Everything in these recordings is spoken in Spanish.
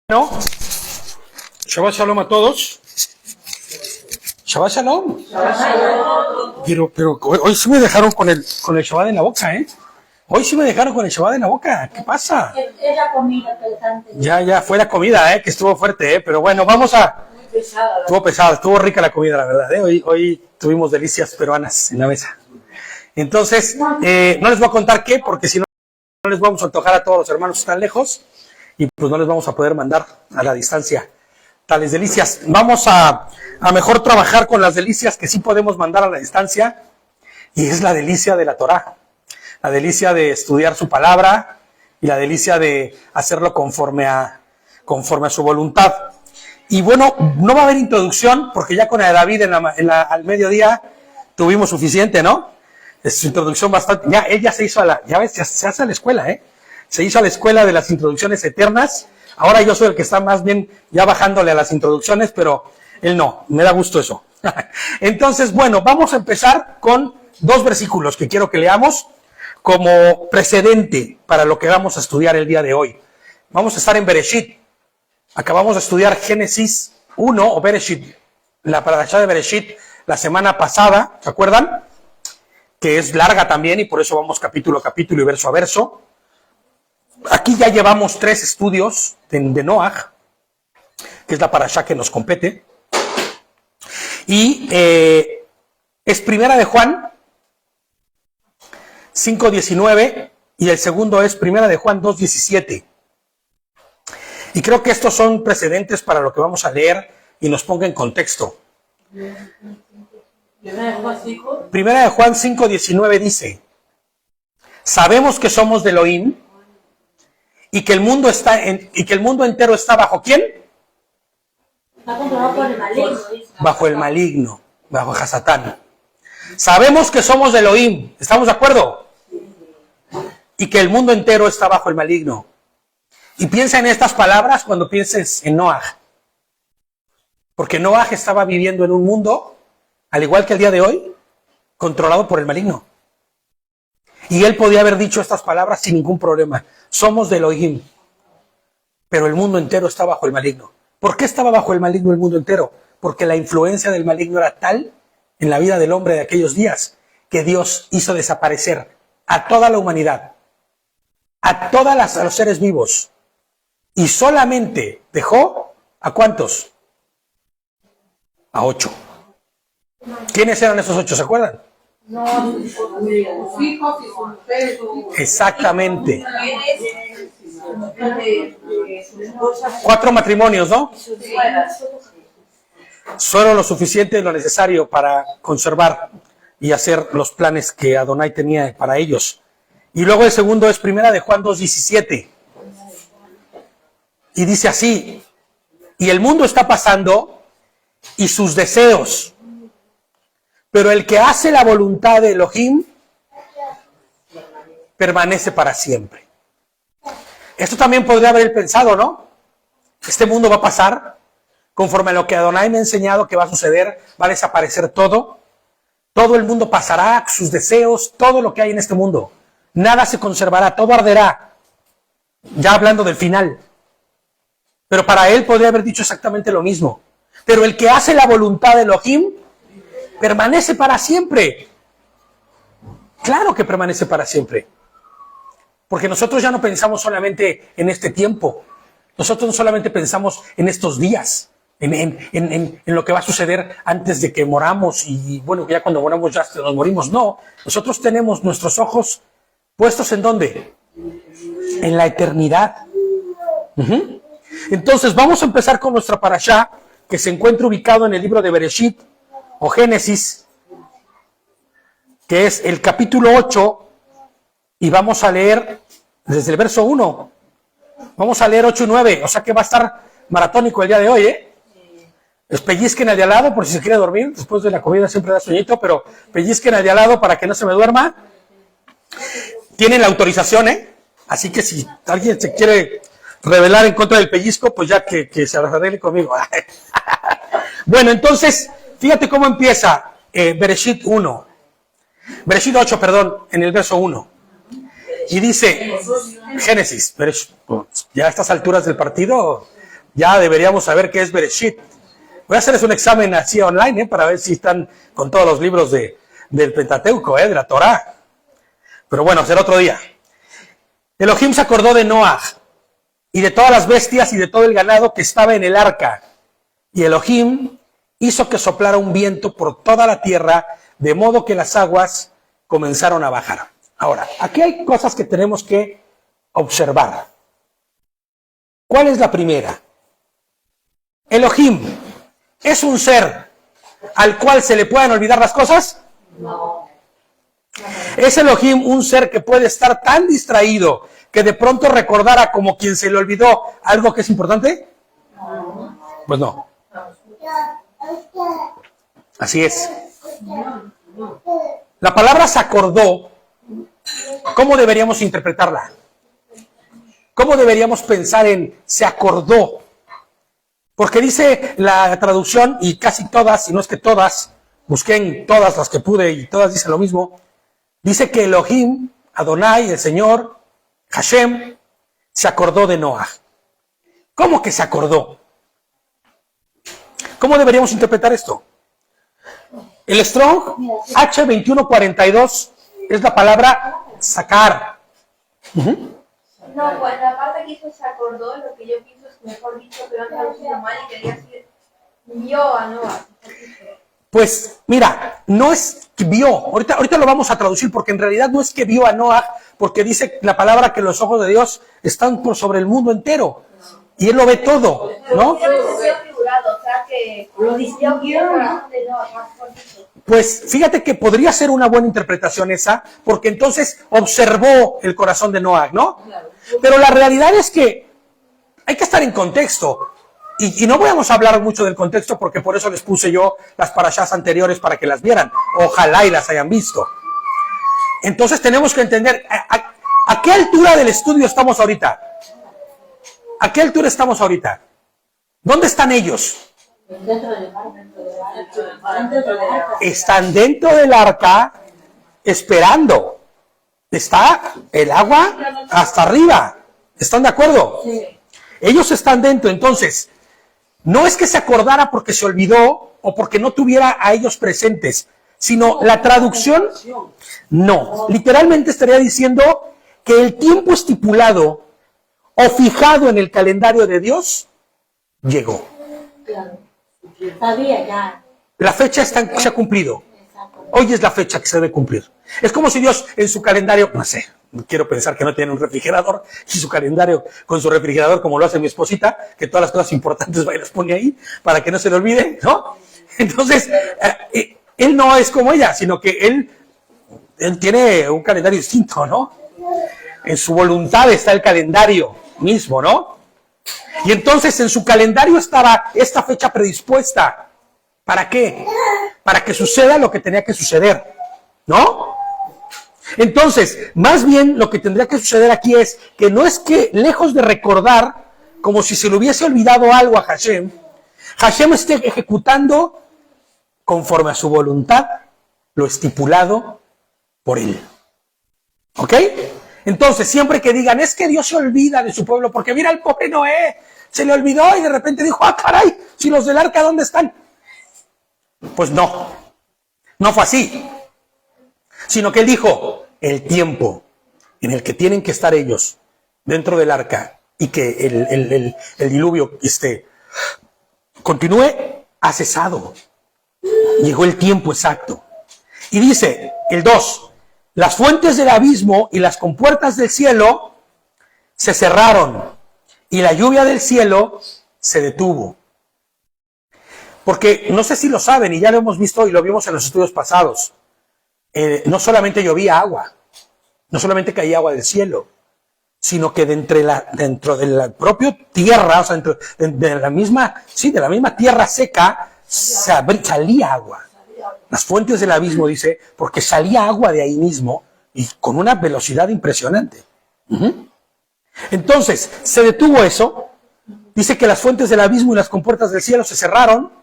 Bueno, Shabbat Shalom a todos. Shabbat Shalom. Pero hoy sí me dejaron con el Shabbat en la boca, ¿eh? Hoy sí me dejaron con el Shabbat en la boca. ¿Qué pasa? Es la comida pesante. Ya fue la comida, ¿eh? Que estuvo fuerte, ¿eh? Pero bueno, vamos a... Muy pesada. Estuvo pesada, estuvo rica la comida, la verdad, ¿eh? Hoy tuvimos delicias peruanas en la mesa. Entonces, no les voy a contar qué, porque si no les vamos a antojar a todos los hermanos que están lejos y pues no les vamos a poder mandar a la distancia tales delicias. Vamos a mejor trabajar con las delicias que sí podemos mandar a la distancia, y es la delicia de la Torá, la delicia de estudiar su palabra y la delicia de hacerlo conforme a su voluntad. Y bueno, no va a haber introducción porque ya con la de David al mediodía tuvimos suficiente, ¿no? Es su introducción bastante. Ya ella se hizo ya ves, se hace a la escuela, ¿eh? Se hizo a la escuela de las introducciones eternas. Ahora yo soy el que está más bien ya bajándole a las introducciones, pero él no. Me da gusto eso. Entonces, bueno, vamos a empezar con 2 versículos que quiero que leamos como precedente para lo que vamos a estudiar el día de hoy. Vamos a estar en Bereshit. Acabamos de estudiar Génesis 1 o Bereshit, la parashá de Bereshit la semana pasada, ¿se acuerdan? Que es larga también y por eso vamos capítulo a capítulo y verso a verso. Aquí ya llevamos 3 estudios de Noaj, que es la parashá que nos compete. Y es primera de Juan 5:19 y el segundo es primera de Juan 2:17. Y creo que estos son precedentes para lo que vamos a leer y nos ponga en contexto. Primera de Juan 5:19 dice: sabemos que somos de Elohim y que el mundo entero está bajo ¿quién? Está controlado por el maligno. Bajo el maligno, bajo Hasatán. Sabemos que somos de Elohim, ¿estamos de acuerdo? Y que el mundo entero está bajo el maligno. Y piensa en estas palabras cuando pienses en Noaj. Porque Noaj estaba viviendo en un mundo, al igual que el día de hoy, controlado por el maligno. Y él podía haber dicho estas palabras sin ningún problema. Somos de Elohim, pero el mundo entero está bajo el maligno. ¿Por qué estaba bajo el maligno el mundo entero? Porque la influencia del maligno era tal en la vida del hombre de aquellos días que Dios hizo desaparecer a toda la humanidad, a los seres vivos. Y solamente dejó, ¿a cuántos? A 8. ¿Quiénes eran esos 8? ¿Se acuerdan? No, sus hijos y sus mujeres. Exactamente. 4 matrimonios, ¿no? Solo lo suficiente y lo necesario para conservar y hacer los planes que Adonai tenía para ellos. Y luego el segundo es primera de Juan 2:17. Y dice así: y el mundo está pasando y sus deseos, pero el que hace la voluntad de Elohim permanece para siempre. Esto también podría haber pensado, ¿no? Este mundo va a pasar conforme a lo que Adonai me ha enseñado que va a suceder, va a desaparecer todo. Todo el mundo pasará, sus deseos, todo lo que hay en este mundo. Nada se conservará, todo arderá. Ya hablando del final. Pero para él podría haber dicho exactamente lo mismo. Pero el que hace la voluntad de Elohim permanece para siempre. Claro que permanece para siempre. Porque nosotros ya no pensamos solamente en este tiempo. Nosotros no solamente pensamos en estos días, en lo que va a suceder antes de que moramos y bueno, ya cuando moramos ya nos morimos. No, nosotros tenemos nuestros ojos puestos ¿en dónde? En la eternidad. Entonces vamos a empezar con nuestra parashá, que se encuentra ubicado en el libro de Bereshit o Génesis, que es el capítulo 8, y vamos a leer desde el verso 1. Vamos a leer 8 y 9, o sea que va a estar maratónico el día de hoy, ¿eh? Pellizquen al de al lado por si se quiere dormir. Después de la comida siempre da sueñito, pero pellizquen al de al lado para que no se me duerma. Tienen la autorización, ¿eh? Así que si alguien se quiere rebelar en contra del pellizco, pues ya que se arregle conmigo. Bueno, entonces, fíjate cómo empieza Bereshit 8, en el verso 1. Y dice, Génesis, ya a estas alturas del partido, ya deberíamos saber qué es Bereshit. Voy a hacerles un examen así online, para ver si están con todos los libros del Pentateuco, de la Torá. Pero bueno, será otro día. Elohim se acordó de Noah y de todas las bestias y de todo el ganado que estaba en el arca. Y Elohim hizo que soplara un viento por toda la tierra, de modo que las aguas comenzaron a bajar. Ahora, aquí hay cosas que tenemos que observar. ¿Cuál es la primera? Elohim, ¿es un ser al cual se le pueden olvidar las cosas? No. ¿Es Elohim un ser que puede estar tan distraído que de pronto recordara como quien se le olvidó algo que es importante? Pues no. Así es. La palabra se acordó, ¿cómo deberíamos interpretarla? ¿Cómo deberíamos pensar en se acordó? Porque dice la traducción, y casi todas, si no es que todas, busqué en todas las que pude y todas dicen lo mismo, dice que Elohim, Adonai, el Señor, Hashem, se acordó de Noah. ¿Cómo que se acordó? ¿Cómo deberíamos interpretar esto? El Strong H2142 es la palabra sacar. No, pues la parte que hizo se acordó, lo que yo pienso es que mejor dicho que lo han traducido mal y quería decir vio a Noah. Pues mira, no es que vio, ahorita lo vamos a traducir porque en realidad no es que vio a Noah, porque dice la palabra que los ojos de Dios están por sobre el mundo entero y él lo ve todo, ¿no? Figurado, o sea que lo distinguió de Noah, más por eso. Pues fíjate que podría ser una buena interpretación esa, porque entonces observó el corazón de Noah, ¿no? Pero la realidad es que hay que estar en contexto. Y no vamos a hablar mucho del contexto porque por eso les puse yo las parashás anteriores para que las vieran. Ojalá y las hayan visto. Entonces tenemos que entender a qué altura del estudio estamos ahorita. ¿A qué altura estamos ahorita? ¿Dónde están ellos? Están dentro del arca esperando. Está el agua hasta arriba. ¿Están de acuerdo? Sí. Ellos están dentro, entonces, no es que se acordara porque se olvidó o porque no tuviera a ellos presentes, sino la traducción, no. Literalmente estaría diciendo que el tiempo estipulado o fijado en el calendario de Dios llegó. La fecha se ha cumplido. Hoy es la fecha que se debe cumplir. Es como si Dios en su calendario, no sé, quiero pensar que no tiene un refrigerador, y su calendario con su refrigerador, como lo hace mi esposita, que todas las cosas importantes va y las pone ahí, para que no se le olvide, ¿no? Entonces, él no es como ella, sino que él tiene un calendario distinto, ¿no? En su voluntad está el calendario mismo, ¿no? Y entonces en su calendario estaba esta fecha predispuesta. ¿Para qué? Para que suceda lo que tenía que suceder, ¿no? Entonces, más bien lo que tendría que suceder aquí es que no es que, lejos de recordar, como si se le hubiese olvidado algo a Hashem, Hashem esté ejecutando conforme a su voluntad lo estipulado por él. ¿Ok? Entonces, siempre que digan, es que Dios se olvida de su pueblo, porque mira el pobre Noé, se le olvidó y de repente dijo, ah, caray, si los del arca, ¿dónde están? Pues no fue así, sino que él dijo, el tiempo en el que tienen que estar ellos dentro del arca y que el diluvio continúe, ha cesado. Llegó el tiempo exacto. Y dice, el 2, las fuentes del abismo y las compuertas del cielo se cerraron y la lluvia del cielo se detuvo. Porque no sé si lo saben, y ya lo hemos visto y lo vimos en los estudios pasados, no solamente llovía agua, no solamente caía agua del cielo, sino que dentro de la propia tierra, o sea, de la misma tierra seca, salía agua. Las fuentes del abismo, dice, porque salía agua de ahí mismo y con una velocidad impresionante. Entonces, se detuvo eso, dice que las fuentes del abismo y las compuertas del cielo se cerraron,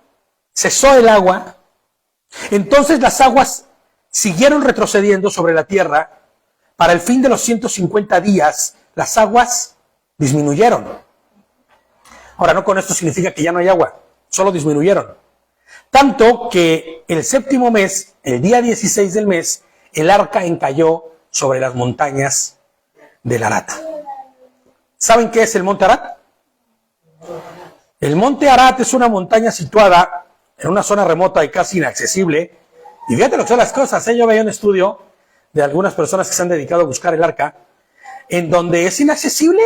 cesó el agua, entonces las aguas siguieron retrocediendo sobre la tierra. Para el fin de los 150 días, las aguas disminuyeron. Ahora, no con esto significa que ya no hay agua, solo disminuyeron. Tanto que el séptimo mes, el día 16 del mes, el arca encalló sobre las montañas del Arat. ¿Saben qué es el monte Arat? El monte Arat es una montaña situada en una zona remota y casi inaccesible. Y fíjate lo que son las cosas, ¿eh? Yo veía un estudio de algunas personas que se han dedicado a buscar el arca, en donde es inaccesible,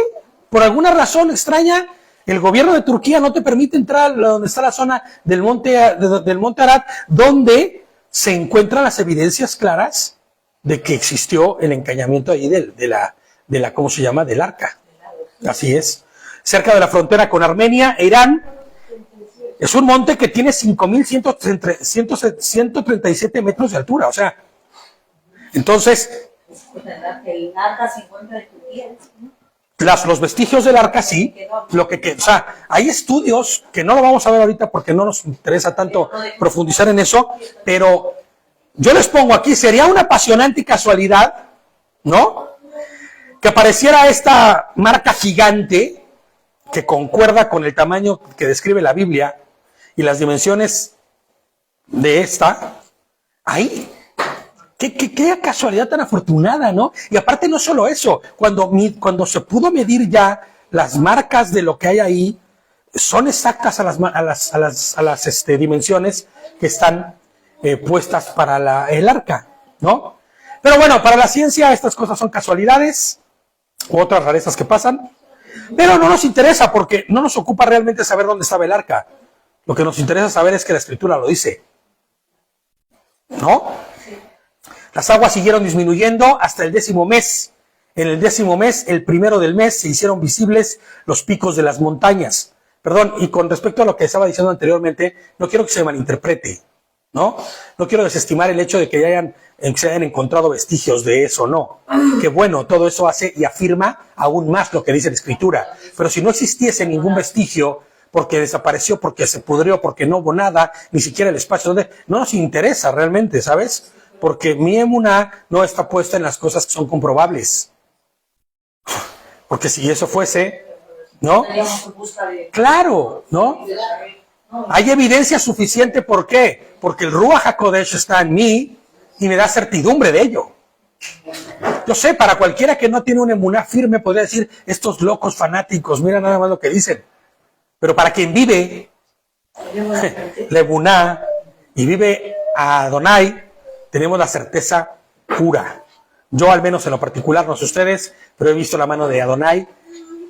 por alguna razón extraña. El gobierno de Turquía no te permite entrar a donde está la zona del monte Arat, donde se encuentran las evidencias claras de que existió el encañamiento ahí de la ¿cómo se llama? Del arca. Así es. Cerca de la frontera con Armenia e Irán. Es un monte que tiene 5.137 metros de altura. O sea, entonces, El arca se encuentra en Turquía. los vestigios del arca sí, o sea, hay estudios que no lo vamos a ver ahorita porque no nos interesa tanto profundizar en eso, pero yo les pongo aquí, sería una apasionante casualidad, ¿no? Que apareciera esta marca gigante que concuerda con el tamaño que describe la Biblia y las dimensiones de esta, ahí. Qué casualidad tan afortunada, ¿no? Y aparte no solo eso, cuando se pudo medir ya las marcas de lo que hay ahí, son exactas a las dimensiones que están puestas para el arca, ¿no? Pero bueno, para la ciencia estas cosas son casualidades u otras rarezas que pasan, pero no nos interesa porque no nos ocupa realmente saber dónde estaba el arca. Lo que nos interesa saber es que la Escritura lo dice, ¿no? Las aguas siguieron disminuyendo hasta el 10º mes. En el 10º mes, el primero del mes, se hicieron visibles los picos de las montañas. Perdón, y con respecto a lo que estaba diciendo anteriormente, no quiero que se malinterprete, ¿no? No quiero desestimar el hecho de que se hayan encontrado vestigios de eso, no. Que bueno, todo eso hace y afirma aún más lo que dice la Escritura. Pero si no existiese ningún vestigio, porque desapareció, porque se pudrió, porque no hubo nada, ni siquiera el espacio donde, no nos interesa realmente, ¿sabes? Porque mi emuná no está puesta en las cosas que son comprobables. Porque si eso fuese, ¿no? Claro, ¿no? Hay evidencia suficiente, ¿por qué? Porque el Ruach HaKodesh está en mí y me da certidumbre de ello. Yo sé, para cualquiera que no tiene una emuná firme, podría decir, estos locos fanáticos, mira nada más lo que dicen. Pero para quien vive la emuná y vive a Adonai, tenemos la certeza pura. Yo al menos en lo particular, no sé ustedes, pero he visto la mano de Adonai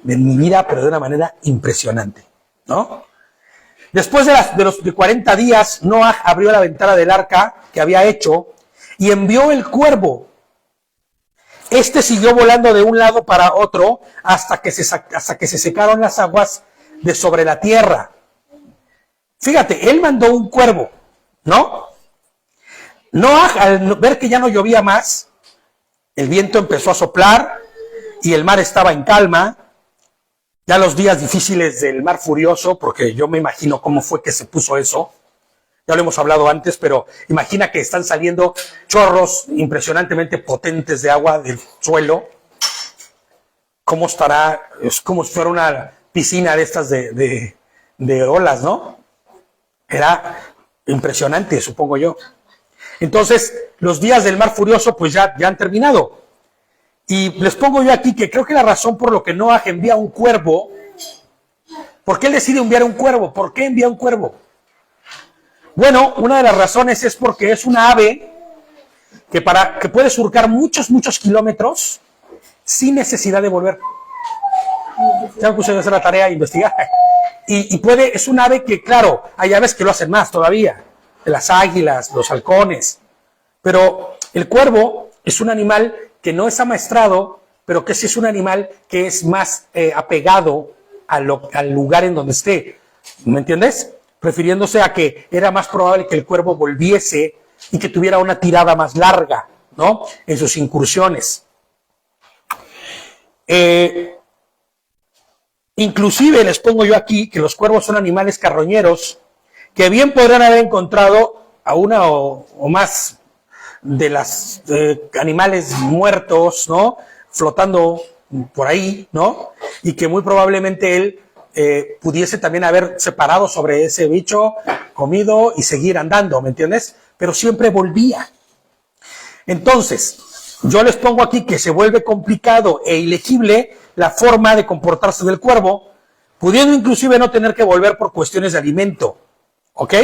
en mi vida, pero de una manera impresionante, ¿no? Después de los 40 días, Noah abrió la ventana del arca que había hecho y envió el cuervo. Este siguió volando de un lado para otro hasta que se secaron las aguas de sobre la tierra. Fíjate, él mandó un cuervo, ¿no? Noah, al ver que ya no llovía más, el viento empezó a soplar y el mar estaba en calma. Ya los días difíciles del mar furioso, porque yo me imagino cómo fue que se puso eso. Ya lo hemos hablado antes, pero imagina que están saliendo chorros impresionantemente potentes de agua del suelo. ¿Cómo estará? Es como si fuera una piscina de estas de olas, ¿no? Era impresionante, supongo yo. Entonces, los días del mar furioso pues ya han terminado. Y les pongo yo aquí que creo que la razón por lo que Noah envía un cuervo, ¿por qué él decide enviar un cuervo? ¿Por qué envía un cuervo? Bueno, una de las razones es porque es una ave que puede surcar muchos kilómetros sin necesidad de volver. Ya me puse a hacer la tarea e investigar. Y es un ave que, claro, hay aves que lo hacen más todavía. Las águilas, los halcones. Pero el cuervo es un animal que no es amaestrado, pero que sí es un animal que es más apegado al lugar en donde esté. ¿Me entiendes? Refiriéndose a que era más probable que el cuervo volviese y que tuviera una tirada más larga, ¿no? En sus incursiones. Inclusive les pongo yo aquí que los cuervos son animales carroñeros que bien podrán haber encontrado a una o más de las animales muertos, ¿no? Flotando por ahí, ¿no? Y que muy probablemente él pudiese también haber separado sobre ese bicho, comido y seguir andando, ¿me entiendes? Pero siempre volvía. Entonces, yo les pongo aquí que se vuelve complicado e ilegible la forma de comportarse del cuervo, pudiendo inclusive no tener que volver por cuestiones de alimento. ¿Ok?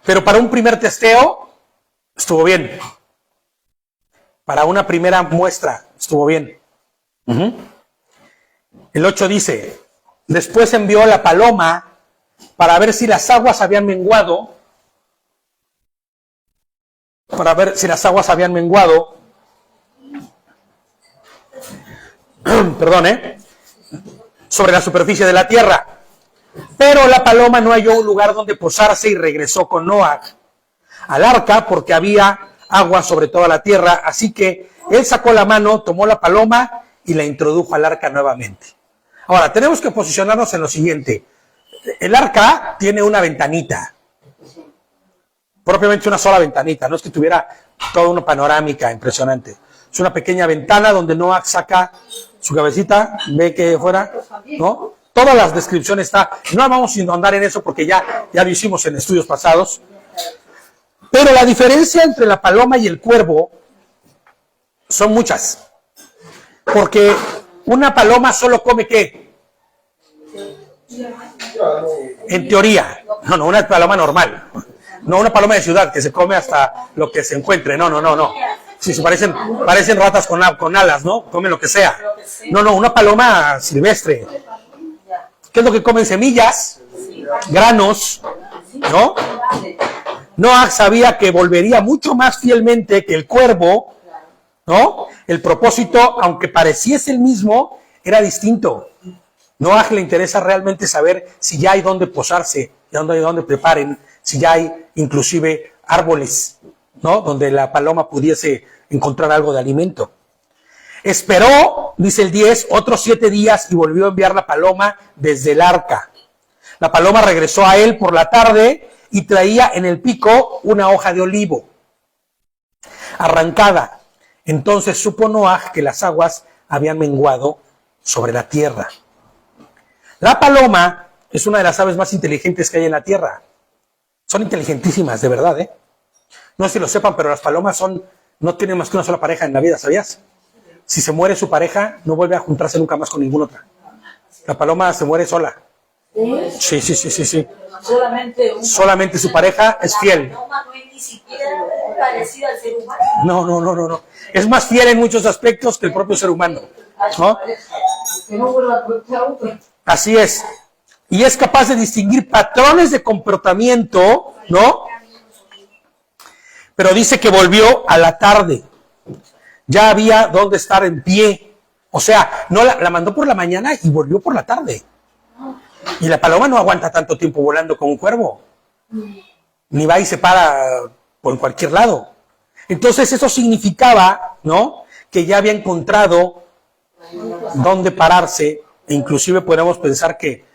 Pero para un primer testeo, estuvo bien. Para una primera muestra, estuvo bien. El 8 dice, después envió la paloma para ver si las aguas habían menguado. Para ver si las aguas habían menguado. Perdón, sobre la superficie de la tierra. Pero la paloma no halló un lugar donde posarse y regresó con Noah al arca porque había agua sobre toda la tierra. Así que él sacó la mano, tomó la paloma y la introdujo al arca nuevamente. Ahora, tenemos que posicionarnos en lo siguiente. El arca tiene una ventanita. Propiamente una sola ventanita. No es que tuviera toda una panorámica impresionante. Es una pequeña ventana donde Noah saca su cabecita, ve que fuera, ¿no? Todas las descripciones está. No vamos a andar en eso porque ya lo hicimos en estudios pasados. Pero la diferencia entre la paloma y el cuervo son muchas. Porque una paloma solo come ¿qué? En teoría. No, una paloma normal. No una paloma de ciudad que se come hasta lo que se encuentre. No. Sí, parecen ratas con alas, ¿no? Comen lo que sea. No, una paloma silvestre. ¿Qué es lo que comen? Semillas, granos, ¿no? Noah sabía que volvería mucho más fielmente que el cuervo, ¿no? El propósito, aunque pareciese el mismo, era distinto. Noah le interesa realmente saber si ya hay dónde posarse, dónde preparen, si ya hay inclusive árboles, ¿no? Donde la paloma pudiese encontrar algo de alimento. Esperó, dice el 10, otros 7 días y volvió a enviar la paloma desde el arca. La paloma regresó a él por la tarde y traía en el pico una hoja de olivo arrancada. Entonces supo Noah que las aguas habían menguado sobre la tierra. La paloma es una de las aves más inteligentes que hay en la tierra. Son inteligentísimas, de verdad, ¿eh? No sé si lo sepan, pero las palomas no tienen más que una sola pareja en la vida, ¿sabías? Si se muere su pareja, no vuelve a juntarse nunca más con ninguna otra. La paloma se muere sola. Sí. Solamente su pareja es fiel. La paloma no es ni siquiera parecida al ser humano. No. Es más fiel en muchos aspectos que el propio ser humano, ¿no? Así es. Y es capaz de distinguir patrones de comportamiento, ¿no? Pero dice que volvió a la tarde. Ya había dónde estar en pie. O sea, no la mandó por la mañana y volvió por la tarde. Y la paloma no aguanta tanto tiempo volando como un cuervo. Ni va y se para por cualquier lado. Entonces eso significaba, ¿no? Que ya había encontrado dónde pararse. E inclusive podemos pensar que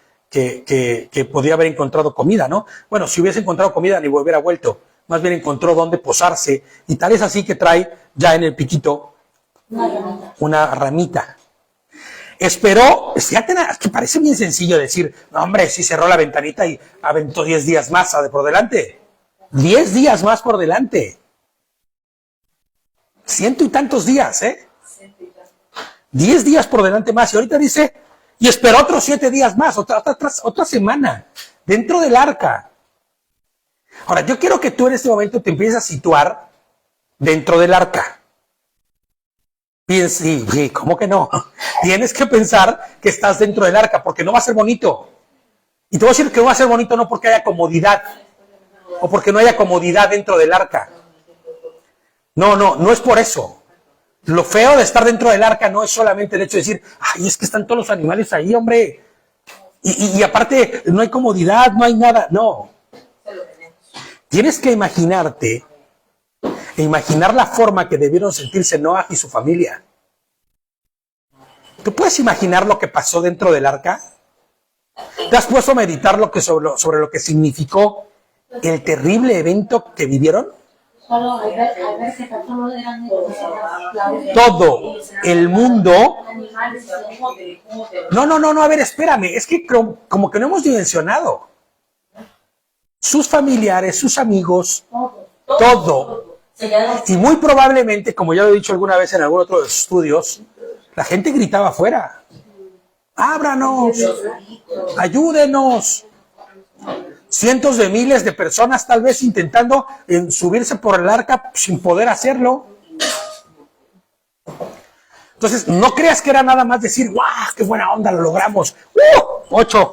podía haber encontrado comida, ¿no? Bueno, si hubiese encontrado comida ni hubiera vuelto. Más bien encontró dónde posarse. Y tal es así que trae ya en el piquito una ramita. Esperó, fíjate, que parece bien sencillo decir, no hombre, sí cerró la ventanita y aventó 10 días más por delante. 10 días más por delante. 100 y tantos días, 10 días por delante más. Y ahorita dice, y esperó otros 7 días más, otra semana, dentro del arca. Ahora, yo quiero que tú en este momento te empieces a situar dentro del arca. Sí, ¿cómo que no? Tienes que pensar que estás dentro del arca, porque no va a ser bonito. Y te voy a decir que no va a ser bonito no porque haya comodidad, o porque no haya comodidad dentro del arca. No es por eso. Lo feo de estar dentro del arca no es solamente el hecho de decir, ay, es que están todos los animales ahí, hombre. Y aparte, no hay comodidad, no hay nada. No. Tienes que imaginarte e imaginar la forma que debieron sentirse Noah y su familia. ¿Tú puedes imaginar lo que pasó dentro del arca? ¿Te has puesto a meditar sobre lo que significó el terrible evento que vivieron? Solo al ver que solo eran Todo el mundo. animales. No, a ver, espérame, es que como que no hemos dimensionado. Sus familiares, sus amigos, todo. Y muy probablemente, como ya lo he dicho alguna vez en algún otro de los estudios, la gente gritaba afuera: ábranos, ayúdenos. Cientos de miles de personas tal vez intentando subirse por el arca sin poder hacerlo. Entonces, no creas que era nada más decir: ¡guau, qué buena onda, lo logramos! 8,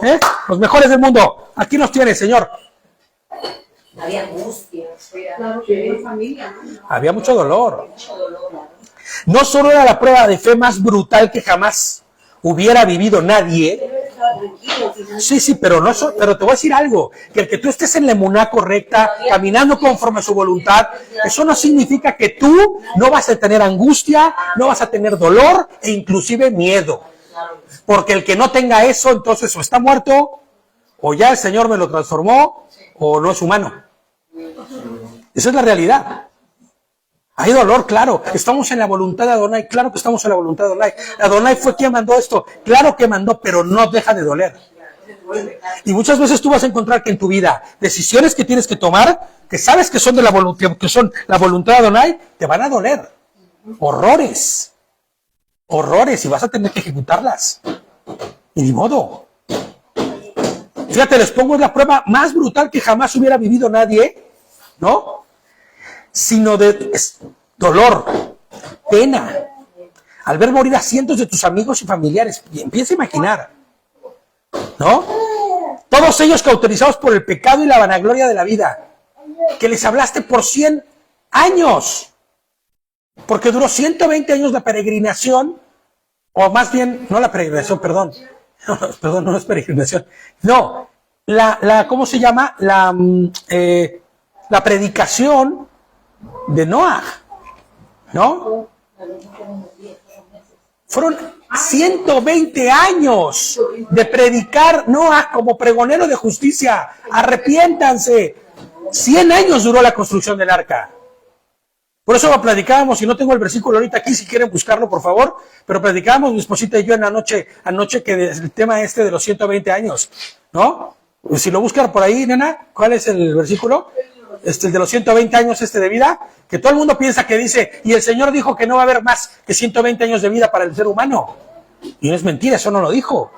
los mejores del mundo. Aquí nos tienes, Señor. Había angustia. Claro, que era familia, ¿no? Había mucho dolor. No solo era la prueba de fe más brutal que jamás hubiera vivido nadie. Sí, pero pero te voy a decir algo, que el que tú estés en la emuná correcta, caminando conforme a su voluntad, eso no significa que tú no vas a tener angustia, no vas a tener dolor e inclusive miedo. Porque el que no tenga eso, entonces o está muerto, o ya el Señor me lo transformó, o no es humano. Esa es la realidad. Hay dolor, claro. Estamos en la voluntad de Adonai, claro que estamos en la voluntad de Adonai. Adonai fue quien mandó esto, claro que mandó, pero no deja de doler. Y muchas veces tú vas a encontrar que en tu vida, decisiones que tienes que tomar, que sabes que son de la voluntad, que son la voluntad de Adonai, te van a doler. Horrores, y vas a tener que ejecutarlas. Y ni modo. Fíjate, les pongo la prueba más brutal que jamás hubiera vivido nadie, ¿no? Sino de dolor, pena, al ver morir a cientos de tus amigos y familiares. Y empieza a imaginar, ¿no? Todos ellos cauterizados por el pecado y la vanagloria de la vida, que les hablaste por 100 años, porque duró 120 años la peregrinación, o más bien, no la peregrinación, perdón, no es peregrinación, no, ¿cómo se llama? La predicación de Noah, ¿no? Fueron 120 años de predicar Noah como pregonero de justicia. Arrepiéntanse. 100 años duró la construcción del arca. Por eso lo platicábamos, y no tengo el versículo ahorita aquí, si quieren buscarlo, por favor, pero platicábamos mi esposita y yo en anoche que el tema de los 120 años, ¿no? Si lo buscan por ahí, nena, ¿cuál es el versículo? El de los 120 años de vida, que todo el mundo piensa que dice, y el Señor dijo que no va a haber más que 120 años de vida para el ser humano. Y no es mentira, eso no lo dijo.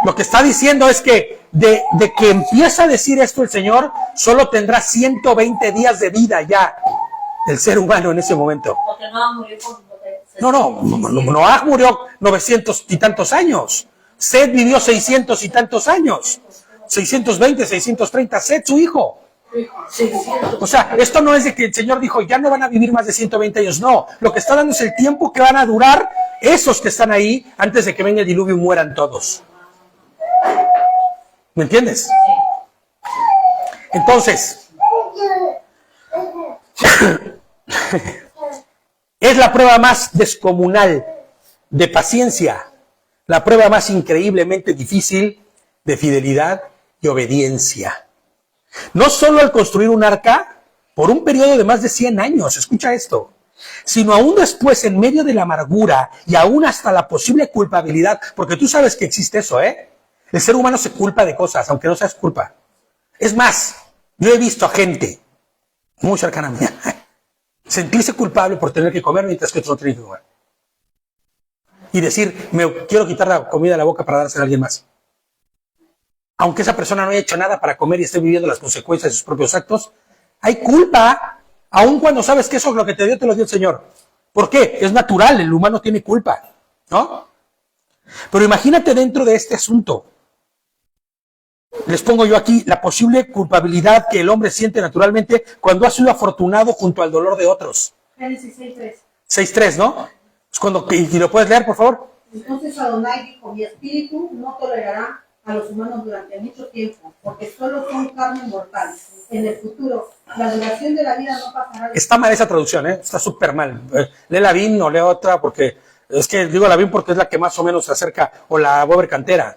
Lo que está diciendo es que de que empieza a decir esto el Señor, solo tendrá 120 días de vida ya el ser humano en ese momento. Porque Noah murió con... Noah murió 900 y tantos años. Seth vivió 600 y tantos años. 620, 630, Seth, su hijo. O sea, esto no es de que el Señor dijo, ya no van a vivir más de 120 años. No, lo que está dando es el tiempo que van a durar esos que están ahí antes de que venga el diluvio y mueran todos. ¿Me entiendes? Entonces, es la prueba más descomunal de paciencia, la prueba más increíblemente difícil de fidelidad y obediencia. No solo al construir un arca por un periodo de más de 100 años, escucha esto, sino aún después en medio de la amargura y aún hasta la posible culpabilidad, porque tú sabes que existe eso, ¿eh? El ser humano se culpa de cosas, aunque no seas culpa. Es más, yo he visto a gente muy cercana a mí sentirse culpable por tener que comer mientras que otros no tienen que comer. Y decir, me quiero quitar la comida de la boca para dársela a alguien más. Aunque esa persona no haya hecho nada para comer y esté viviendo las consecuencias de sus propios actos, hay culpa, aun cuando sabes que eso es lo que te dio el Señor. ¿Por qué? Es natural, el humano tiene culpa, ¿no? Pero imagínate dentro de este asunto. Les pongo yo aquí la posible culpabilidad que el hombre siente naturalmente cuando ha sido afortunado junto al dolor de otros. Génesis 6:3. 6:3, ¿no? Es cuando, y lo puedes leer, por favor. Entonces Adonai dijo, mi espíritu no tolerará a los humanos durante mucho tiempo, porque solo son carne mortal. En el futuro, la duración de la vida no pasará de... Está mal esa traducción, ¿eh? Está súper mal. Lee la BIN o lee otra, porque es que digo la BIN porque es la que más o menos se acerca, o la Weber Cantera.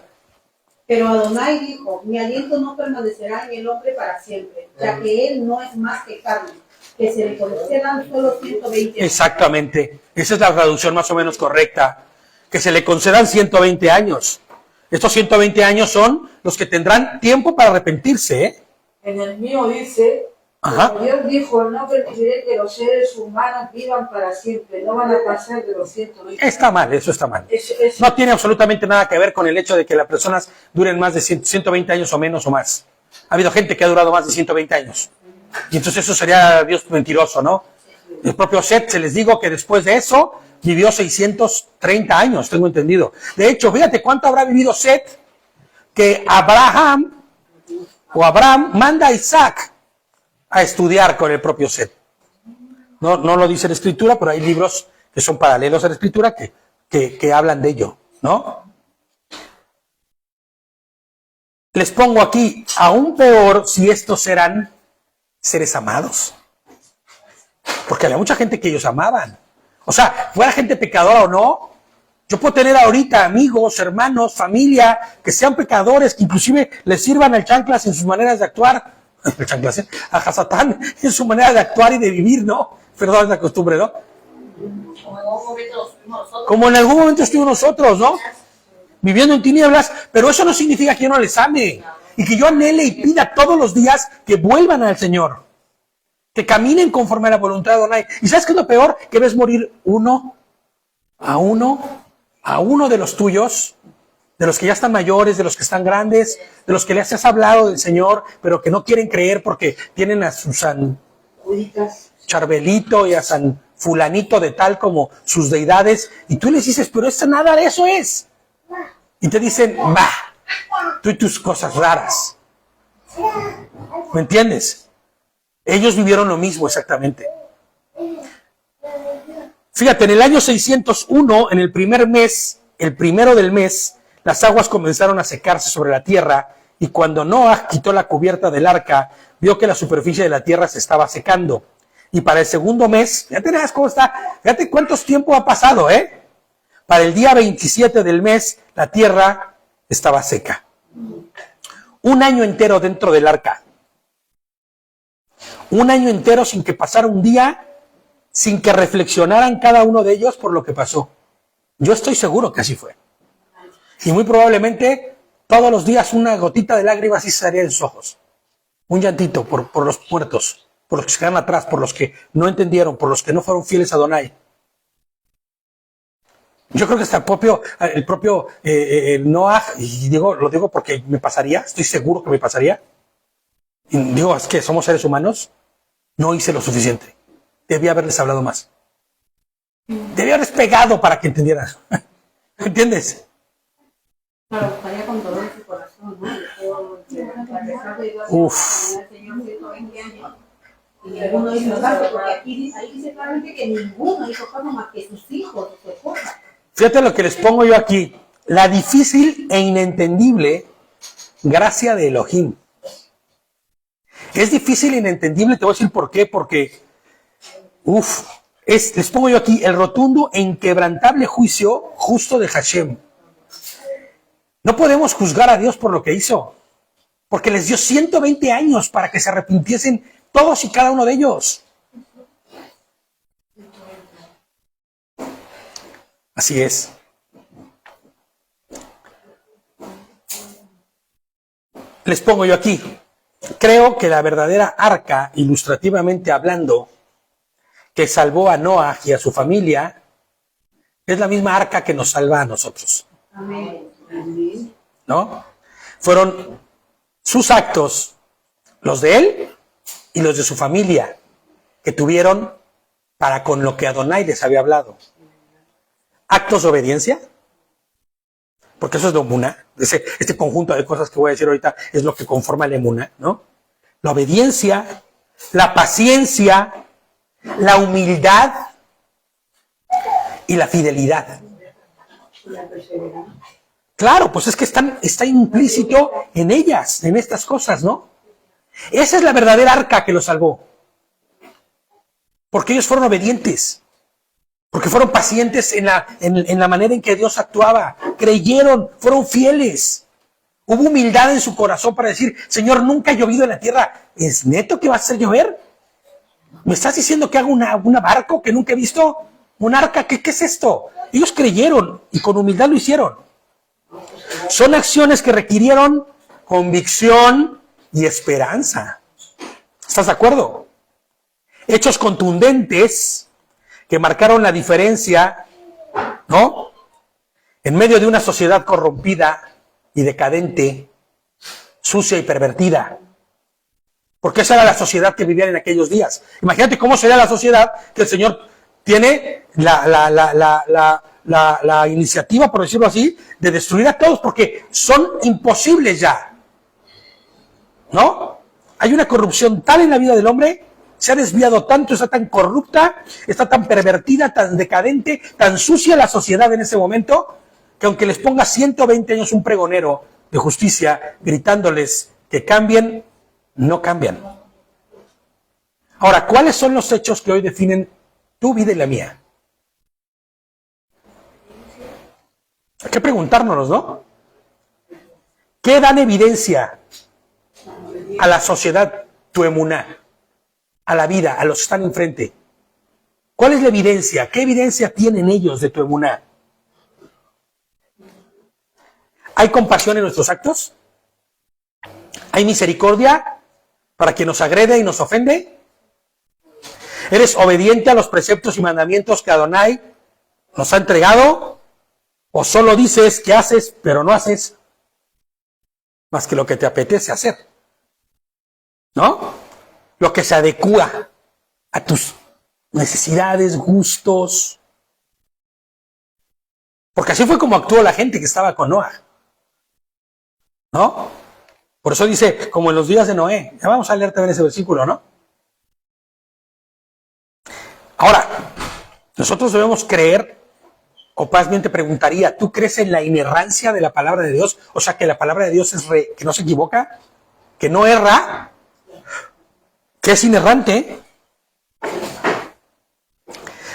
Pero Adonai dijo, mi aliento no permanecerá en el hombre para siempre, ya que él no es más que carne, que se le concedan solo 120 años. Exactamente. Esa es la traducción más o menos correcta. Que se le concedan 120 años. Estos 120 años son los que tendrán tiempo para arrepentirse, ¿eh? En el mío dice, Dios dijo, no permitiré que los seres humanos vivan para siempre, no van a pasar de los 120. Está mal, eso está mal. No tiene absolutamente nada que ver con el hecho de que las personas duren más de 120 años o menos o más. Ha habido gente que ha durado más de 120 años. Y entonces eso sería Dios mentiroso, ¿no? El propio Seth, se les digo que después de eso vivió 630 años, tengo entendido. De hecho, fíjate cuánto habrá vivido Seth, que Abraham manda a Isaac a estudiar con el propio Seth. No lo dice la Escritura, pero hay libros que son paralelos a la Escritura que hablan de ello, ¿no? Les pongo aquí, aún peor si estos eran seres amados. Porque había mucha gente que ellos amaban. O sea, fuera gente pecadora o no, yo puedo tener ahorita amigos, hermanos, familia, que sean pecadores, que inclusive les sirvan al chanclas en sus maneras de actuar, el chanclas, a Hasatán en su manera de actuar y de vivir, ¿no? Perdón, es la costumbre, ¿no? Como en algún momento estuvimos nosotros, ¿no? Viviendo en tinieblas, pero eso no significa que yo no les ame, y que yo anhele y pida todos los días que vuelvan al Señor, que caminen conforme a la voluntad de Adonai. ¿Y sabes qué es lo peor? Que ves morir uno a uno de los tuyos, de los que ya están mayores, de los que están grandes, de los que les has hablado del Señor, pero que no quieren creer porque tienen a su San Charbelito y a San Fulanito de tal como sus deidades, y tú les dices, pero eso nada de eso es. Y te dicen, bah, tú y tus cosas raras. ¿Me entiendes? Ellos vivieron lo mismo exactamente. Fíjate, en el año 601, en el primer mes, el primero del mes, las aguas comenzaron a secarse sobre la tierra, y cuando Noah quitó la cubierta del arca, vio que la superficie de la tierra se estaba secando. Y para el segundo mes, fíjate cómo está, fíjate cuántos tiempo ha pasado, ¿eh? Para el día 27 del mes, la tierra estaba seca. Un año entero dentro del arca. Un año entero sin que pasara un día, sin que reflexionaran cada uno de ellos por lo que pasó. Yo estoy seguro que así fue. Y muy probablemente todos los días una gotita de lágrimas sí salía de sus ojos. Un llantito por los muertos, por los que se quedaron atrás, por los que no entendieron, por los que no fueron fieles a Adonai. Yo creo que hasta el propio Noah, y lo digo porque me pasaría, estoy seguro que me pasaría. Y digo, es que somos seres humanos, no hice lo suficiente. Debía haberles hablado más. Debía haberles pegado para que entendieran. ¿Entiendes? Claro, estaría con dolor en su corazón, ¿no? Uf. Y ninguno hizo caso, porque ahí dice claramente que ninguno hizo caso más que sus hijos o su esposa. Fíjate lo que les pongo yo aquí. La difícil e inentendible gracia de Elohim. Es difícil e inentendible, te voy a decir por qué, porque, les pongo yo aquí, el rotundo e inquebrantable juicio justo de Hashem. No podemos juzgar a Dios por lo que hizo, porque les dio 120 años para que se arrepintiesen todos y cada uno de ellos. Así es. Les pongo yo aquí. Creo que la verdadera arca, ilustrativamente hablando, que salvó a Noah y a su familia, es la misma arca que nos salva a nosotros. Amén. ¿No? Fueron sus actos, los de él y los de su familia, que tuvieron para con lo que Adonai les había hablado. Actos de obediencia, porque eso es la emuná. Este conjunto de cosas que voy a decir ahorita es lo que conforma la emuná, ¿no? La obediencia, la paciencia, la humildad y la fidelidad. Claro, pues es que está implícito en ellas, en estas cosas, ¿no? Esa es la verdadera arca que los salvó. Porque ellos fueron obedientes. Porque fueron pacientes en la manera en que Dios actuaba. Creyeron, fueron fieles. Hubo humildad en su corazón para decir, Señor, nunca ha llovido en la tierra. ¿Es neto que va a hacer llover? ¿Me estás diciendo que hago una barco que nunca he visto? ¿Un arca? ¿Qué es esto? Ellos creyeron y con humildad lo hicieron. Son acciones que requirieron convicción y esperanza. ¿Estás de acuerdo? Hechos contundentes que marcaron la diferencia, ¿no? En medio de una sociedad corrompida y decadente, sucia y pervertida. Porque esa era la sociedad que vivían en aquellos días. Imagínate cómo sería la sociedad que el Señor tiene la iniciativa, por decirlo así, de destruir a todos, porque son imposibles ya. ¿No? Hay una corrupción tal en la vida del hombre, se ha desviado tanto, está tan corrupta, está tan pervertida, tan decadente, tan sucia la sociedad en ese momento, que aunque les ponga 120 años un pregonero de justicia gritándoles que cambien, no cambian. Ahora, ¿cuáles son los hechos que hoy definen tu vida y la mía? Hay que preguntárnoslos, ¿no? ¿Qué dan evidencia a la sociedad, tu emuná, a la vida, a los que están enfrente? ¿Cuál es la evidencia? ¿Qué evidencia tienen ellos de tu emuná? ¿Hay compasión en nuestros actos? ¿Hay misericordia para quien nos agrede y nos ofende? ¿Eres obediente a los preceptos y mandamientos que Adonai nos ha entregado? ¿O solo dices que haces, pero no haces más que lo que te apetece hacer? ¿No? Lo que se adecúa a tus necesidades, gustos. Porque así fue como actuó la gente que estaba con Noah. ¿No? Por eso dice, como en los días de Noé. Ya vamos a leer también ese versículo, ¿no? Ahora, nosotros debemos creer, o más bien te preguntaría, ¿tú crees en la inerrancia de la palabra de Dios? O sea, que la palabra de Dios es que no se equivoca, que no erra, que es inerrante.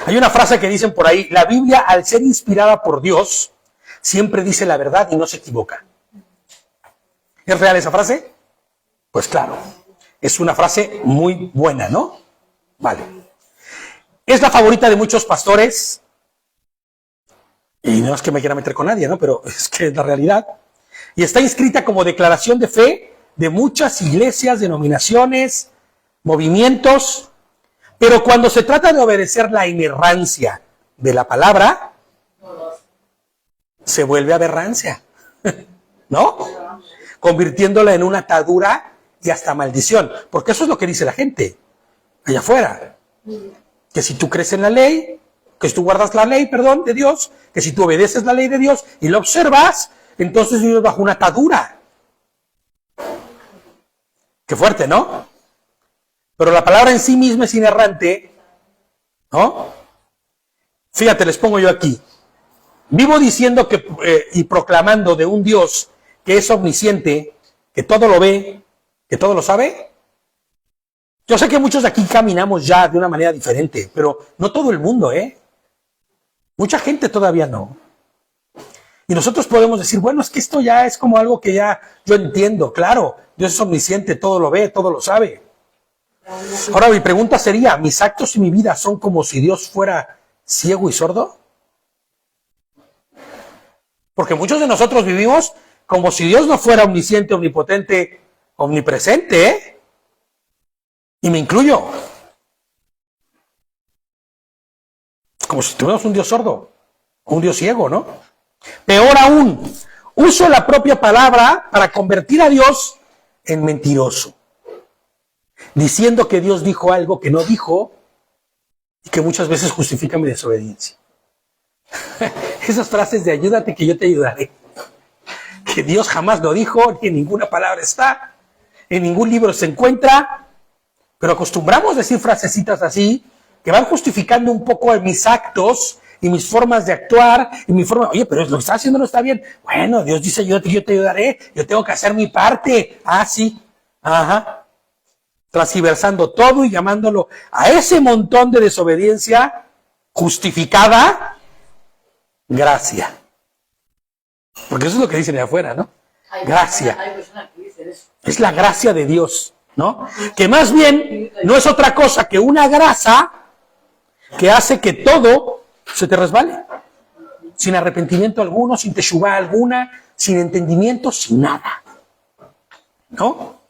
Hay una frase que dicen por ahí, la Biblia, al ser inspirada por Dios, siempre dice la verdad y no se equivoca. ¿Es real esa frase? Pues claro, es una frase muy buena, ¿no? Vale. Es la favorita de muchos pastores, y no es que me quiera meter con nadie, ¿no? Pero es que es la realidad. Y está inscrita como declaración de fe de muchas iglesias, denominaciones, movimientos, pero cuando se trata de obedecer la inerrancia de la palabra, se vuelve aberrancia, ¿no? Convirtiéndola en una atadura y hasta maldición, porque eso es lo que dice la gente allá afuera, que si tú crees en la ley, que si tú guardas la ley, perdón, de Dios, que si tú obedeces la ley de Dios y la observas, entonces vives bajo una atadura. Qué fuerte, ¿no? Pero la palabra en sí misma es inerrante, ¿no? Fíjate, les pongo yo aquí. Vivo diciendo que y proclamando de un Dios que es omnisciente, que todo lo ve, que todo lo sabe. Yo sé que muchos de aquí caminamos ya de una manera diferente, pero no todo el mundo, ¿eh? Mucha gente todavía no. Y nosotros podemos decir, bueno, es que esto ya es como algo que ya yo entiendo, claro, Dios es omnisciente, todo lo ve, todo lo sabe. Ahora mi pregunta sería, ¿mis actos y mi vida son como si Dios fuera ciego y sordo? Porque muchos de nosotros vivimos como si Dios no fuera omnisciente, omnipotente, omnipresente, ¿eh? Y me incluyo. Como si tuviéramos un Dios sordo, un Dios ciego, ¿no? Peor aún, uso la propia palabra para convertir a Dios en mentiroso, diciendo que Dios dijo algo que no dijo y que muchas veces justifica mi desobediencia. Esas frases de ayúdate que yo te ayudaré, que Dios jamás lo dijo, ni en ninguna palabra está, en ningún libro se encuentra, pero acostumbramos a decir frasecitas así, que van justificando un poco mis actos y mis formas de actuar, y mi forma, oye, pero lo que está haciendo no está bien. Bueno, Dios dice, yo te ayudaré, yo tengo que hacer mi parte. Ah, sí, ajá. Transversando todo y llamándolo a ese montón de desobediencia justificada gracia. Porque eso es lo que dicen de afuera, ¿no? Gracia. Hay personas que dicen eso. Es la gracia de Dios, ¿no? Que más bien no es otra cosa que una grasa que hace que todo se te resbale. Sin arrepentimiento alguno, sin teshuvá alguna, sin entendimiento, sin nada. ¿No?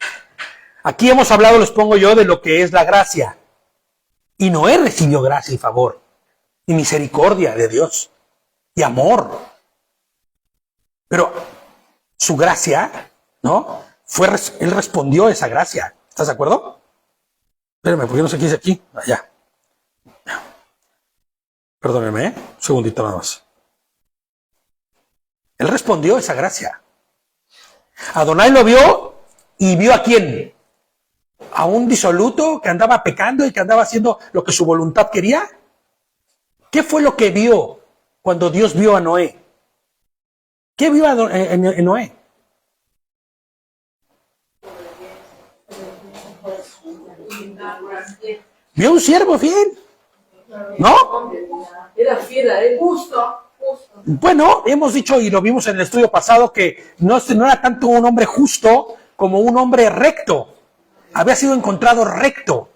Aquí hemos hablado, les pongo yo, de lo que es la gracia. Y Noé recibió gracia y favor, y misericordia de Dios, y amor. Pero su gracia, ¿no? Él respondió a esa gracia. ¿Estás de acuerdo? Espérame, porque no sé qué dice aquí. Allá. Perdónenme, un segundito nada más. Él respondió a esa gracia. Adonai lo vio y vio a quién. A un disoluto que andaba pecando y que andaba haciendo lo que su voluntad quería. ¿Qué fue lo que vio cuando Dios vio a Noé? ¿Qué vio en Noé? Vio un siervo fiel, ¿no? Era fiel a él. Justo. Bueno, hemos dicho y lo vimos en el estudio pasado que no era tanto un hombre justo como un hombre recto. Había sido encontrado recto,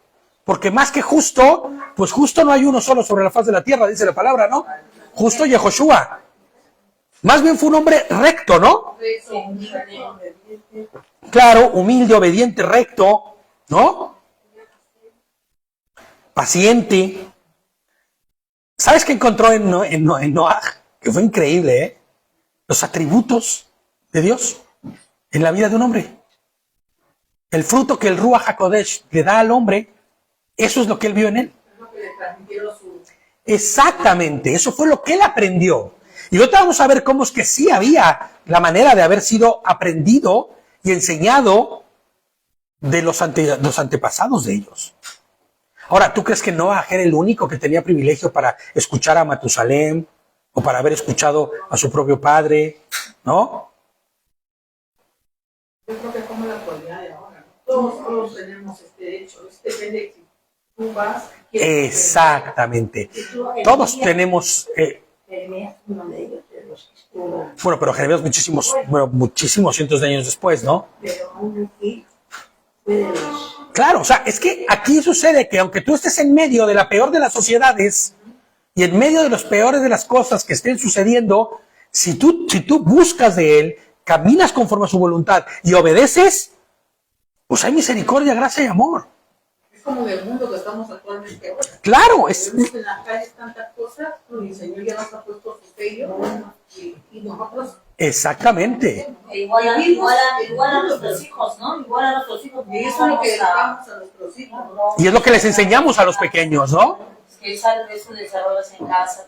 porque más que justo, pues justo no hay uno solo sobre la faz de la tierra, dice la palabra, ¿no? Justo Yehoshua. Más bien fue un hombre recto, ¿no? Claro, humilde, obediente, recto, ¿no? Paciente. ¿Sabes qué encontró en Noah? Que fue increíble, ¿eh? Los atributos de Dios en la vida de un hombre. El fruto que el Ruach HaKodesh le da al hombre, eso es lo que él vio en él. Exactamente, eso fue lo que él aprendió. Y ahorita vamos a ver cómo es que sí había la manera de haber sido aprendido y enseñado de los antepasados de ellos. Ahora, ¿tú crees que Noah era el único que tenía privilegio para escuchar a Matusalem o para haber escuchado a su propio padre? ¿No? Yo creo que es como la actualidad de ahora. Todos tenemos este hecho. Depende de si tú vas. Exactamente. Todos tenemos... Jeremías, uno de ellos, de los que estuvo. Bueno, pero Jeremías muchísimos cientos de años después, ¿no? Pero aún así fue de los. Claro, o sea, es que aquí sucede que aunque tú estés en medio de la peor de las sociedades y en medio de los peores de las cosas que estén sucediendo, si tú buscas de Él, caminas conforme a su voluntad y obedeces, pues hay misericordia, gracia y amor. Es como del mundo que estamos actualmente ahora. Claro, es... Vemos en las calles tantas cosas, y el Señor ya nos ha puesto su sello, y nosotros... Exactamente. Igual a nuestros hijos, ¿no? Igual a nuestros hijos. Y eso es lo que educamos a nuestros hijos. Y es lo que les enseñamos a los pequeños, ¿no? Que salen de sus desarrollos en casa,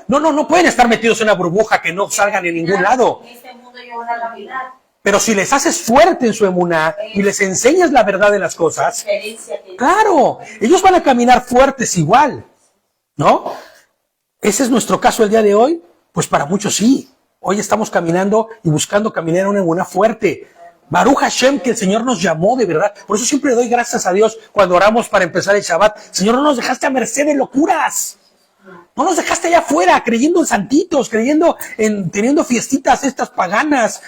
No pueden estar metidos en una burbuja que no salgan en ningún lado. En este mundo yo voy a caminar. Pero si les haces fuerte en su emuná y les enseñas la verdad de las cosas, claro, ellos van a caminar fuertes igual, ¿no? Ese es nuestro caso el día de hoy, pues para muchos sí. Hoy estamos caminando y buscando caminar en una emuná fuerte. Baruch Hashem, que el Señor nos llamó de verdad. Por eso siempre doy gracias a Dios cuando oramos para empezar el Shabbat. Señor, no nos dejaste a merced de locuras. No nos dejaste allá afuera creyendo en santitos, teniendo fiestitas estas paganas,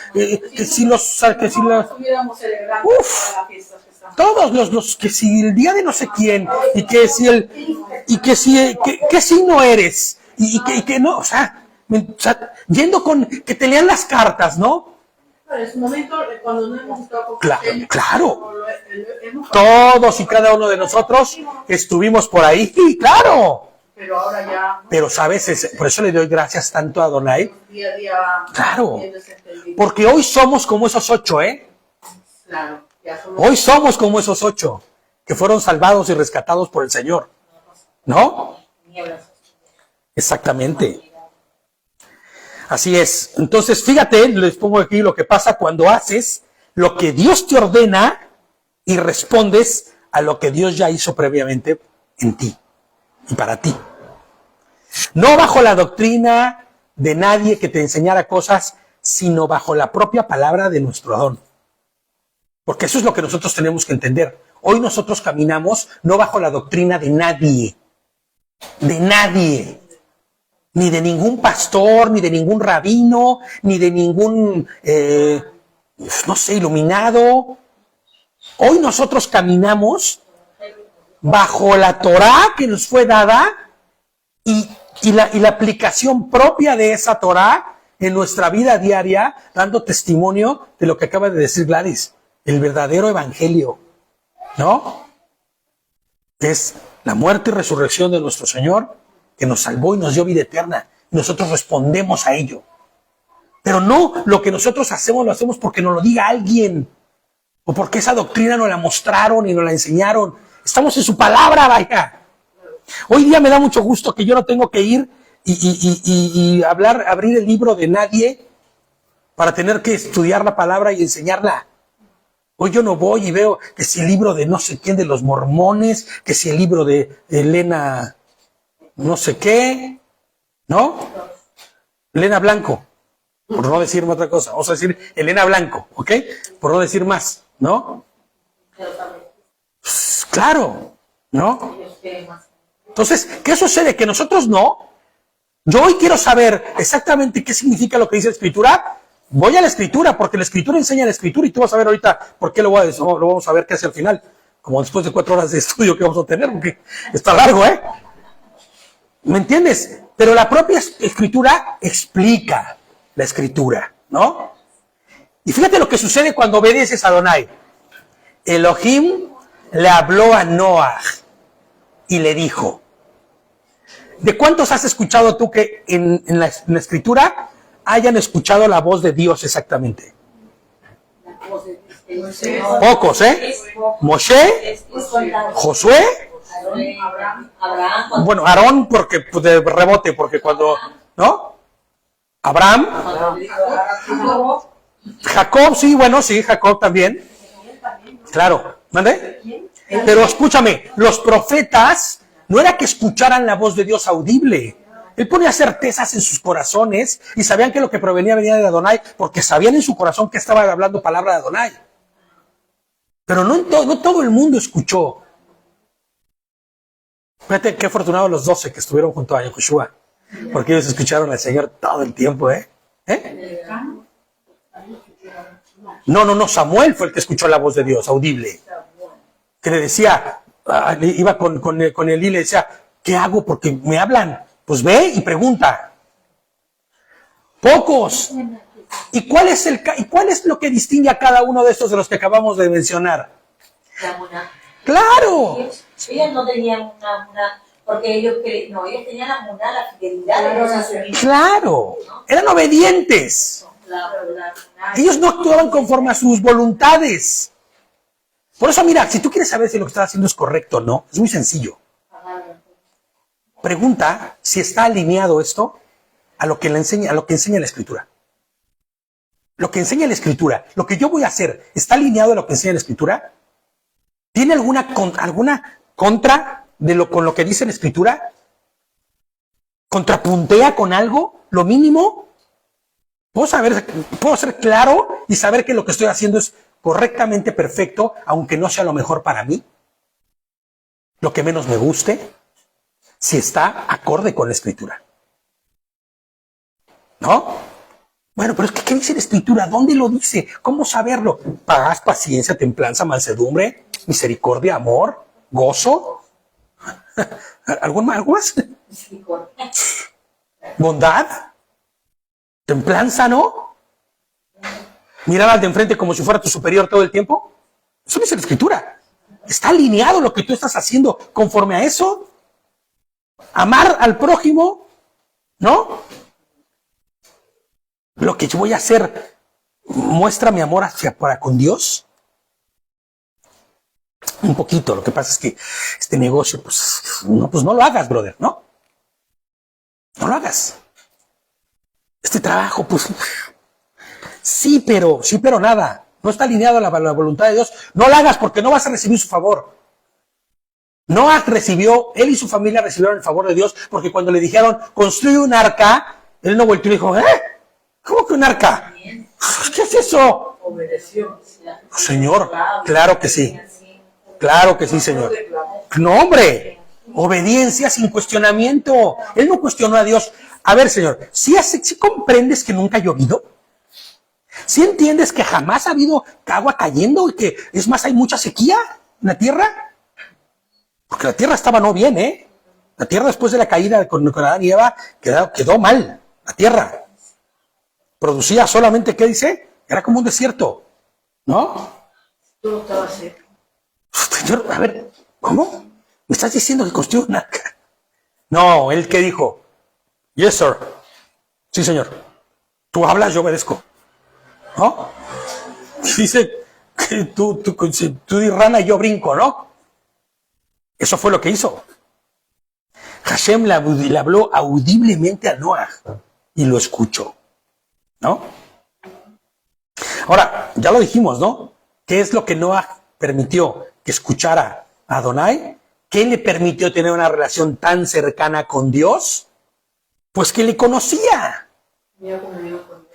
todos los que si el día de no sé quién, que signo eres, y que no, o sea, yendo con, que te lean las cartas, ¿no? En su momento, cuando no hemos estado con claro. Todos y cada uno de nosotros estuvimos por ahí, claro. Pero ahora ya... Pero, ¿sabes? Por eso le doy gracias tanto a Adonai. Día a día... Claro. Porque hoy somos como esos 8, ¿eh? Claro. Hoy somos como esos 8 que fueron salvados y rescatados por el Señor. ¿No? Exactamente. Así es. Entonces, fíjate, les pongo aquí lo que pasa cuando haces lo que Dios te ordena y respondes a lo que Dios ya hizo previamente en ti y para ti. No bajo la doctrina de nadie que te enseñara cosas, sino bajo la propia palabra de nuestro Adón. Porque eso es lo que nosotros tenemos que entender. Hoy nosotros caminamos no bajo la doctrina de nadie, ni de ningún pastor, ni de ningún rabino, ni de ningún pues no sé, iluminado. Hoy nosotros caminamos bajo la Torá que nos fue dada y la aplicación propia de esa Torá en nuestra vida diaria, dando testimonio de lo que acaba de decir Gladys, el verdadero evangelio, ¿no? Es la muerte y resurrección de nuestro Señor, que nos salvó y nos dio vida eterna. Nosotros respondemos a ello. Pero no lo que nosotros hacemos, lo hacemos porque nos lo diga alguien, o porque esa doctrina nos la mostraron y nos la enseñaron. Estamos en su palabra, vaya. Hoy día me da mucho gusto que yo no tengo que ir y abrir el libro de nadie para tener que estudiar la palabra y enseñarla. Hoy yo no voy y veo que si el libro de no sé quién de los mormones, que si el libro de Elena no sé qué, ¿no? Elena Blanco, por no decir otra cosa. Vamos a decir Elena Blanco, ¿ok? Por no decir más, ¿no? Pues, claro, ¿no? Entonces, ¿qué sucede? Que nosotros no. Yo hoy quiero saber exactamente qué significa lo que dice la Escritura. Voy a la Escritura, porque la Escritura enseña la Escritura, y tú vas a ver ahorita por qué lo vamos a ver casi al final, como después de 4 horas de estudio que vamos a tener, porque está largo, ¿eh? ¿Me entiendes? Pero la propia Escritura explica la Escritura, ¿no? Y fíjate lo que sucede cuando obedeces a Adonai. Elohim le habló a Noah y le dijo. ¿De cuántos has escuchado tú que en la Escritura hayan escuchado la voz de Dios exactamente? Pocos, ¿eh? Moshe, Josué, bueno, Aarón porque pues, de rebote, porque cuando, ¿no? Abraham, Jacob, sí, bueno, sí, Jacob también. Claro, ¿mande? Pero escúchame, los profetas no era que escucharan la voz de Dios audible. Él ponía certezas en sus corazones y sabían que lo que venía de Adonai, porque sabían en su corazón que estaba hablando palabra de Adonai. Pero no todo el mundo escuchó. Fíjate qué afortunados los 12 que estuvieron junto a Yahushua, porque ellos escucharon al Señor todo el tiempo, ¿eh? No, Samuel fue el que escuchó la voz de Dios audible. Que le decía, iba con Elí y le decía, ¿qué hago? Porque me hablan. Pues ve y pregunta. Pocos. ¿Y cuál es lo que distingue a cada uno de estos de los que acabamos de mencionar? La muná. ¡Claro! Ellos no tenían una, porque ellos tenían la muná, la fidelidad de los asesinos. ¡Claro! Eran obedientes. Ellos no actuaban conforme a sus voluntades. Por eso, mira, si tú quieres saber si lo que estás haciendo es correcto o no, es muy sencillo. Pregunta si está alineado esto a lo que enseña la Escritura. Lo que enseña la Escritura, lo que yo voy a hacer, ¿está alineado a lo que enseña la Escritura? ¿Tiene alguna contra con lo que dice la Escritura? ¿Contrapuntea con algo? ¿Lo mínimo? ¿Puedo ser claro y saber que lo que estoy haciendo es correctamente perfecto, aunque no sea lo mejor para mí? ¿Lo que menos me guste? Si está acorde con la Escritura. ¿No? Bueno, pero es que ¿qué dice la Escritura? ¿Dónde lo dice? ¿Cómo saberlo? Paz, paciencia, templanza, mansedumbre, misericordia, amor, gozo. ¿Algo más? Bondad. Templanza, ¿no? Mirar al de enfrente como si fuera tu superior todo el tiempo. Eso dice la Escritura. ¿Está alineado lo que tú estás haciendo conforme a eso? Amar al prójimo, ¿no? Lo que yo voy a hacer muestra mi amor para con Dios. Un poquito. Lo que pasa es que este negocio, pues no lo hagas, brother, ¿no? No lo hagas. Este trabajo, pues sí, pero nada. No está alineado a la voluntad de Dios. No lo hagas porque no vas a recibir su favor. Noah recibió, él y su familia recibieron el favor de Dios, porque cuando le dijeron, construye un arca, él no volteó y dijo, ¿cómo que un arca? ¿Qué es eso? Obedeció. Señor, claro que sí. Claro que sí, Señor. No, hombre, obediencia sin cuestionamiento. Él no cuestionó a Dios. A ver, Señor, ¿sí comprendes que nunca ha llovido? ¿Sí entiendes que jamás ha habido agua cayendo y que, es más, hay mucha sequía en la tierra? Porque la tierra estaba no bien, ¿eh? La tierra después de la caída con Adán y Eva quedó mal. La tierra producía solamente, ¿qué dice? Era como un desierto, ¿no? Todo estaba seco. Señor, a ver, ¿cómo? ¿Me estás diciendo que construyó una arca? No, ¿él qué dijo? Yes, sir. Sí, señor. Tú hablas, yo obedezco. ¿No? Dice que tú di rana y yo brinco, ¿no? Eso fue lo que hizo. Hashem le habló audiblemente a Noah y lo escuchó, ¿no? Ahora, ya lo dijimos, ¿no? ¿Qué es lo que Noah permitió que escuchara a Adonai? ¿Qué le permitió tener una relación tan cercana con Dios? Pues que le conocía.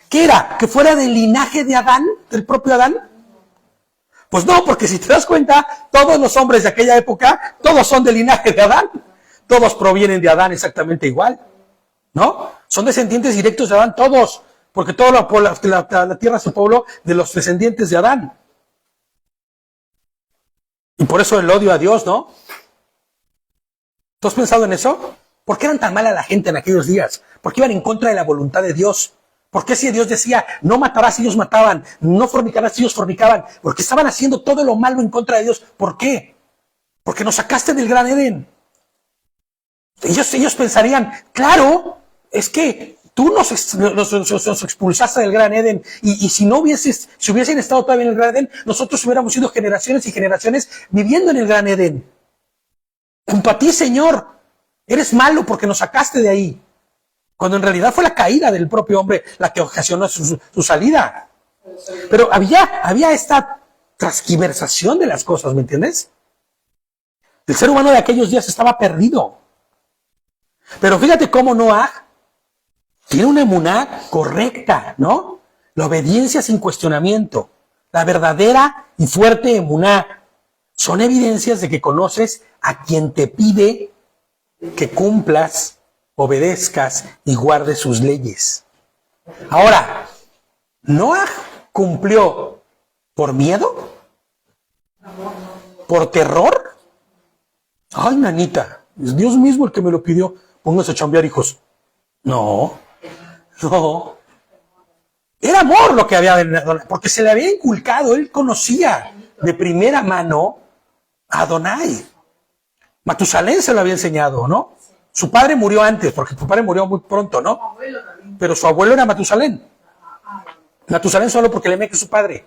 ¿Qué era? ¿Que fuera del linaje de Adán, del propio Adán? Pues no, porque si te das cuenta, todos los hombres de aquella época, todos son del linaje de Adán. Todos provienen de Adán exactamente igual, ¿no? Son descendientes directos de Adán, todos, porque toda la tierra es el pueblo de los descendientes de Adán. Y por eso el odio a Dios, ¿no? ¿Tú has pensado en eso? ¿Por qué eran tan mala la gente en aquellos días? ¿Por qué iban en contra de la voluntad de Dios? ¿Por qué si Dios decía, no matarás, ellos mataban, no fornicarás, ellos fornicaban? Porque estaban haciendo todo lo malo en contra de Dios. ¿Por qué? Porque nos sacaste del Gran Edén. Ellos pensarían, claro, es que tú nos expulsaste del Gran Edén y si hubiesen estado todavía en el Gran Edén, nosotros hubiéramos sido generaciones y generaciones viviendo en el Gran Edén. Junto a ti, Señor, eres malo porque nos sacaste de ahí. Cuando en realidad fue la caída del propio hombre la que ocasionó su salida. Pero había esta transgiversación de las cosas, ¿me entiendes? El ser humano de aquellos días estaba perdido. Pero fíjate cómo Noah tiene una emuná correcta, ¿no? La obediencia sin cuestionamiento, la verdadera y fuerte emuná, son evidencias de que conoces a quien te pide que cumplas, obedezcas y guardes sus leyes. Ahora, ¿Noah cumplió por miedo? ¿Por terror? Ay, nanita, es Dios mismo el que me lo pidió. Pónganse a chambear, hijos. No. Era amor lo que había, porque se le había inculcado, él conocía de primera mano a Adonai. Matusalén se lo había enseñado, ¿no? Su padre murió antes, porque su padre murió muy pronto, ¿no? Pero su abuelo era Matusalén. Matusalén solo porque Lemec es su padre.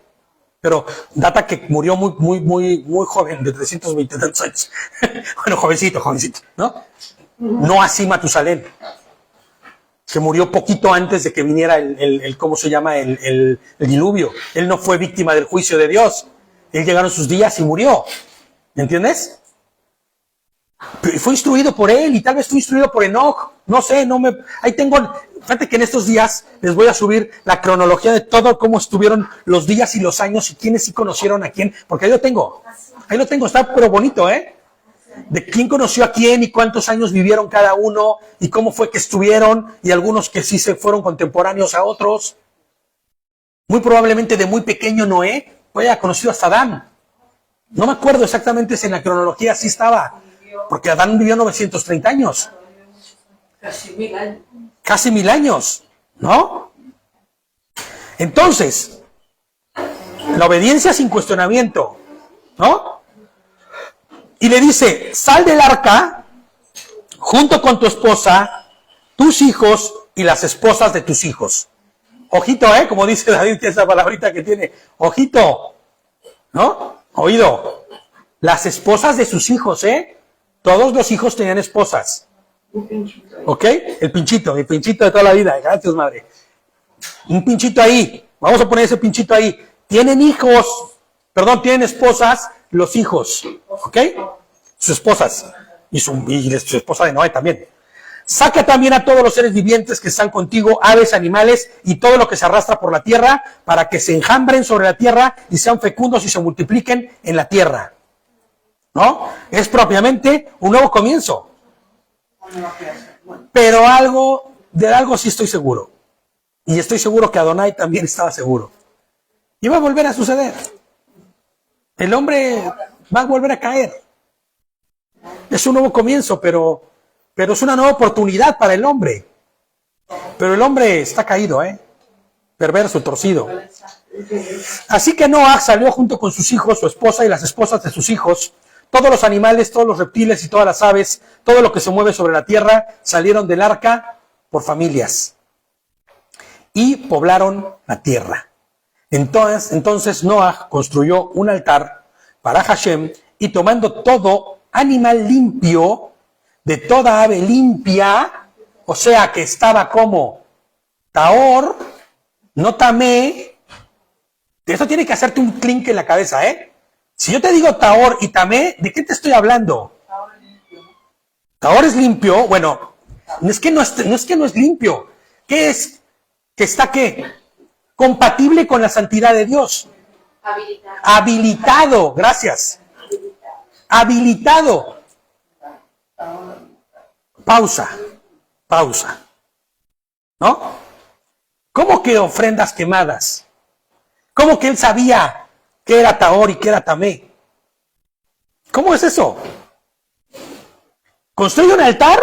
Pero data que murió muy joven, de 320 tantos años. Bueno, jovencito, ¿no? No así Matusalén, que murió poquito antes de que viniera ¿cómo se llama? El diluvio. Él no fue víctima del juicio de Dios. Él llegaron sus días y murió. ¿Me entiendes? Pero fue instruido por él y tal vez fue instruido por Enoch. No sé, ahí tengo, fíjate que en estos días les voy a subir la cronología de todo, cómo estuvieron los días y los años y quiénes sí conocieron a quién, porque ahí lo tengo, está pero bonito, ¿eh? De quién conoció a quién y cuántos años vivieron cada uno y cómo fue que estuvieron y algunos que sí se fueron contemporáneos a otros. Muy probablemente de muy pequeño Noé haya conocido hasta Adán. No me acuerdo exactamente si en la cronología sí estaba, porque Adán vivió 930 años. Casi 1000 años. Casi 1000 años, ¿no? Entonces, la obediencia sin cuestionamiento, ¿no? Y le dice, sal del arca junto con tu esposa, tus hijos y las esposas de tus hijos. Ojito, como dice David, que esa palabrita que tiene, ojito, ¿no? Oído. Las esposas de sus hijos, Todos los hijos tenían esposas. ¿Ok? El pinchito de toda la vida. Gracias, madre. Un pinchito ahí. Vamos a poner ese pinchito ahí. Tienen esposas los hijos. ¿Ok? Sus esposas. Y su esposa de Noé también. Saca también a todos los seres vivientes que están contigo, aves, animales y todo lo que se arrastra por la tierra, para que se enjambren sobre la tierra y sean fecundos y se multipliquen en la tierra. ¿No? Es propiamente un nuevo comienzo. Pero de algo sí estoy seguro. Y estoy seguro que Adonai también estaba seguro. Y va a volver a suceder. El hombre va a volver a caer. Es un nuevo comienzo, pero es una nueva oportunidad para el hombre. Pero el hombre está caído, perverso, torcido. Así que Noah salió junto con sus hijos, su esposa y las esposas de sus hijos. Todos los animales, todos los reptiles y todas las aves, todo lo que se mueve sobre la tierra, salieron del arca por familias y poblaron la tierra. Entonces Noah construyó un altar para Hashem y tomando todo animal limpio, de toda ave limpia, o sea que estaba como Taor, no Tamé. Esto tiene que hacerte un clink en la cabeza, Si yo te digo Taor y Tamé, ¿de qué te estoy hablando? Taor es limpio, bueno, no es que no es limpio. ¿Qué es? Que está ¿qué? Compatible con la santidad de Dios. Habilitado, gracias. Habilitado. Pausa. ¿No? ¿Cómo que ofrendas quemadas? ¿Cómo que él sabía qué era Taor y qué era Tamé? ¿Cómo es eso? Construye un altar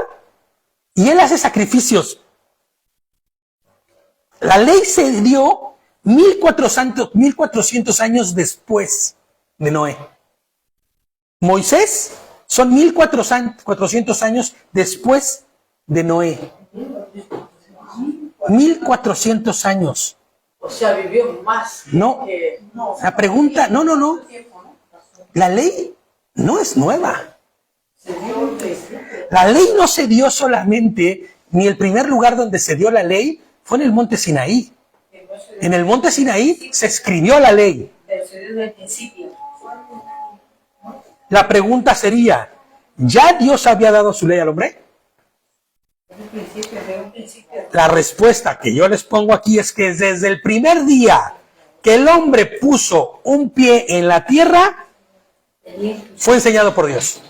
y él hace sacrificios. La ley se dio 1400 años después de Noé. Moisés son 1400 años después de Noé. 1400 años. O sea, vivió más. No, la pregunta, no. La ley no es nueva. La ley no se dio solamente, ni el primer lugar donde se dio la ley fue en el monte Sinaí. En el monte Sinaí se escribió la ley. La pregunta sería, ¿ya Dios había dado su ley al hombre? La respuesta que yo les pongo aquí es que desde el primer día que el hombre puso un pie en la tierra, fue enseñado por Dios.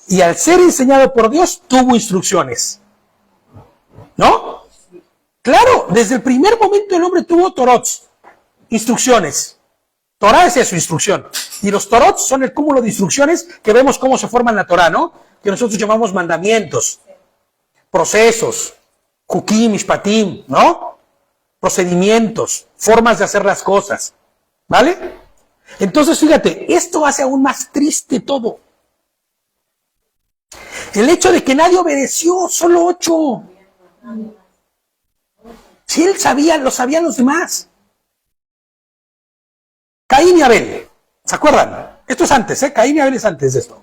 Y al ser enseñado por Dios, tuvo instrucciones. ¿No? Claro, desde el primer momento el hombre tuvo torots, instrucciones. Torah es eso, instrucción. Y los torots son el cúmulo de instrucciones que vemos cómo se forman la Torah, ¿no? Que nosotros llamamos mandamientos, procesos, hukim, mishpatim, ¿no? Procedimientos, formas de hacer las cosas, ¿vale? Entonces, fíjate, esto hace aún más triste todo. El hecho de que nadie obedeció, solo 8. Si él sabía, lo sabían los demás. Caín y Abel, ¿se acuerdan? Esto es antes, Caín y Abel es antes de esto.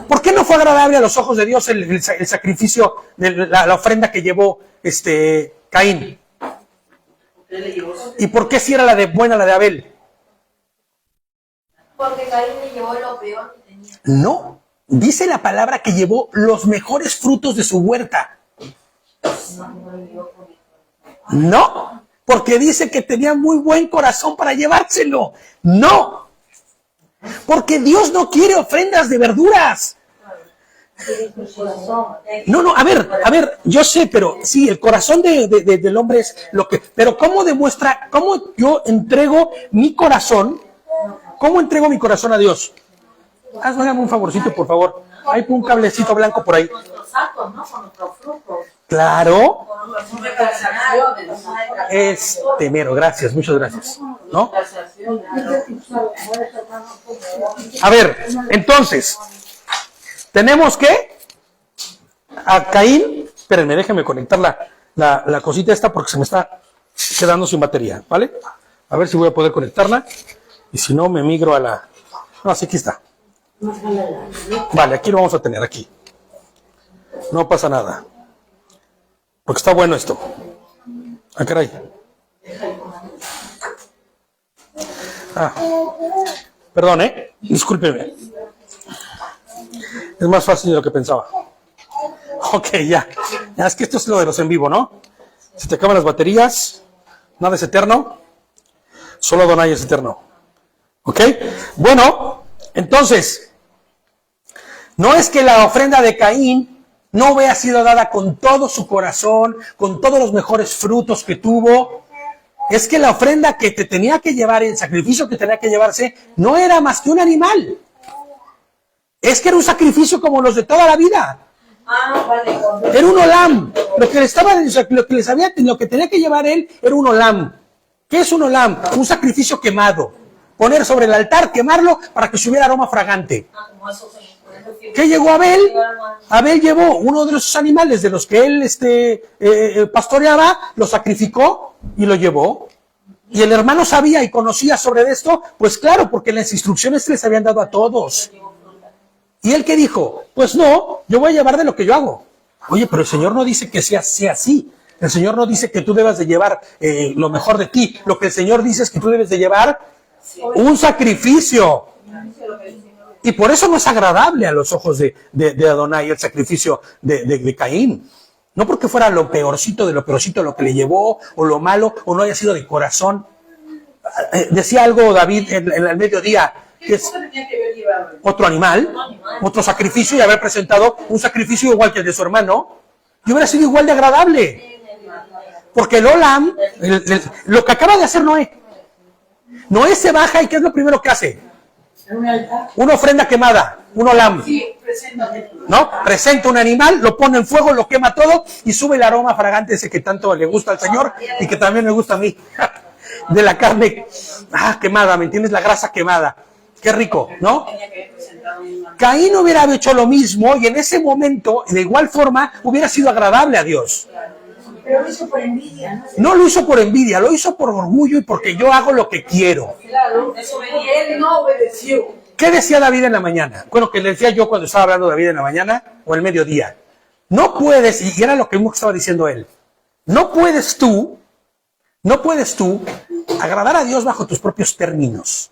¿Por qué no fue agradable a los ojos de Dios el sacrificio, la ofrenda que llevó Caín? ¿Y por qué si era la de buena la de Abel? Porque Caín le llevó lo peor que tenía. No, dice la palabra que llevó los mejores frutos de su huerta. No, porque dice que tenía muy buen corazón para llevárselo. No, porque Dios no quiere ofrendas de verduras. No, a ver, yo sé, pero sí, el corazón del hombre es lo que... Pero ¿cómo demuestra, cómo yo entrego mi corazón? ¿Cómo entrego mi corazón a Dios? Hágame un favorcito, por favor. Hay un cablecito blanco por ahí. Claro. Mero, gracias, muchas gracias. ¿No? A ver, entonces, tenemos que a Caín, espérenme, déjenme conectar la cosita esta porque se me está quedando sin batería, ¿vale? A ver si voy a poder conectarla y si no me migro a la... No, sí, aquí está. Vale, aquí lo vamos a tener, aquí. No pasa nada. Porque está bueno esto. Ah, caray. Perdón, discúlpeme. Es más fácil de lo que pensaba. Ok, ya. Es que esto es lo de los en vivo, ¿no? Se te acaban las baterías. Nada es eterno. Solo Adonai es eterno. ¿Ok? Bueno, entonces, no es que la ofrenda de Caín no había sido dada con todo su corazón, con todos los mejores frutos que tuvo. es que la ofrenda que te tenía que llevar, el sacrificio que tenía que llevarse, no era más que un animal. Es que era un sacrificio como los de toda la vida. Ah, vale. Era un olam. Lo que tenía que llevar él era un olam. ¿Qué es un olam? Un sacrificio quemado. Poner sobre el altar, quemarlo para que subiera aroma fragante. ¿Qué llegó Abel? Abel llevó uno de esos animales de los que él pastoreaba, lo sacrificó y lo llevó. Y el hermano sabía y conocía sobre esto, pues claro, porque las instrucciones les habían dado a todos. ¿Y él qué dijo? Pues no, yo voy a llevar de lo que yo hago. Oye, pero el Señor no dice que sea así. El Señor no dice que tú debas de llevar lo mejor de ti. Lo que el Señor dice es que tú debes de llevar un sacrificio. Y por eso no es agradable a los ojos de Adonai el sacrificio de Caín. No porque fuera lo peorcito de lo peorcito lo que le llevó, o lo malo, o no haya sido de corazón. Decía algo David en el mediodía, que es otro animal, otro sacrificio, y haber presentado un sacrificio igual que el de su hermano, y hubiera sido igual de agradable. Porque el olam, lo que acaba de hacer Noé se baja y ¿qué es lo primero que hace? Una ofrenda quemada, un olam. ¿No? Presenta un animal, lo pone en fuego, lo quema todo y sube el aroma fragante ese que tanto le gusta al Señor y que también me gusta a mí. De la carne quemada, ¿me entiendes? La grasa quemada. Qué rico, ¿no? Caín hubiera hecho lo mismo y en ese momento, de igual forma, hubiera sido agradable a Dios. Pero lo hizo por envidia, ¿no? No lo hizo por envidia, lo hizo por orgullo y porque yo hago lo que quiero. Claro, él no obedeció. ¿Qué decía David en la mañana? Bueno, que le decía yo cuando estaba hablando de David en la mañana o el mediodía. No puedes, y era lo que estaba diciendo él, no puedes tú agradar a Dios bajo tus propios términos.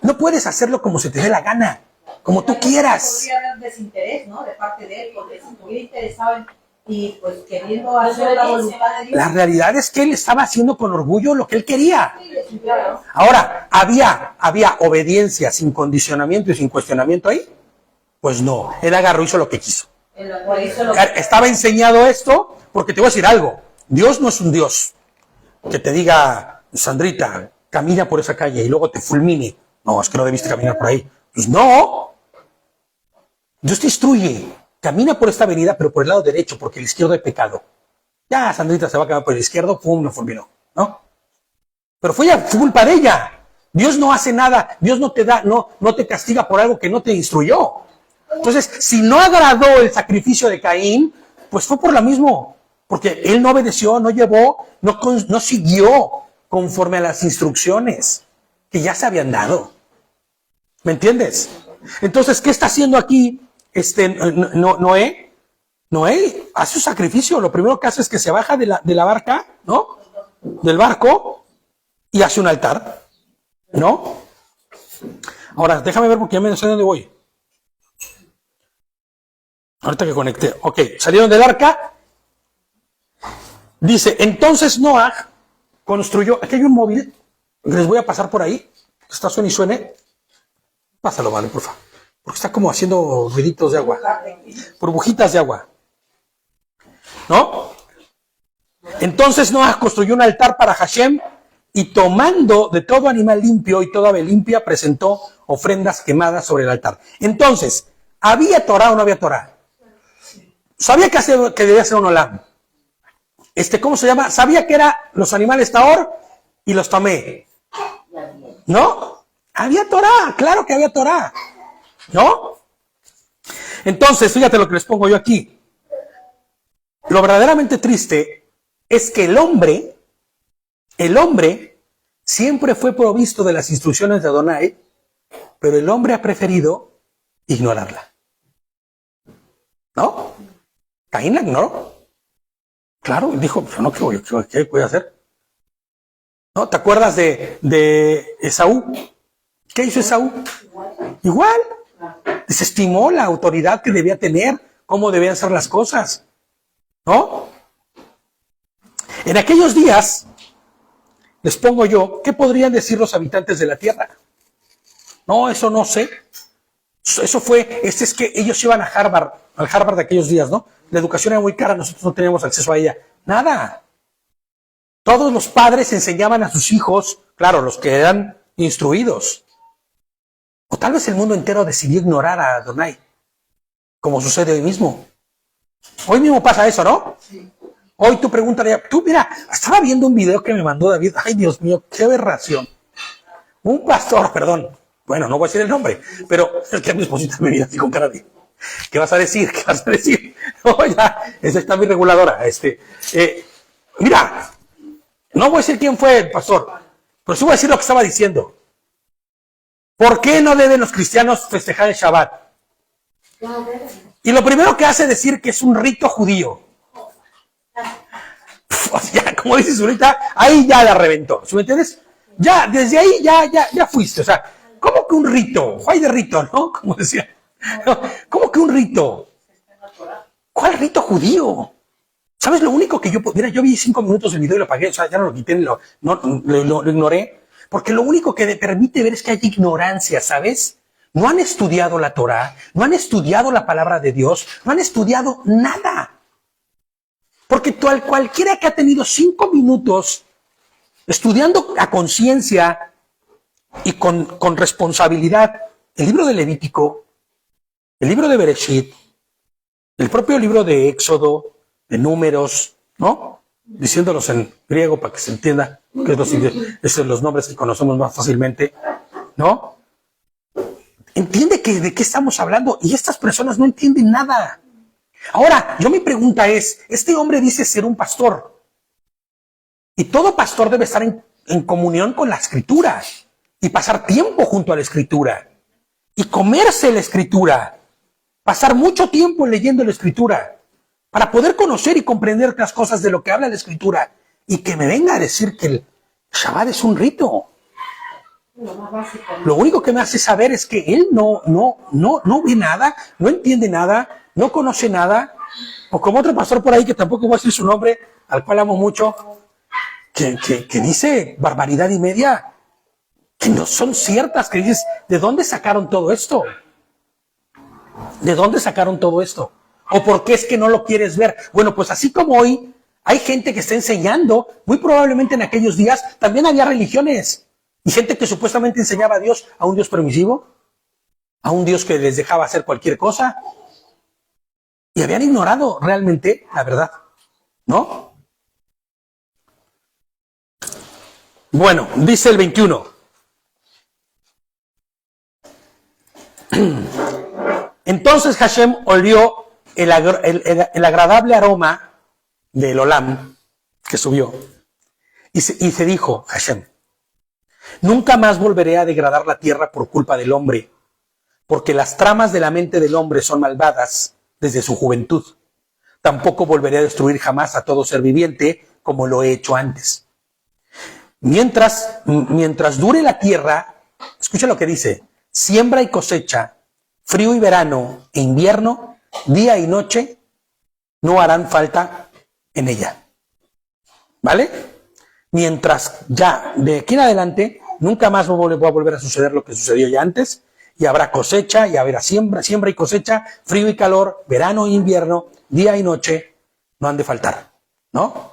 No puedes hacerlo como se te dé la gana, como tú quieras. Podría haber desinterés, ¿no? De parte de él, porque si estuviera interesado y pues queriendo hacer la voluntad de Dios. La realidad es que él estaba haciendo con orgullo lo que él quería. Ahora, ¿había obediencia sin condicionamiento y sin cuestionamiento ahí? Pues no, él agarró y hizo lo que quiso. Estaba enseñado esto porque te voy a decir algo. Dios no es un Dios que te diga, Sandrita, camina por esa calle y luego te fulmine. No, es que no debiste caminar por ahí. Pues no. Dios te instruye. Camina por esta avenida, pero por el lado derecho, porque el izquierdo hay pecado. Ya, Sandrita se va a caminar por el izquierdo, pum, lo fulminó, ¿no? Pero fue culpa de ella. Dios no hace nada, Dios no te da, no te castiga por algo que no te instruyó. Entonces, si no agradó el sacrificio de Caín, pues fue por lo mismo, porque él no obedeció, no llevó, no siguió conforme a las instrucciones que ya se habían dado. ¿Me entiendes? Entonces, ¿qué está haciendo aquí Noé? Noé hace un sacrificio. Lo primero que hace es que se baja de la barca, ¿no? Del barco y hace un altar, ¿no? Ahora, déjame ver porque ya me no sé dónde voy. Ahorita que conecté. Ok, salieron del arca. Dice, entonces Noah construyó. Aquí hay un móvil. Les voy a pasar por ahí. Está suene y suene. Pásalo, vale, por favor. Porque está como haciendo ruiditos de agua. Burbujitas de agua. ¿No? Entonces Noah construyó un altar para Hashem y tomando de todo animal limpio y toda ave limpia presentó ofrendas quemadas sobre el altar. Entonces, ¿había Torah o no había Torah? Sabía que debía ser un olam. ¿Cómo se llama? Sabía que eran los animales Tahor y los Tamé. ¿No? Había Torah, claro que había Torah. ¿No? Entonces, fíjate lo que les pongo yo aquí. Lo verdaderamente triste es que el hombre siempre fue provisto de las instrucciones de Adonai, pero el hombre ha preferido ignorarla. ¿No? Caín la ignoró. Claro, dijo, yo no, ¿qué voy a hacer? ¿No? ¿Te acuerdas de Esaú? ¿Qué hizo Esaú? Igual. Desestimó la autoridad que debía tener, cómo debían ser las cosas. ¿No? En aquellos días, les pongo yo, ¿qué podrían decir los habitantes de la tierra? No, eso no sé. Eso fue, es que ellos iban a Harvard, al Harvard de aquellos días, ¿no? La educación era muy cara, nosotros no teníamos acceso a ella. Nada. Todos los padres enseñaban a sus hijos, claro, los que eran instruidos. O tal vez el mundo entero decidió ignorar a Adonai, como sucede hoy mismo. Hoy mismo pasa eso, ¿no? Sí. Hoy tú pregúntale, tú mira, estaba viendo un video que me mandó David, ay Dios mío, qué aberración. Un pastor, perdón, bueno, no voy a decir el nombre, pero el que a mi esposita me mira así con cara de, ¿qué vas a decir? ¿Qué vas a decir? No, ya, esa está mi reguladora. Mira, no voy a decir quién fue el pastor, pero sí voy a decir lo que estaba diciendo. ¿Por qué no deben los cristianos festejar el Shabbat? Y lo primero que hace es decir que es un rito judío. O sea, como dices ahorita, ahí ya la reventó. ¿Sí me entiendes? Ya, desde ahí ya fuiste. O sea, ¿cómo que un rito? Hay de rito, ¿no? Como decía. ¿Cómo que un rito? ¿Cuál rito judío? ¿Sabes lo único que yo... Mira, yo vi 5 minutos del video y lo apagué. O sea, ya no lo quité, lo ignoré. Porque lo único que me permite ver es que hay ignorancia, ¿sabes? No han estudiado la Torá, no han estudiado la palabra de Dios, no han estudiado nada. Porque cualquiera que ha tenido 5 minutos estudiando a conciencia y con responsabilidad el libro de Levítico, el libro de Bereshit, el propio libro de Éxodo, de Números, ¿no? Diciéndolos en griego para que se entienda, que es los nombres que conocemos más fácilmente, ¿no? Entiende de qué estamos hablando y estas personas no entienden nada. Ahora, mi pregunta es, este hombre dice ser un pastor y todo pastor debe estar en comunión con la Escritura y pasar tiempo junto a la Escritura y comerse la Escritura, pasar mucho tiempo leyendo la Escritura para poder conocer y comprender las cosas de lo que habla la Escritura y que me venga a decir que el Shabbat es un rito. Lo único que me hace saber es que él no ve nada, no entiende nada, no conoce nada, o como otro pastor por ahí que tampoco voy a decir su nombre, al cual amo mucho, que dice barbaridad y media, que no son ciertas, que dices, ¿de dónde sacaron todo esto? ¿De dónde sacaron todo esto? ¿O por qué es que no lo quieres ver? Bueno, pues así como hoy hay gente que está enseñando, muy probablemente en aquellos días también había religiones y gente que supuestamente enseñaba a Dios, a un Dios permisivo, a un Dios que les dejaba hacer cualquier cosa. Y habían ignorado realmente la verdad, ¿no? Bueno, dice el 21. Entonces Hashem olió el agradable aroma del Olam que subió y se dijo Hashem, nunca más volveré a degradar la tierra por culpa del hombre, porque las tramas de la mente del hombre son malvadas desde su juventud. Tampoco volveré a destruir jamás a todo ser viviente como lo he hecho antes. Mientras dure la tierra, escucha lo que dice, siembra y cosecha, frío y verano e invierno, día y noche, no harán falta en ella. ¿Vale? Mientras ya de aquí en adelante, nunca más va a volver a suceder lo que sucedió ya antes, y habrá cosecha, y habrá siembra y cosecha, frío y calor, verano e invierno, día y noche, no han de faltar, ¿no?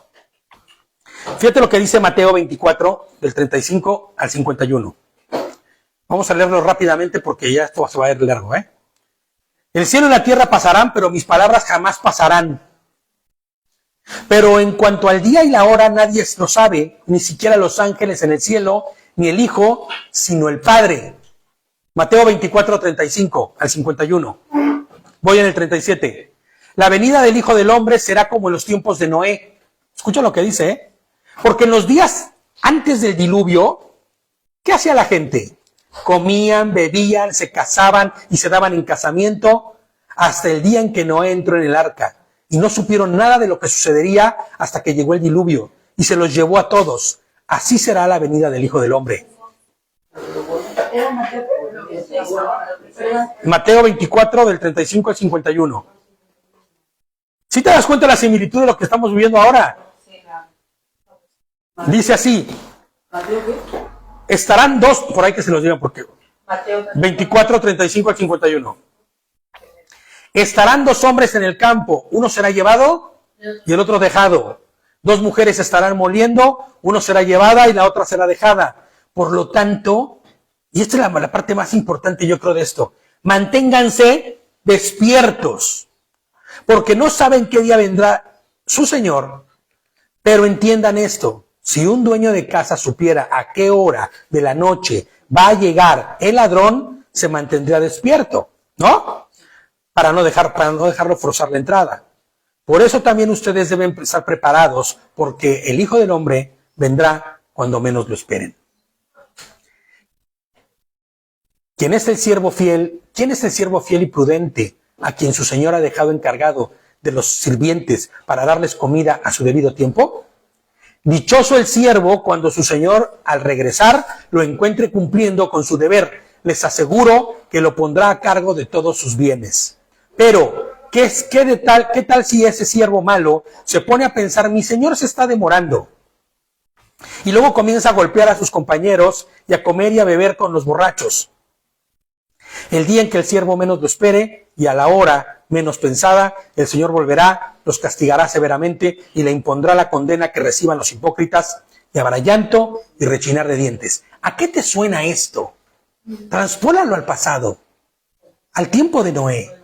Fíjate lo que dice Mateo 24, del 35 al 51. Vamos a leerlo rápidamente porque ya esto se va a ir largo, ¿eh? El cielo y la tierra pasarán, pero mis palabras jamás pasarán. Pero en cuanto al día y la hora, nadie lo sabe, ni siquiera los ángeles en el cielo, ni el Hijo, sino el Padre. Mateo 24, 35 al 51. Voy en el 37. La venida del Hijo del Hombre será como en los tiempos de Noé. Escucha lo que dice, ¿eh? Porque en los días antes del diluvio, ¿qué hacía la gente? Comían, bebían, se casaban y se daban en casamiento hasta el día en que Noé entró en el arca. Y no supieron nada de lo que sucedería hasta que llegó el diluvio y se los llevó a todos. Así será la venida del Hijo del Hombre. Mateo 24, del 35 al 51. ¿Sí te das cuenta de la similitud de lo que estamos viviendo ahora? Dice así. Estarán dos, por ahí que se los digan porque 24, 35 al 51. Estarán dos hombres en el campo, uno será llevado y el otro dejado. 2 mujeres estarán moliendo, uno será llevada y la otra será dejada. Por lo tanto, y esta es la parte más importante yo creo de esto, manténganse despiertos, porque no saben qué día vendrá su Señor, pero entiendan esto, si un dueño de casa supiera a qué hora de la noche va a llegar el ladrón, se mantendría despierto, ¿no? Para no dejarlo forzar la entrada. Por eso también ustedes deben estar preparados, porque el Hijo del Hombre vendrá cuando menos lo esperen. ¿Quién es el siervo fiel y prudente a quien su Señor ha dejado encargado de los sirvientes para darles comida a su debido tiempo? Dichoso el siervo cuando su Señor al regresar lo encuentre cumpliendo con su deber. Les aseguro que lo pondrá a cargo de todos sus bienes. Pero, ¿qué tal si ese siervo malo se pone a pensar, mi Señor se está demorando? Y luego comienza a golpear a sus compañeros y a comer y a beber con los borrachos. El día en que el siervo menos lo espere y a la hora menos pensada, el Señor volverá, los castigará severamente y le impondrá la condena que reciban los hipócritas, y habrá llanto y rechinar de dientes. ¿A qué te suena esto? Transpólalo al pasado, al tiempo de Noé.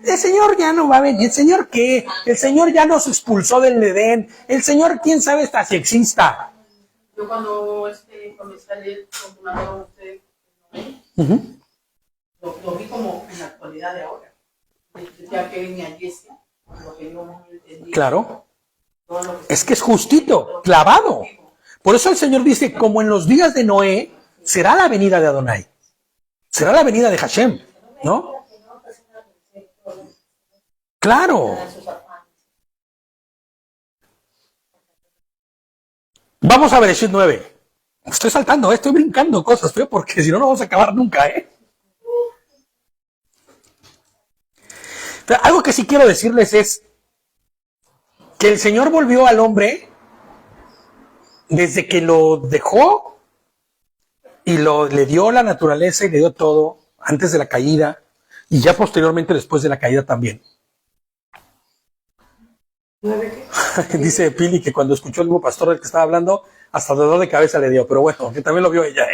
El Señor ya no va a venir. ¿El Señor qué? El Señor ya nos expulsó del Edén. El Señor, quién sabe hasta si exista. Yo cuando comencé a leer con una nueva usted, lo vi como en la actualidad de ahora. Ya que venía Jesse, lo que yo no entendía. Claro. Es que es justito, clavado. Por eso el Señor dice, como en los días de Noé, será la venida de Adonai. Será la venida de Hashem, ¿no? Claro. Vamos a Bereshit 9. Estoy saltando, estoy brincando cosas, porque si no, no vamos a acabar nunca, Pero algo que sí quiero decirles es que el Señor volvió al hombre desde que lo dejó y le dio la naturaleza y le dio todo antes de la caída y ya posteriormente después de la caída también. Dice Pili que cuando escuchó el nuevo pastor del que estaba hablando, hasta dolor de cabeza le dio, pero bueno, que también lo vio ella,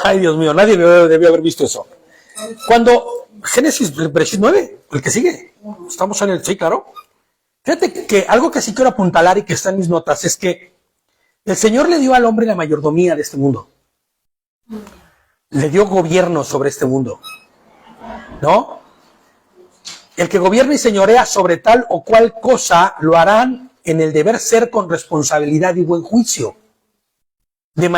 Ay, Dios mío, nadie debió haber visto eso. Cuando Génesis, Bereshit 9, el que sigue, estamos en el, sí, claro. Fíjate que algo que sí quiero apuntalar y que está en mis notas es que el Señor le dio al hombre la mayordomía de este mundo. Le dio gobierno sobre este mundo, ¿no? El que gobierna y señorea sobre tal o cual cosa lo harán en el deber ser con responsabilidad y buen juicio. No de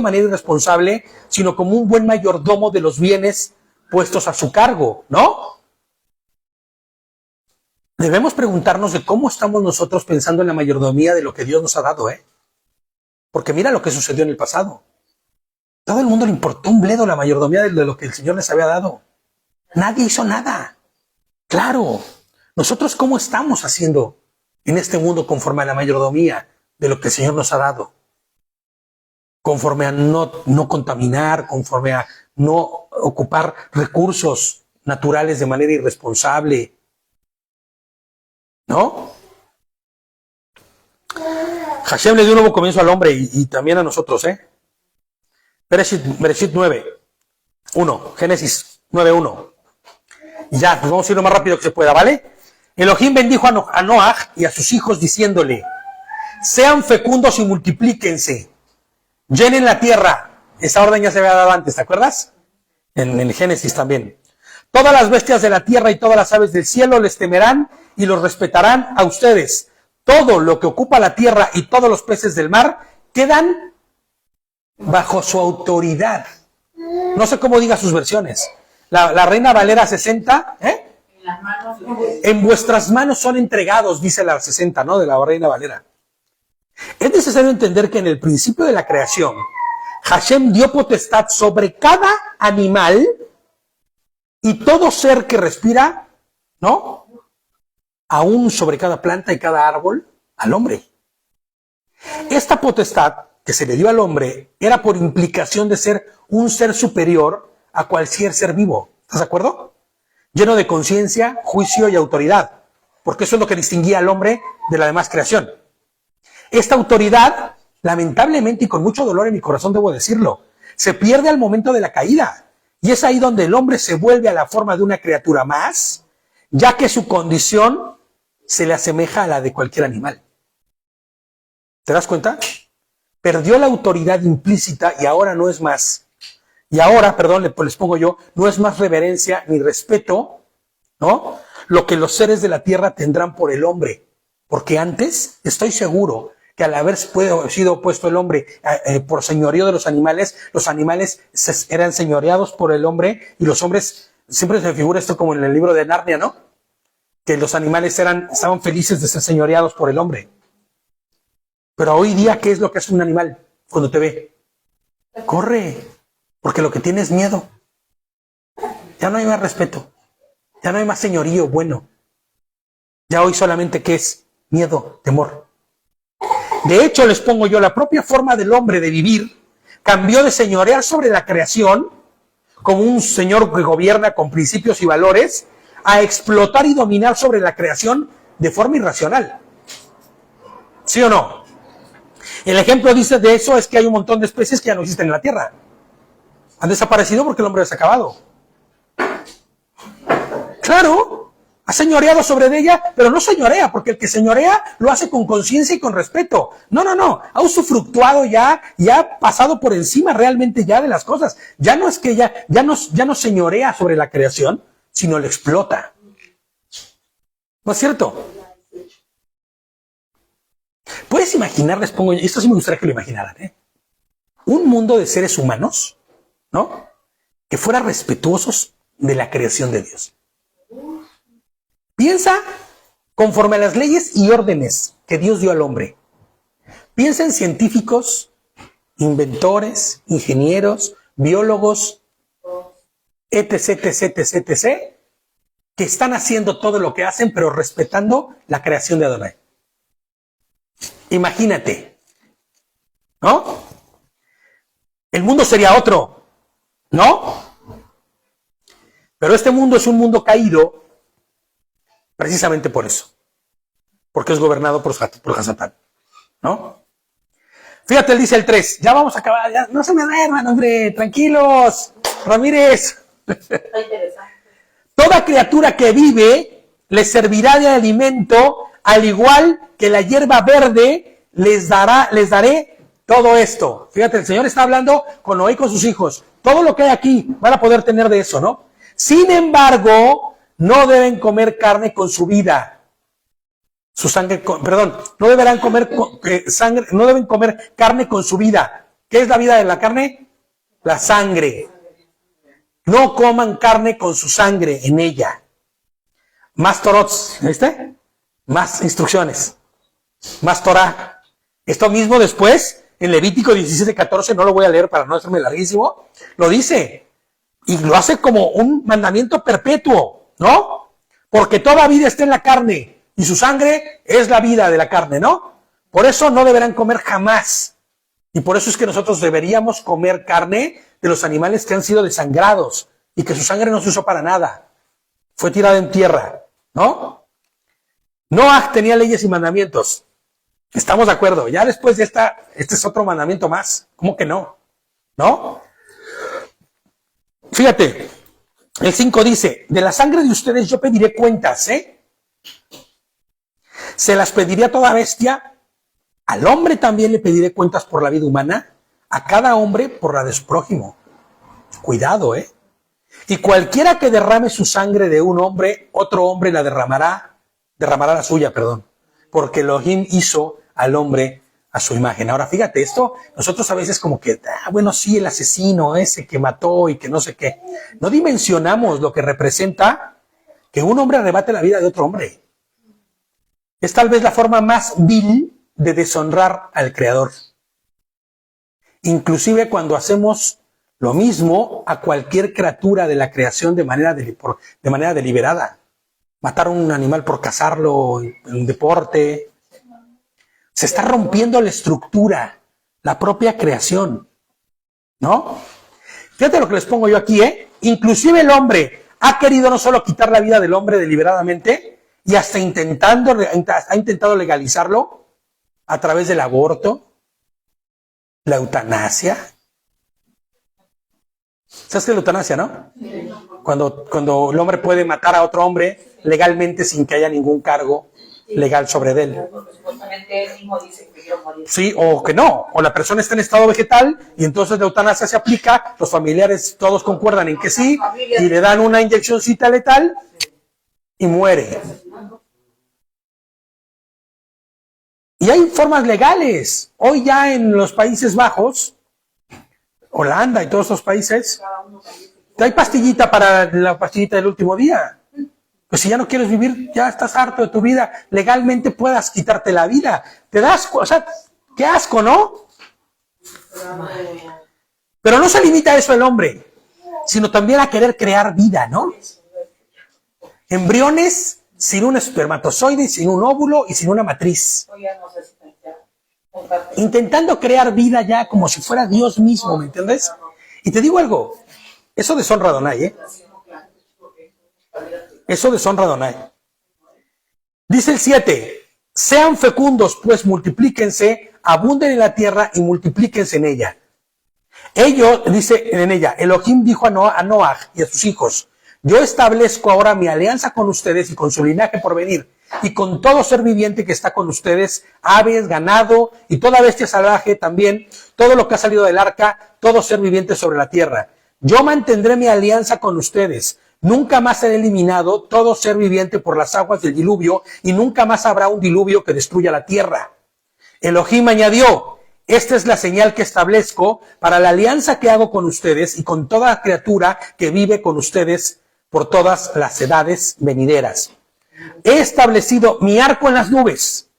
manera irresponsable, sino como un buen mayordomo de los bienes puestos a su cargo, ¿no? Debemos preguntarnos de cómo estamos nosotros pensando en la mayordomía de lo que Dios nos ha dado, Porque mira lo que sucedió en el pasado. Todo el mundo le importó un bledo la mayordomía de lo que el Señor les había dado. Nadie hizo nada. Claro, nosotros cómo estamos haciendo en este mundo conforme a la mayordomía de lo que el Señor nos ha dado. Conforme a no contaminar, conforme a no ocupar recursos naturales de manera irresponsable. ¿No? Hashem le dio un nuevo comienzo al hombre y también a nosotros, Bereshit 9, 1, Génesis 9, 1. Y ya, pues vamos a ir lo más rápido que se pueda, ¿vale? Elohim bendijo a Noaj y a sus hijos diciéndole, sean fecundos y multiplíquense, llenen la tierra. Esa orden ya se había dado antes, ¿te acuerdas? En el Génesis también. Todas las bestias de la tierra y todas las aves del cielo les temerán y los respetarán a ustedes. Todo lo que ocupa la tierra y todos los peces del mar quedan bajo su autoridad. No sé cómo diga sus versiones. La Reina Valera 60, en vuestras manos son entregados, dice la 60, ¿no? De la Reina Valera. Es necesario entender que en el principio de la creación, Hashem dio potestad sobre cada animal y todo ser que respira, ¿no? Aún sobre cada planta y cada árbol, al hombre. Esta potestad que se le dio al hombre era por implicación de ser un ser superior a cualquier ser vivo. ¿Estás de acuerdo? Lleno de conciencia, juicio y autoridad. porque eso es lo que distinguía al hombre de la demás creación. Esta autoridad, lamentablemente y con mucho dolor en mi corazón debo decirlo, se pierde al momento de la caída. Y es ahí donde el hombre se vuelve a la forma de una criatura más, ya que su condición se le asemeja a la de cualquier animal. ¿Te das cuenta? Perdió la autoridad implícita y ahora no es más. Y ahora, perdón, les pongo yo, no es más reverencia ni respeto, ¿no? Lo que los seres de la tierra tendrán por el hombre. Porque antes, estoy seguro que al haber sido puesto el hombre por señorío de los animales eran señoreados por el hombre y los hombres, siempre se figura esto como en el libro de Narnia, ¿no? Que los animales estaban felices de ser señoreados por el hombre. Pero hoy día, ¿qué es lo que hace un animal cuando te ve? Corre, porque lo que tiene es miedo. Ya no hay más respeto, ya no hay más señorío bueno. Ya hoy solamente, ¿qué es? Miedo, temor. De hecho, les pongo yo, la propia forma del hombre de vivir cambió de señorear sobre la creación, como un señor que gobierna con principios y valores, a explotar y dominar sobre la creación de forma irracional. ¿Sí o no? El ejemplo dice de eso es que hay un montón de especies que ya no existen en la Tierra. Han desaparecido porque el hombre se ha acabado. Claro. Ha señoreado sobre ella, pero no señorea, porque el que señorea lo hace con conciencia y con respeto. No. Ha usufructuado ya ha pasado por encima realmente ya de las cosas. Ya no es que ya no señorea sobre la creación, sino la explota. ¿No es cierto? ¿Puedes imaginar, les pongo, esto sí me gustaría que lo imaginaran, un mundo de seres humanos, ¿no? Que fueran respetuosos de la creación de Dios. Piensa conforme a las leyes y órdenes que Dios dio al hombre. Piensa en científicos, inventores, ingenieros, biólogos, etc., que están haciendo todo lo que hacen, pero respetando la creación de Adonai. Imagínate, ¿no? El mundo sería otro, ¿no? Pero este mundo es un mundo caído precisamente por eso, porque es gobernado por Hasatán, ¿no? Fíjate, él dice el 3, ya vamos a acabar, ya, no se me duerman, hombre, tranquilos, Ramírez. Toda criatura que vive les servirá de alimento, al igual que la hierba verde les daré todo esto. Fíjate, el Señor está hablando con Noé y con sus hijos. Todo lo que hay aquí van a poder tener de eso, ¿no? Sin embargo, no deben comer carne con su vida. Su sangre, no deberán comer sangre, no deben comer carne con su vida. ¿Qué es la vida de la carne? La sangre. No coman carne con su sangre en ella. Más torots, ¿viste? Más instrucciones. Más Torah. Esto mismo después, en Levítico 17:14, no lo voy a leer para no hacerme larguísimo, lo dice. Y lo hace como un mandamiento perpetuo, ¿no? Porque toda vida está en la carne y su sangre es la vida de la carne, ¿no? Por eso no deberán comer jamás. Y por eso es que nosotros deberíamos comer carne de los animales que han sido desangrados y que su sangre no se usó para nada. Fue tirada en tierra, ¿no? Noah tenía leyes y mandamientos. Estamos de acuerdo. Ya después de este es otro mandamiento más. ¿Cómo que no? ¿No? Fíjate, el 5 dice, de la sangre de ustedes yo pediré cuentas, Se las pediré a toda bestia, al hombre también le pediré cuentas por la vida humana, a cada hombre por la de su prójimo. Cuidado, Y cualquiera que derrame su sangre de un hombre, otro hombre la derramará la suya, porque Elohim hizo al hombre a su imagen. Ahora, fíjate esto, nosotros a veces como que, bueno, sí, el asesino ese que mató y que no sé qué. No dimensionamos lo que representa que un hombre arrebate la vida de otro hombre. Es tal vez la forma más vil de deshonrar al Creador. Inclusive cuando hacemos lo mismo a cualquier criatura de la creación de manera deliberada. Matar a un animal por cazarlo en un deporte. Se está rompiendo la estructura, la propia creación, ¿no? Fíjate lo que les pongo yo aquí, Inclusive el hombre ha querido no solo quitar la vida del hombre deliberadamente, y hasta ha intentado legalizarlo a través del aborto, la eutanasia. ¿Sabes qué es la eutanasia, no? Cuando el hombre puede matar a otro hombre legalmente sin que haya ningún cargo legal sobre él. Porque supuestamente él mismo dice que quiero morir. Sí, o que no, o la persona está en estado vegetal y entonces la eutanasia se aplica, los familiares todos concuerdan en que sí, y le dan una inyeccióncita letal y muere. Y hay formas legales. Hoy ya en los Países Bajos, Holanda y todos esos países, hay pastillita para la pastillita del último día. Pues si ya no quieres vivir, ya estás harto de tu vida, legalmente puedas quitarte la vida. Te das, o sea, qué asco, ¿no? Pero no se limita a eso el hombre, sino también a querer crear vida, ¿no? Embriones sin un espermatozoide, sin un óvulo y sin una matriz. Intentando crear vida ya como si fuera Dios mismo, ¿me entiendes? Y te digo algo, eso deshonra a Adonai, ¿eh? Eso deshonra a Adonai. Dice el 7, sean fecundos, pues multiplíquense, abunden en la tierra y multiplíquense en ella. Ellos, dice en ella, Elohim dijo a Noah y a sus hijos, yo establezco ahora mi alianza con ustedes y con su linaje por venir, y con todo ser viviente que está con ustedes, aves, ganado y toda bestia salvaje también, todo lo que ha salido del arca, todo ser viviente sobre la tierra. Yo mantendré mi alianza con ustedes. Nunca más será eliminado todo ser viviente por las aguas del diluvio y nunca más habrá un diluvio que destruya la tierra. Elohim añadió, esta es la señal que establezco para la alianza que hago con ustedes y con toda criatura que vive con ustedes por todas las edades venideras. He establecido mi arco en las nubes.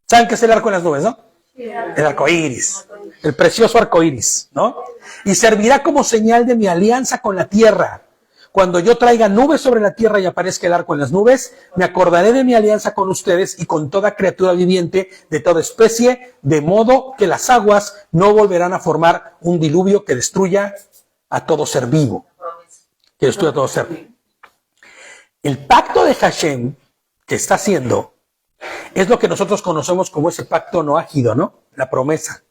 ¿Saben qué es el arco en las nubes, no? El arco iris, el precioso arco iris, ¿no? Y servirá como señal de mi alianza con la tierra. Cuando yo traiga nubes sobre la tierra y aparezca el arco en las nubes, me acordaré de mi alianza con ustedes y con toda criatura viviente de toda especie, de modo que las aguas no volverán a formar un diluvio que destruya a todo ser vivo. Que destruya a todo ser vivo. El pacto de Hashem que está haciendo es lo que nosotros conocemos como ese pacto noágido, ¿no? La promesa.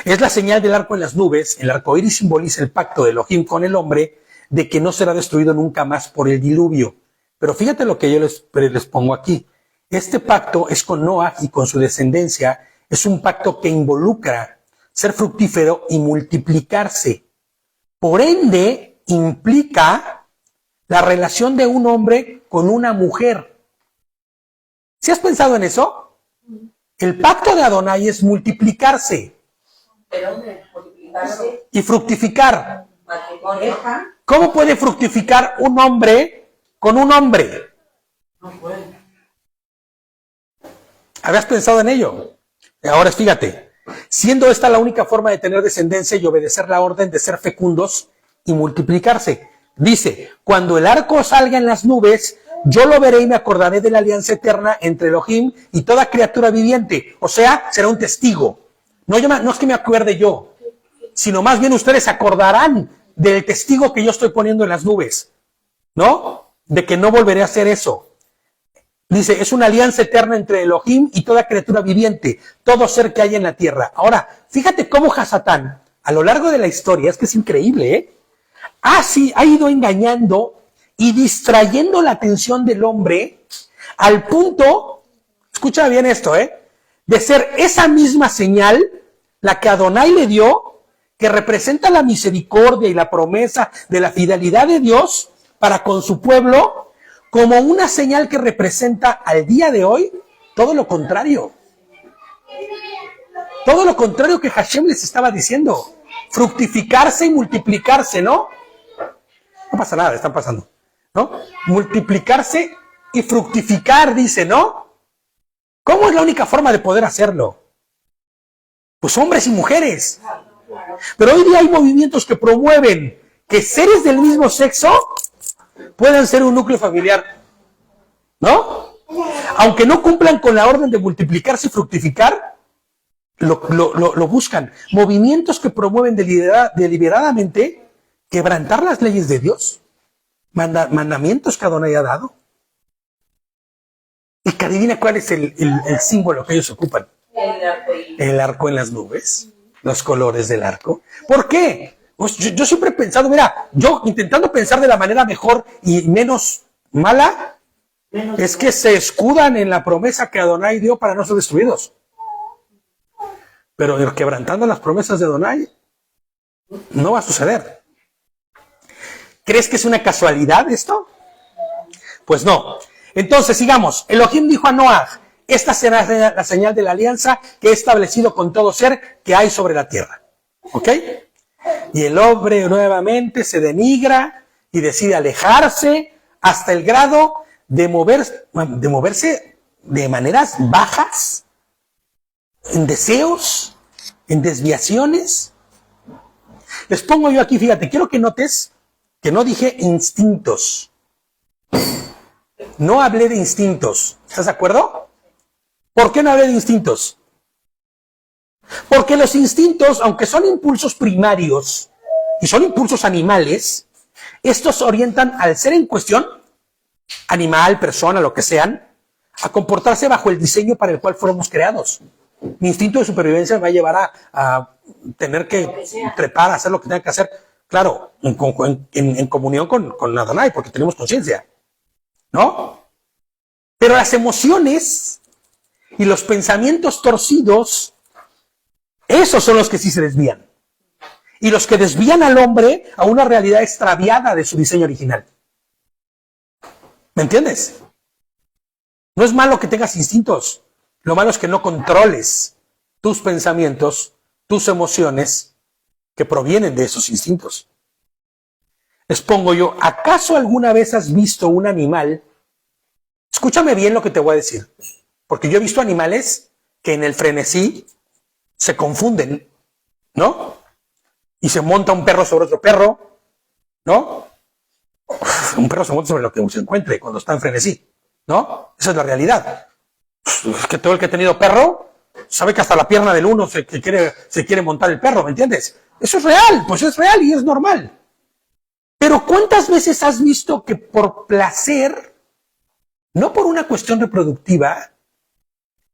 Es la señal del arco en las nubes. El arco iris simboliza el pacto de Elohim con el hombre, de que no será destruido nunca más por el diluvio. Pero fíjate lo que yo les pongo aquí. Este pacto es con Noah y con su descendencia. Es un pacto que involucra ser fructífero y multiplicarse. Por ende, implica la relación de un hombre con una mujer. ¿Sí has pensado en eso? El pacto de Adonai es multiplicarse. Pero multiplicarse Y fructificar. matrimonio. ¿Cómo puede fructificar un hombre con un hombre? No puede. ¿Habías pensado en ello? Ahora fíjate, siendo esta la única forma de tener descendencia y obedecer la orden de ser fecundos y multiplicarse. Dice, cuando el arco salga en las nubes, yo lo veré y me acordaré de la alianza eterna entre Elohim y toda criatura viviente. O sea, será un testigo. No es que me acuerde yo, sino más bien ustedes se acordarán del testigo que yo estoy poniendo en las nubes, ¿no? De que no volveré a hacer eso. Dice, es una alianza eterna entre Elohim y toda criatura viviente, todo ser que hay en la tierra. Ahora, fíjate cómo Hasatán, a lo largo de la historia, es que es increíble, ¿eh? Ha ido engañando y distrayendo la atención del hombre al punto, escucha bien esto, de ser esa misma señal, la que Adonai le dio, que representa la misericordia y la promesa de la fidelidad de Dios para con su pueblo, como una señal que representa al día de hoy todo lo contrario. Todo lo contrario que Hashem les estaba diciendo. Fructificarse y multiplicarse, ¿no? No pasa nada, están pasando, ¿no? Multiplicarse y fructificar, dice, ¿no? ¿Cómo es la única forma de poder hacerlo? Pues hombres y mujeres. Pero hoy día hay movimientos que promueven que seres del mismo sexo puedan ser un núcleo familiar, ¿no? Aunque no cumplan con la orden de multiplicarse y fructificar, lo buscan. Movimientos que promueven deliberadamente quebrantar las leyes de Dios, mandamientos que Adonai ha dado. Y que adivina cuál es el símbolo que ellos ocupan. El arcoíris. El arco en las nubes, los colores del arco. ¿Por qué? Pues yo siempre he pensado, mira, yo intentando pensar de la manera mejor y menos mala, es que se escudan en la promesa que Adonai dio para no ser destruidos. Pero ir quebrantando las promesas de Adonai, no va a suceder. ¿Crees que es una casualidad esto? Pues no. Entonces, sigamos. Elohim dijo a Noah, esta será la señal de la alianza que he establecido con todo ser que hay sobre la tierra. ¿Ok? Y el hombre nuevamente se denigra y decide alejarse hasta el grado de moverse de maneras bajas, en deseos, en desviaciones. Les pongo yo aquí, fíjate, quiero que notes que no dije instintos. No hablé de instintos. ¿Estás de acuerdo? ¿Por qué no hablé de instintos? Porque los instintos, aunque son impulsos primarios y son impulsos animales, estos orientan al ser en cuestión, animal, persona, lo que sean, a comportarse bajo el diseño para el cual fuimos creados. Mi instinto de supervivencia me va a llevar a tener que trepar, a hacer lo que tenga que hacer, claro, en comunión con Adonai, porque tenemos conciencia, ¿no? Pero las emociones y los pensamientos torcidos, esos son los que sí se desvían. Y los que desvían al hombre a una realidad extraviada de su diseño original. ¿Me entiendes? No es malo que tengas instintos. Lo malo es que no controles tus pensamientos, tus emociones que provienen de esos instintos. Les pongo yo, ¿acaso alguna vez has visto un animal? Escúchame bien lo que te voy a decir. Porque yo he visto animales que en el frenesí se confunden, ¿no? Y se monta un perro sobre otro perro, ¿no? Un perro se monta sobre lo que se encuentre cuando está en frenesí, ¿no? Esa es la realidad. Es que todo el que ha tenido perro sabe que hasta la pierna del uno se quiere montar el perro, ¿me entiendes? Eso es real, pues es real y es normal. Pero ¿cuántas veces has visto que por placer, no por una cuestión reproductiva,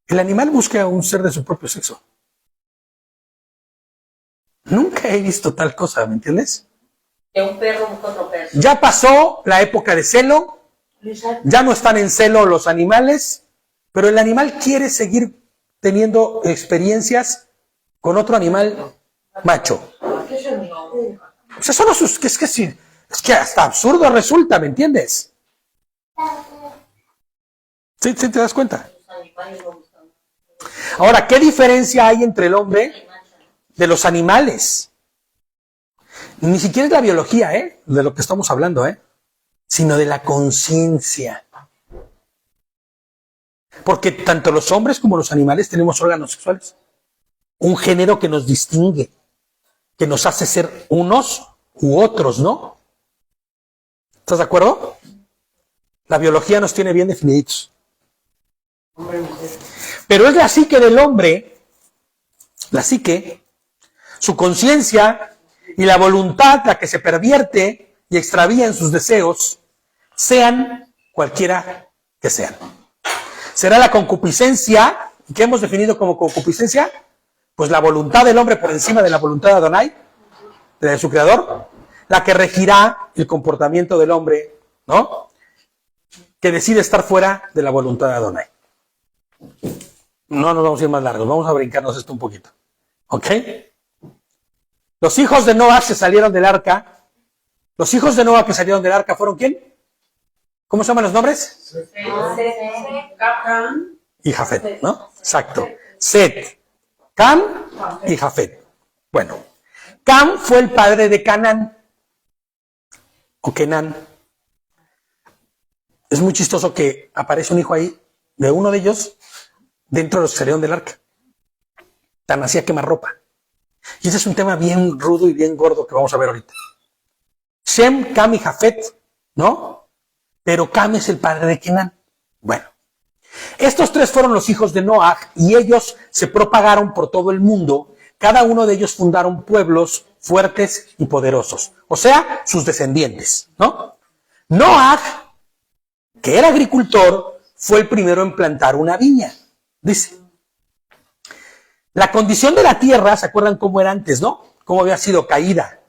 el animal busca a un ser de su propio sexo? Nunca he visto tal cosa, ¿me entiendes? Que un perro busca otro perro. Ya pasó la época de celo, ya no están en celo los animales, pero el animal quiere seguir teniendo experiencias con otro animal macho. O sea, son sus, es que hasta absurdo resulta, ¿me entiendes? ¿Sí te das cuenta? Ahora, ¿qué diferencia hay entre el hombre de los animales? Ni siquiera es la biología, de lo que estamos hablando, sino de la conciencia. Porque tanto los hombres como los animales tenemos órganos sexuales. Un género que nos distingue, que nos hace ser unos u otros, ¿no? ¿Estás de acuerdo? La biología nos tiene bien definidos. Pero es la psique del hombre, la psique, su conciencia y la voluntad la que se pervierte y extravía en sus deseos, sean cualquiera que sean. Será la concupiscencia, ¿qué hemos definido como concupiscencia? Pues la voluntad del hombre por encima de la voluntad de Adonai, de su creador, la que regirá el comportamiento del hombre, ¿no? Que decide estar fuera de la voluntad de Adonai. No nos vamos a ir más largos, vamos a brincarnos esto un poquito. ¿Ok? Los hijos de Noah se salieron del arca. Los hijos de Noah que salieron del arca fueron ¿quién? ¿Cómo se llaman los nombres? Cam Y Jafet, ¿no? Exacto. Set, Cam y Jafet. Bueno, Cam fue el padre de Canaán. O Kenan. Es muy chistoso que aparece un hijo ahí, de uno de ellos, dentro de los que salieron del arca. Tan hacía quemar ropa. Y ese es un tema bien rudo y bien gordo que vamos a ver ahorita. Shem, Cam y Jafet, ¿no? Pero Cam es el padre de Kenan. Bueno, estos tres fueron los hijos de Noah y ellos se propagaron por todo el mundo. Cada uno de ellos fundaron pueblos fuertes y poderosos. O sea, sus descendientes, ¿no? Noah, que era agricultor, fue el primero en plantar una viña. Dice, la condición de la tierra, ¿se acuerdan cómo era antes, no? Cómo había sido caída.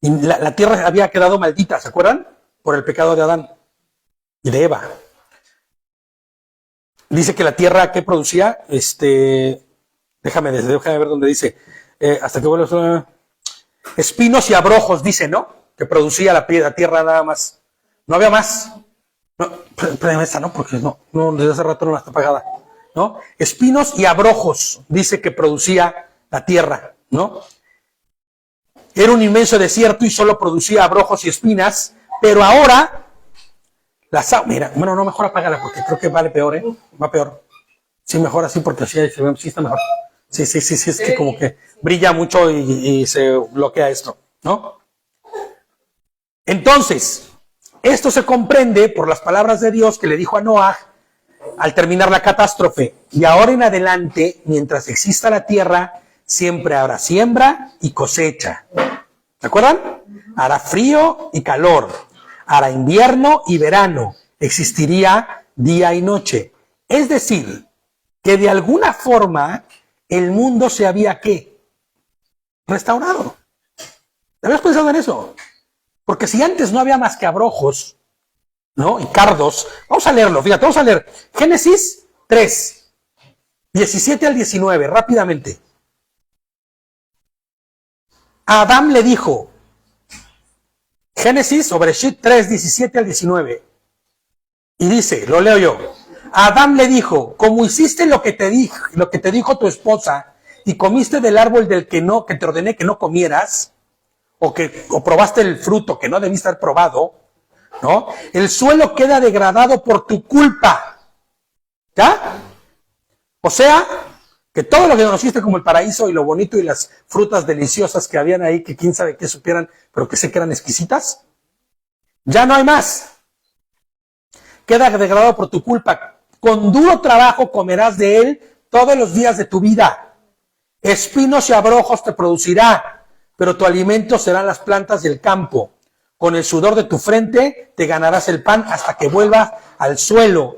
Y la tierra había quedado maldita, ¿se acuerdan? Por el pecado de Adán y de Eva. Dice que la tierra, ¿qué producía? Déjame ver dónde dice. Hasta que vuelve espinos y abrojos, dice, ¿no? Que producía la tierra nada más. No había más. No, pero esta no, porque no, desde hace rato no está apagada, ¿no? Espinos y abrojos, dice que producía la tierra, ¿no? Era un inmenso desierto y solo producía abrojos y espinas, pero ahora, mira, bueno, no, mejor apágala porque creo que vale peor, va peor. Sí, mejor así porque así está mejor. Sí, es que como que brilla mucho y se bloquea esto, ¿no? Entonces, esto se comprende por las palabras de Dios que le dijo a Noah al terminar la catástrofe. Y ahora en adelante, mientras exista la tierra, siempre habrá siembra y cosecha. ¿Se acuerdan? Hará frío y calor. Hará invierno y verano. Existiría día y noche. Es decir, que de alguna forma el mundo se había, ¿qué? Restaurado. ¿Te habías pensado en eso? Porque si antes no había más que abrojos, ¿no? Y cardos. Vamos a leerlo, fíjate, vamos a leer. Génesis 3, 17 al 19, rápidamente. A Adán le dijo, Génesis o Bereshit 3, 17 al 19. Y dice, lo leo yo. A Adán le dijo, como hiciste lo que te dijo tu esposa, y comiste del árbol del que te ordené que no comieras, o probaste el fruto que no debiste haber probado, ¿no? El suelo queda degradado por tu culpa. ¿Ya? O sea, que todo lo que conociste como el paraíso y lo bonito y las frutas deliciosas que habían ahí, que quién sabe qué supieran, pero que sé que eran exquisitas, ya no hay más. Queda degradado por tu culpa. Con duro trabajo comerás de él todos los días de tu vida. Espinos y abrojos te producirá, pero tu alimento serán las plantas del campo. Con el sudor de tu frente te ganarás el pan hasta que vuelvas al suelo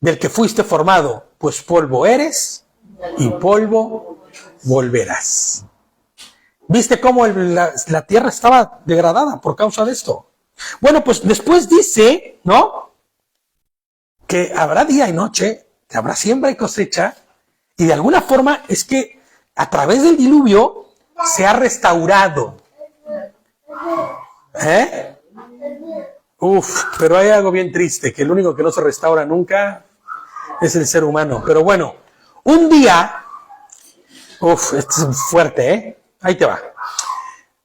del que fuiste formado, pues polvo eres y polvo volverás. ¿Viste cómo la tierra estaba degradada por causa de esto? Bueno, pues después dice, ¿no? Que habrá día y noche, que habrá siembra y cosecha, y de alguna forma es que a través del diluvio se ha restaurado. Pero hay algo bien triste, que el único que no se restaura nunca es el ser humano. Pero bueno, un día, esto es fuerte, ahí te va.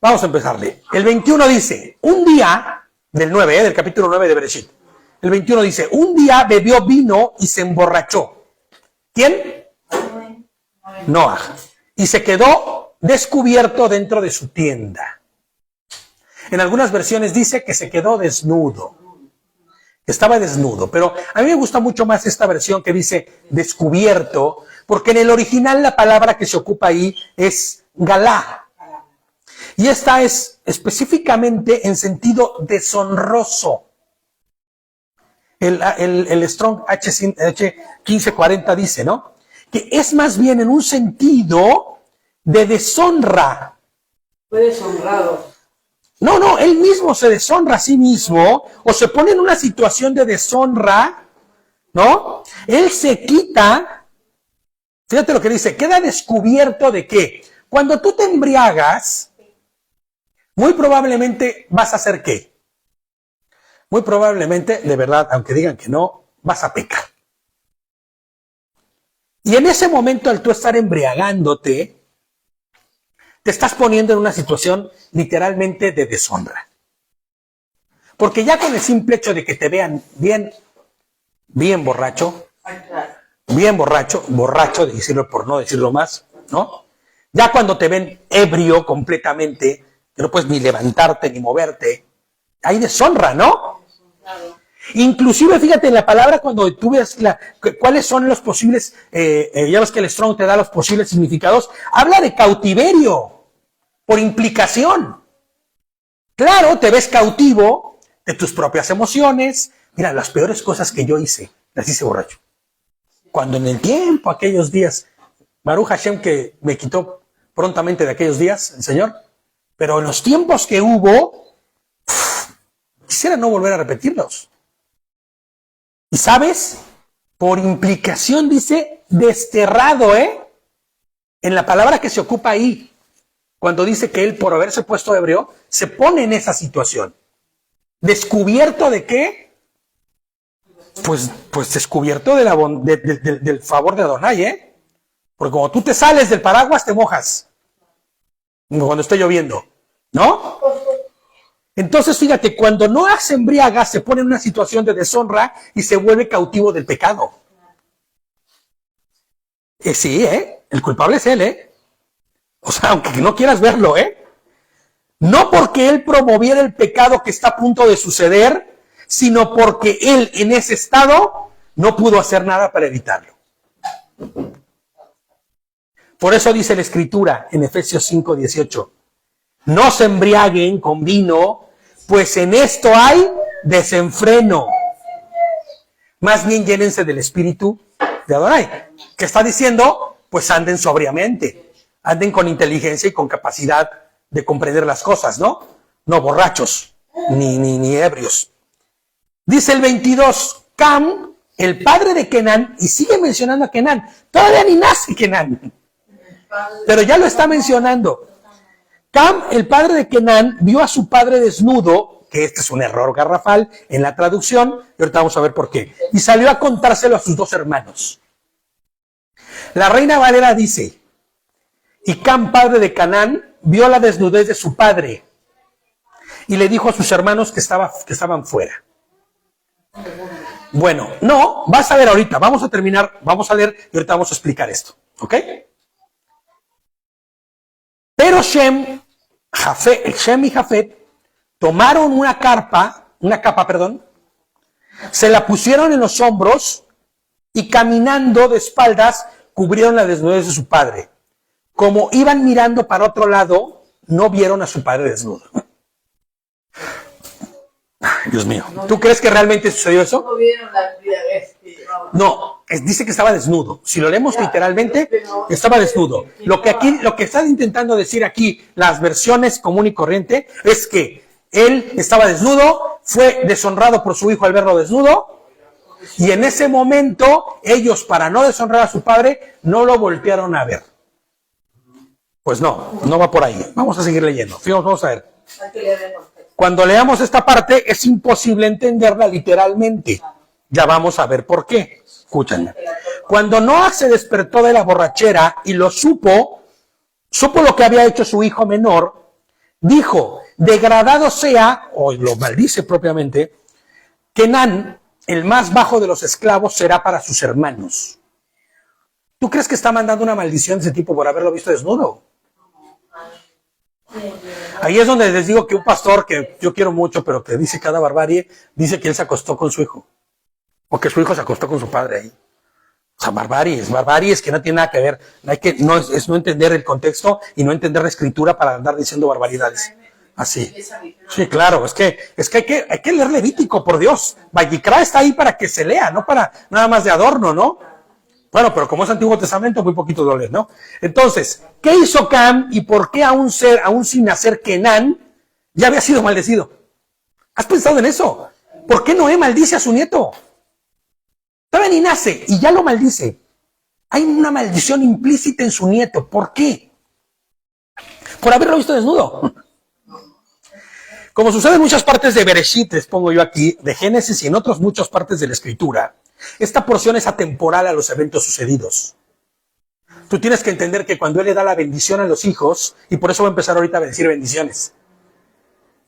Vamos a empezarle. El 21 dice, un día, del 9, del capítulo 9 de Bereshit. El 21 dice, un día bebió vino y se emborrachó. ¿Quién? Noah. Y se quedó descubierto dentro de su tienda. En algunas versiones dice que se quedó desnudo. Estaba desnudo, pero a mí me gusta mucho más esta versión que dice descubierto, porque en el original la palabra que se ocupa ahí es galá. Y esta es específicamente en sentido deshonroso. El Strong H1540 dice, ¿no? Que es más bien en un sentido de deshonra. Fue deshonrado. No, él mismo se deshonra a sí mismo, o se pone en una situación de deshonra, ¿no? Él se quita, fíjate lo que dice, queda descubierto de qué. Cuando tú te embriagas, muy probablemente vas a hacer qué. Muy probablemente, de verdad, aunque digan que no, vas a pecar. Y en ese momento, al tú estar embriagándote, te estás poniendo en una situación literalmente de deshonra. Porque ya con el simple hecho de que te vean bien borracho, borracho, de decirlo por no decirlo más, ¿no? Ya cuando te ven ebrio completamente, que no puedes ni levantarte ni moverte, hay deshonra, ¿no? Inclusive, fíjate en la palabra cuando tú ves cuáles son los posibles, ya ves que el Strong te da los posibles significados, habla de cautiverio, por implicación. Claro, te ves cautivo de tus propias emociones. Mira, las peores cosas que yo hice, Así se borracho. Cuando en el tiempo, aquellos días, Baruch Hashem que me quitó prontamente de aquellos días, el Señor, pero en los tiempos que hubo, quisiera no volver a repetirlos. Y sabes, por implicación dice desterrado, en la palabra que se ocupa ahí, cuando dice que él por haberse puesto ebrio, se pone en esa situación. ¿Descubierto de qué? Pues descubierto de del favor de Adonai, porque como tú te sales del paraguas, te mojas. Cuando esté lloviendo, ¿no? Entonces, fíjate, cuando no se embriaga, se pone en una situación de deshonra y se vuelve cautivo del pecado. Sí, el culpable es él, O sea, aunque no quieras verlo, No porque él promoviera el pecado que está a punto de suceder, sino porque él en ese estado no pudo hacer nada para evitarlo. Por eso dice la Escritura en Efesios 5:18, no se embriaguen con vino, pues en esto hay desenfreno. Más bien llénense del Espíritu de Adonai. ¿Qué está diciendo? Pues anden sobriamente, anden con inteligencia y con capacidad de comprender las cosas, ¿no? No borrachos, ni ebrios. Dice el 22, Cam, el padre de Kenán, y sigue mencionando a Kenán. Todavía ni nace Kenán, pero ya lo está mencionando. Cam, el padre de Kenán, vio a su padre desnudo, que este es un error garrafal en la traducción, y ahorita vamos a ver por qué, y salió a contárselo a sus dos hermanos. La Reina Valera dice, y Cam, padre de Canaán, vio la desnudez de su padre, y le dijo a sus hermanos que estaban fuera. Bueno, no, vas a ver ahorita, vamos a terminar, vamos a leer y ahorita vamos a explicar esto, ¿ok? Pero Shem y Jafet tomaron una capa, se la pusieron en los hombros y caminando de espaldas cubrieron la desnudez de su padre. Como iban mirando para otro lado, no vieron a su padre desnudo. Dios mío, ¿tú crees que realmente sucedió eso? No vieron la vida de este. No, dice que estaba desnudo. Si lo leemos literalmente, estaba desnudo. Lo que están intentando decir aquí las versiones común y corriente es que él estaba desnudo, fue deshonrado por su hijo al verlo desnudo, y en ese momento ellos, para no deshonrar a su padre, no lo voltearon a ver. Pues no va por ahí. Vamos a seguir leyendo. Vamos a ver. Cuando leamos esta parte es imposible entenderla literalmente. Ya vamos a ver por qué. Escúchenme. Cuando Noah se despertó de la borrachera y lo supo lo que había hecho su hijo menor, dijo, degradado sea, o lo maldice propiamente, Kenán, el más bajo de los esclavos, será para sus hermanos. ¿Tú crees que está mandando una maldición de ese tipo por haberlo visto desnudo? Ahí es donde les digo que un pastor que yo quiero mucho, pero que dice cada barbarie, dice que él se acostó con su hijo. O que su hijo se acostó con su padre ahí. O sea, barbaries que no tienen nada que ver. Es no entender el contexto y no entender la escritura para andar diciendo barbaridades. Así. Sí, claro, es que hay que leer Levítico, por Dios. Vayikra está ahí para que se lea, no para nada más de adorno, ¿no? Bueno, pero como es Antiguo Testamento, muy poquito lo lee, ¿no? Entonces, ¿qué hizo Cam y por qué aún sin nacer Kenán ya había sido maldecido? ¿Has pensado en eso? ¿Por qué Noé maldice a su nieto? Todavía ni nace y ya lo maldice. Hay una maldición implícita en su nieto. ¿Por qué? Por haberlo visto desnudo. Como sucede en muchas partes de Bereshit, les pongo yo aquí, de Génesis y en otras muchas partes de la Escritura, esta porción es atemporal a los eventos sucedidos. Tú tienes que entender que cuando Él le da la bendición a los hijos, y por eso voy a empezar ahorita a decir bendiciones,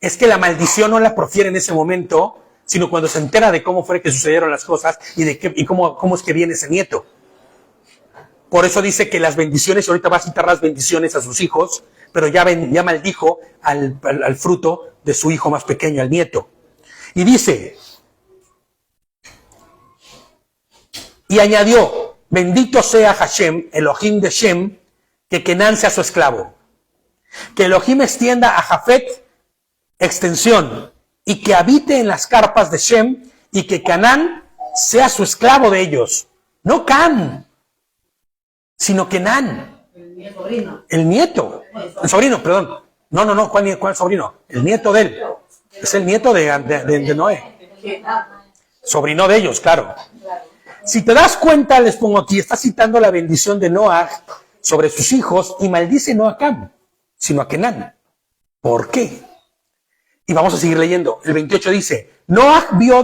es que la maldición no la profiere en ese momento, sino cuando se entera de cómo fue que sucedieron las cosas y cómo es que viene ese nieto. Por eso dice que las bendiciones, y ahorita va a citar las bendiciones a sus hijos, pero ya maldijo al fruto de su hijo más pequeño, al nieto. Y dice, y añadió, bendito sea Hashem, Elohim de Shem, que Kenán sea su esclavo. Que Elohim extienda a Jafet extensión, y que habite en las carpas de Shem, y que Canaán sea su esclavo de ellos. No Cam, sino Kenán. El sobrino. El nieto. El sobrino, perdón. No. ¿Cuál sobrino? El nieto de él. Es el nieto de Noé. Sobrino de ellos, claro. Si te das cuenta, les pongo aquí, está citando la bendición de Noah sobre sus hijos y maldice no a Cam, sino a Kenán. ¿Por qué? Y vamos a seguir leyendo. El 28 dice, Noah vivió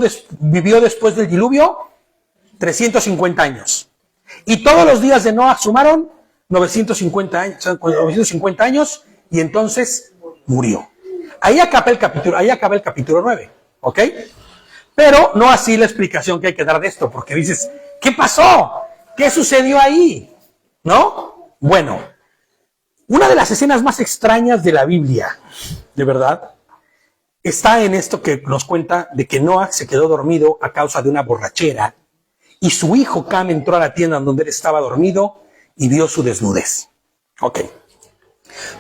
después del diluvio 350 años. Y todos los días de Noah sumaron 950 años y entonces murió. Ahí acaba el capítulo 9, ¿ok? Pero no así la explicación que hay que dar de esto, porque dices, ¿qué pasó? ¿Qué sucedió ahí? ¿No? Bueno, una de las escenas más extrañas de la Biblia, de verdad, está en esto que nos cuenta de que Noah se quedó dormido a causa de una borrachera y su hijo Cam entró a la tienda donde él estaba dormido y vio su desnudez. Ok.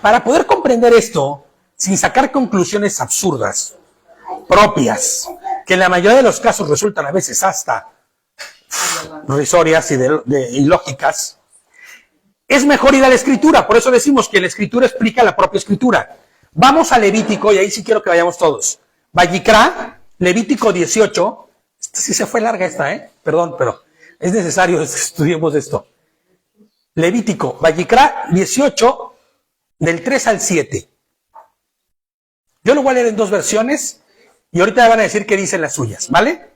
Para poder comprender esto, sin sacar conclusiones absurdas, propias, que en la mayoría de los casos resultan a veces hasta risorias y ilógicas, es mejor ir a la Escritura. Por eso decimos que la Escritura explica la propia Escritura. Vamos a Levítico, y ahí sí quiero que vayamos todos. Vayikra, Levítico 18. Sí se fue larga esta, perdón, pero es necesario que estudiemos esto. Levítico, Vayikra 18, del 3 al 7. Yo lo voy a leer en dos versiones, y ahorita me van a decir qué dicen las suyas, ¿vale?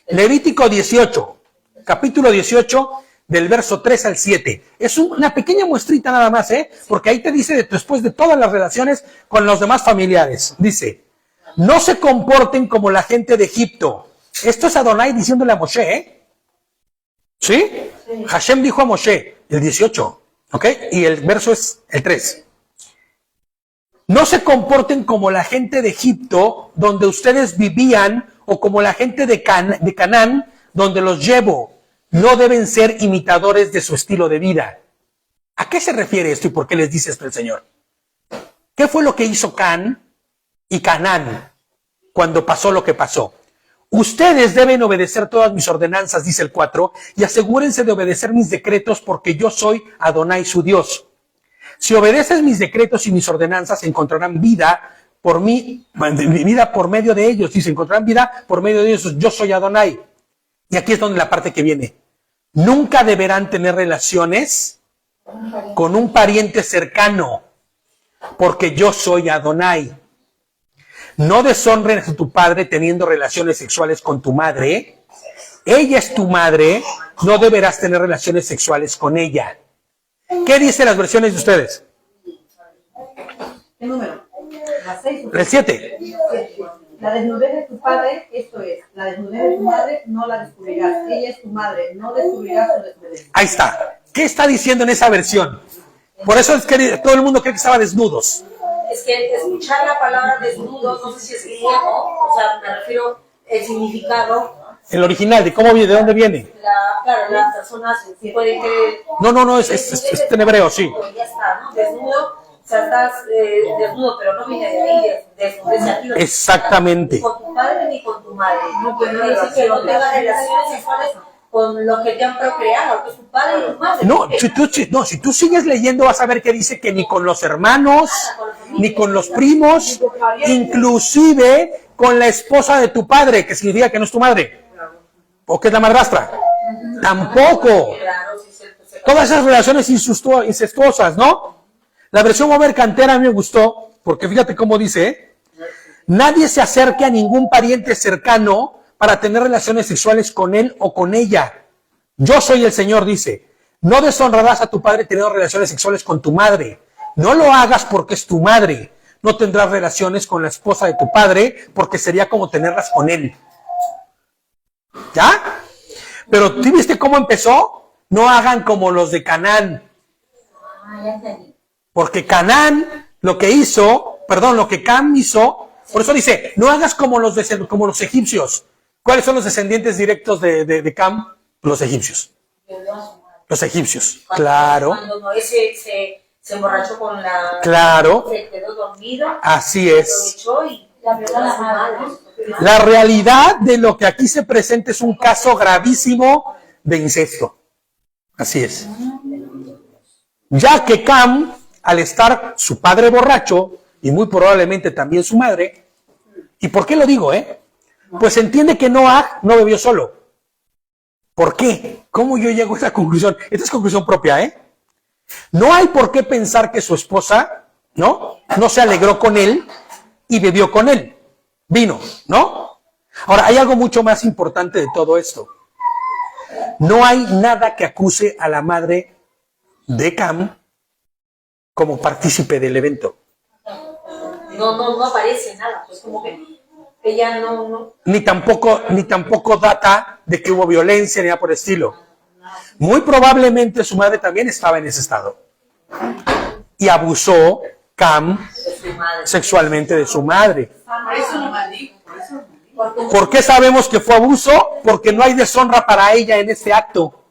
Levítico 18, capítulo 18, del verso 3 al 7. Es una pequeña muestrita nada más, porque ahí te dice después de todas las relaciones con los demás familiares. Dice, no se comporten como la gente de Egipto. Esto es Adonai diciéndole a Moshe, ¿sí? Hashem dijo a Moshe, el 18, ¿ok? Y el verso es el 3. No se comporten como la gente de Egipto, donde ustedes vivían, o como la gente de Canaán, donde los llevo. No deben ser imitadores de su estilo de vida. ¿A qué se refiere esto y por qué les dice esto el Señor? ¿Qué fue lo que hizo Can y Canaán cuando pasó lo que pasó? Ustedes deben obedecer todas mis ordenanzas, dice el 4, y asegúrense de obedecer mis decretos porque yo soy Adonai su Dios. Si obedecen mis decretos y mis ordenanzas, encontrarán vida por mí, vida por medio de ellos. Dice, encontrarán vida por medio de ellos. Yo soy Adonai. Y aquí es donde la parte que viene. Nunca deberán tener relaciones con un pariente cercano, porque yo soy Adonai. No deshonres a tu padre teniendo relaciones sexuales con tu madre. Ella es tu madre, no deberás tener relaciones sexuales con ella. ¿Qué dicen las versiones de ustedes? ¿Qué número? ¿La 6? El 7. La desnudez de tu padre, esto es, la desnudez de tu madre no la descubrirás. Ella es tu madre, no descubrirás su desnudez. Ahí está. ¿Qué está diciendo en esa versión? Por eso es que todo el mundo cree que estaba desnudos. Es que escuchar la palabra desnudo, no sé si es griego, o sea, me refiero el significado. El original, ¿de dónde viene? Claro, las personas pueden creer. No, es en hebreo, sí. Ya está, ¿no? Desnudo, o sea, estás desnudo, pero no viene de ahí, desnudez aquí. Exactamente. Ni con tu padre ni con tu madre. No dice que no tengas relaciones sexuales con los que te han procreado, que es tu padre y tu madre. No, si tú sigues leyendo vas a ver que dice que ni con los hermanos, ni con los primos, inclusive con la esposa de tu padre, que significa que no es tu madre. ¿O que es la madrastra? Tampoco. Todas esas relaciones incestuosas, ¿no? La versión Homer Cantera a mí me gustó, porque fíjate cómo dice, nadie se acerque a ningún pariente cercano para tener relaciones sexuales con él o con ella. Yo soy el Señor, dice. No deshonrarás a tu padre teniendo relaciones sexuales con tu madre. No lo hagas porque es tu madre. No tendrás relaciones con la esposa de tu padre porque sería como tenerlas con él. ¿Ya? Pero ¿tú viste cómo empezó? No hagan como los de Canaán. Porque Canaán, lo que Cam hizo, por eso dice, no hagas como los egipcios. ¿Cuáles son los descendientes directos de Cam? Los egipcios. Los egipcios, claro. Cuando Noé se emborrachó con la... Claro. Se quedó dormido. Así es. Aprovechó y la verdad la madre. La realidad de lo que aquí se presenta es un caso gravísimo de incesto. Así es. Ya que Cam, al estar su padre borracho, y muy probablemente también su madre, ¿y por qué lo digo, Pues entiende que Noah no bebió solo. ¿Por qué? ¿Cómo yo llego a esa conclusión? Esta es conclusión propia, No hay por qué pensar que su esposa, no se alegró con él y bebió con él. Vino, ¿no? Ahora, hay algo mucho más importante de todo esto. No hay nada que acuse a la madre de Cam como partícipe del evento. No aparece nada, pues como que ella no. Ni tampoco data de que hubo violencia ni nada por el estilo. Muy probablemente su madre también estaba en ese estado. Y abusó Cam sexualmente de su madre. Por eso lo maldigo, por eso lo maldigo. ¿Por qué sabemos que fue abuso? Porque no hay deshonra para ella en ese acto.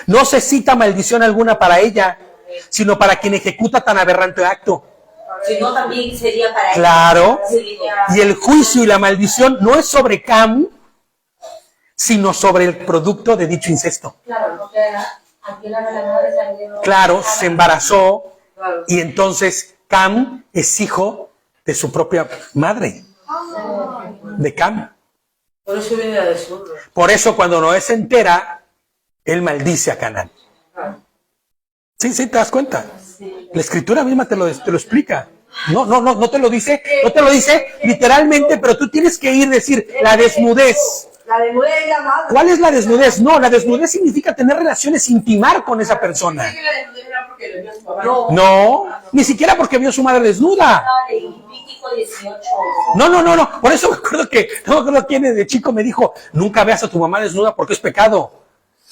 No se cita maldición alguna para ella, sino para quien ejecuta tan aberrante acto. Si no, también sería para ella. Claro. Y el juicio y la maldición no es sobre Cam, sino sobre el producto de dicho incesto. Claro, porque aquí la madre salió. Claro, se embarazó y entonces Cam es hijo de su propia madre, de Cam. Por eso viene la deshonra. Por eso cuando Noé se entera, él maldice a Canaán. Sí, te das cuenta. La escritura misma te lo explica. No te lo dice literalmente, pero tú tienes que ir a decir la desnudez. La desnudez es la madre. ¿Cuál es la desnudez? No, la desnudez significa tener relaciones, intimar con esa persona. La desnudez era porque le vio a su papá. No, ni siquiera porque vio a su madre desnuda. Levítico 18. No. Por eso me acuerdo que, no me acuerdo quién de chico me dijo, nunca veas a tu mamá desnuda porque es pecado.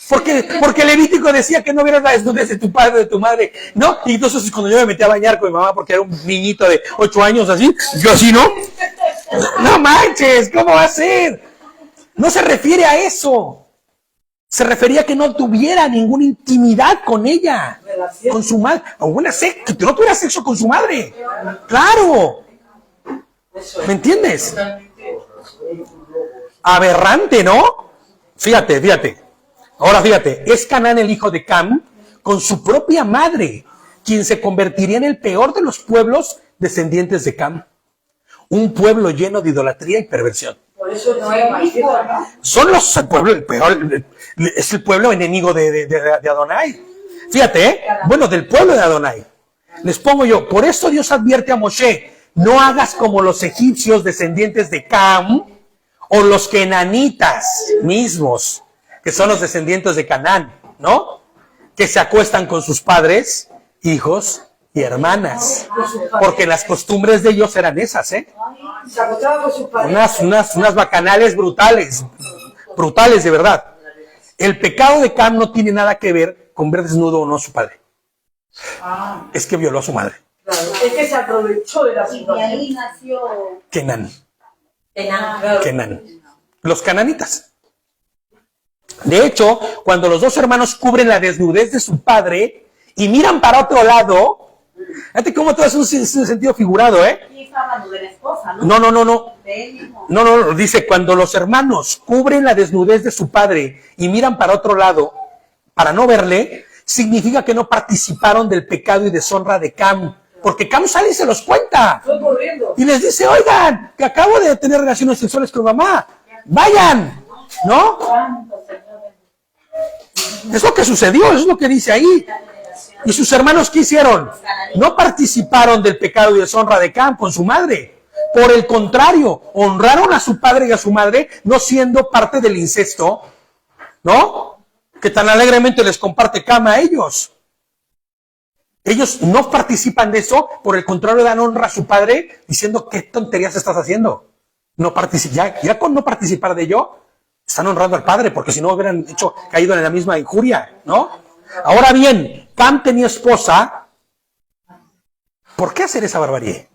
Porque Levítico decía que no vieras la desnudez de tu padre, de tu madre, ¿no? Y entonces cuando yo me metí a bañar con mi mamá porque era un niñito de 8 años así, yo así, ¿no? No manches, ¿cómo va a ser? No se refiere a eso. Se refería a que no tuviera ninguna intimidad con ella, con su madre. Que no tuviera sexo con su madre. ¡Claro! ¿Me entiendes? Aberrante, ¿no? Fíjate. Ahora fíjate, es Canaán el hijo de Cam con su propia madre, quien se convertiría en el peor de los pueblos descendientes de Cam. Un pueblo lleno de idolatría y perversión. Por eso no hay maldito. Son el pueblo, el peor, es el pueblo enemigo de Adonai. Fíjate, bueno, del pueblo de Adonai. Les pongo yo, por eso Dios advierte a Moshe, no hagas como los egipcios descendientes de Cam o los kenanitas mismos, que son los descendientes de Canaán, ¿no? Que se acuestan con sus padres, hijos y hermanas. Porque las costumbres de ellos eran esas, Se acostaba con sus padres. Unas bacanales brutales de verdad. El pecado de Cam no tiene nada que ver con ver desnudo o no a su padre. Es que violó a su madre. Claro, es que se aprovechó de la Y de situación. ahí nació Kenan. Claro. Kenan. Los cananitas. De hecho, cuando los dos hermanos cubren la desnudez de su padre y miran para otro lado, fíjate cómo todo es un sentido figurado, y estaba hablando de la esposa, ¿no? No. De él mismo. No, dice, cuando los hermanos cubren la desnudez de su padre y miran para otro lado para no verle, significa que no participaron del pecado y deshonra de Cam, porque Cam sale y se los cuenta. Fue corriendo. Y les dice, oigan, que acabo de tener relaciones sexuales con mamá, vayan, ¿no? Es lo que sucedió, es lo que dice ahí. ¿Y sus hermanos qué hicieron? No participaron del pecado y deshonra de Cam con su madre. Por el contrario, honraron a su padre y a su madre, no siendo parte del incesto, ¿no? Que tan alegremente les comparte Cam a ellos. Ellos no participan de eso, por el contrario dan honra a su padre, diciendo, ¿qué tonterías estás haciendo? Ya con no participar de ello, están honrando al padre, porque si no hubieran caído en la misma injuria, ¿no? Ahora bien, Cam tenía esposa. ¿Por qué hacer esa barbarie?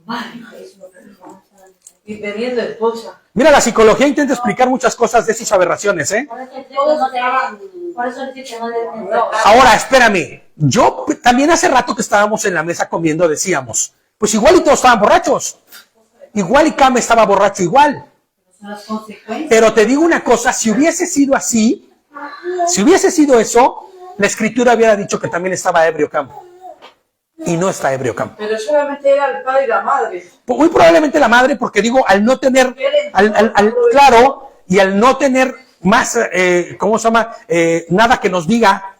Y teniendo esposa. Mira, la psicología intenta explicar muchas cosas de esas aberraciones, ¿eh? Por eso dice que no deben. Ahora, espérame. Yo también hace rato que estábamos en la mesa comiendo decíamos, pues igual y todos estaban borrachos. Igual y Cam estaba borracho igual. las consecuencias. Pero te digo una cosa, si hubiese sido así, si hubiese sido eso, la escritura hubiera dicho que también estaba ebrio Cam. Y no está ebrio Cam. Pero solamente era el padre y la madre. Muy probablemente la madre, porque digo, al no tener, claro, y al no tener más, ¿cómo se llama? Nada que nos diga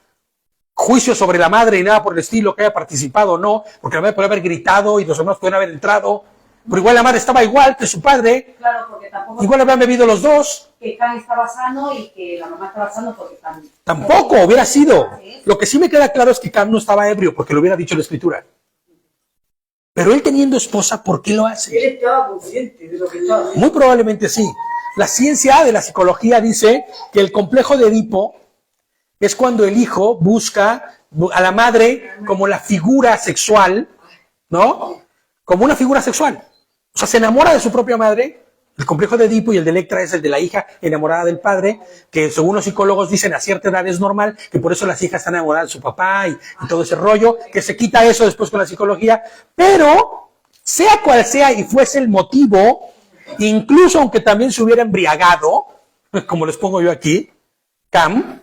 juicio sobre la madre y nada por el estilo, que haya participado o no, porque la madre podría haber gritado y los hermanos podrían haber entrado, pero igual la madre estaba igual que su padre, Claro, porque tampoco igual habían bebido los dos, que Can estaba sano y que la mamá estaba sano porque Can. tampoco hubiera sido. Lo que sí me queda claro es que Cam no estaba ebrio, porque lo hubiera dicho la escritura. Pero él teniendo esposa, ¿por qué lo hace? Él estaba consciente de lo que estaba haciendo. Muy probablemente sí. La ciencia de la psicología dice que el complejo de Edipo es cuando el hijo busca a la madre como la figura sexual, ¿no? Como una figura sexual. O sea, se enamora de su propia madre. El complejo de Edipo y el de Electra es el de la hija enamorada del padre, que según los psicólogos dicen a cierta edad es normal, que por eso las hijas están enamoradas de su papá y todo ese rollo, que se quita eso después con la psicología. Pero, sea cual sea y fuese el motivo, incluso aunque también se hubiera embriagado, como les pongo yo aquí, Cam,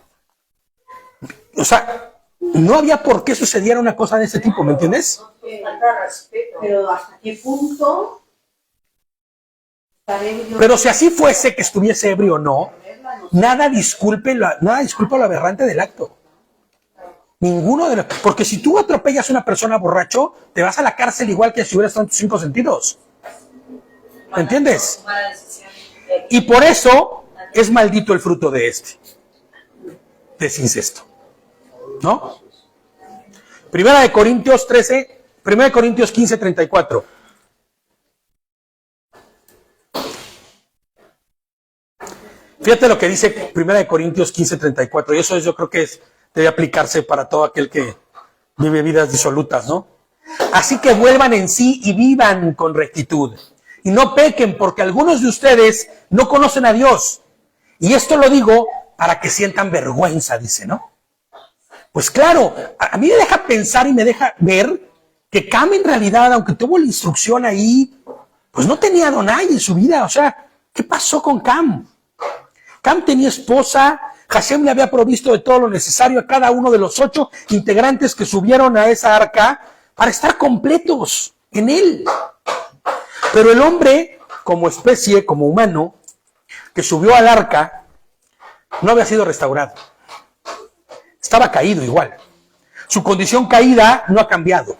o sea, no había por qué sucediera una cosa de ese tipo, ¿me entiendes? Falta respeto. Pero hasta qué punto estaré yo. Pero si así fuese que estuviese ebrio o no, nada disculpa lo aberrante del acto. Ninguno de los... Porque si tú atropellas a una persona borracho, te vas a la cárcel igual que si hubieras estado en tus 5 sentidos. ¿Me entiendes? Y por eso es maldito el fruto de ese incesto. ¿No? Primera de Corintios 15, 34. Fíjate lo que dice Primera de Corintios 15, 34. Y eso yo creo que debe aplicarse para todo aquel que vive vidas disolutas, ¿no? Así que vuelvan en sí y vivan con rectitud. Y no pequen, porque algunos de ustedes no conocen a Dios. Y esto lo digo para que sientan vergüenza, dice, ¿no? Pues claro, a mí me deja pensar y me deja ver que Cam en realidad, aunque tuvo la instrucción ahí, pues no tenía a Adonai en su vida. O sea, ¿qué pasó con Cam? Cam tenía esposa, Hashem le había provisto de todo lo necesario a cada uno de los 8 integrantes que subieron a esa arca para estar completos en él. Pero el hombre, como especie, como humano, que subió al arca, no había sido restaurado. Estaba caído igual. Su condición caída no ha cambiado.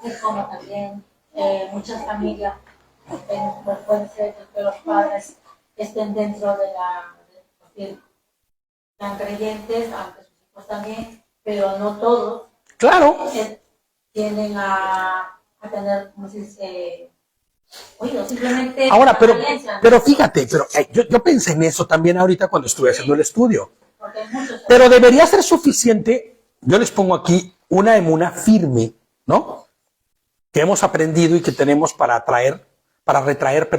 Es como también muchas familias, puede ser que los padres estén dentro de sean creyentes, aunque sus hijos también, pero no todos. Claro. Tienden a tener, como se dice, oído, simplemente... Ahora, pero fíjate, yo pensé en eso también ahorita cuando estuve haciendo el estudio. Pero debería ser suficiente, yo les pongo aquí una emuna firme, ¿no? Que hemos aprendido y que tenemos para retraer,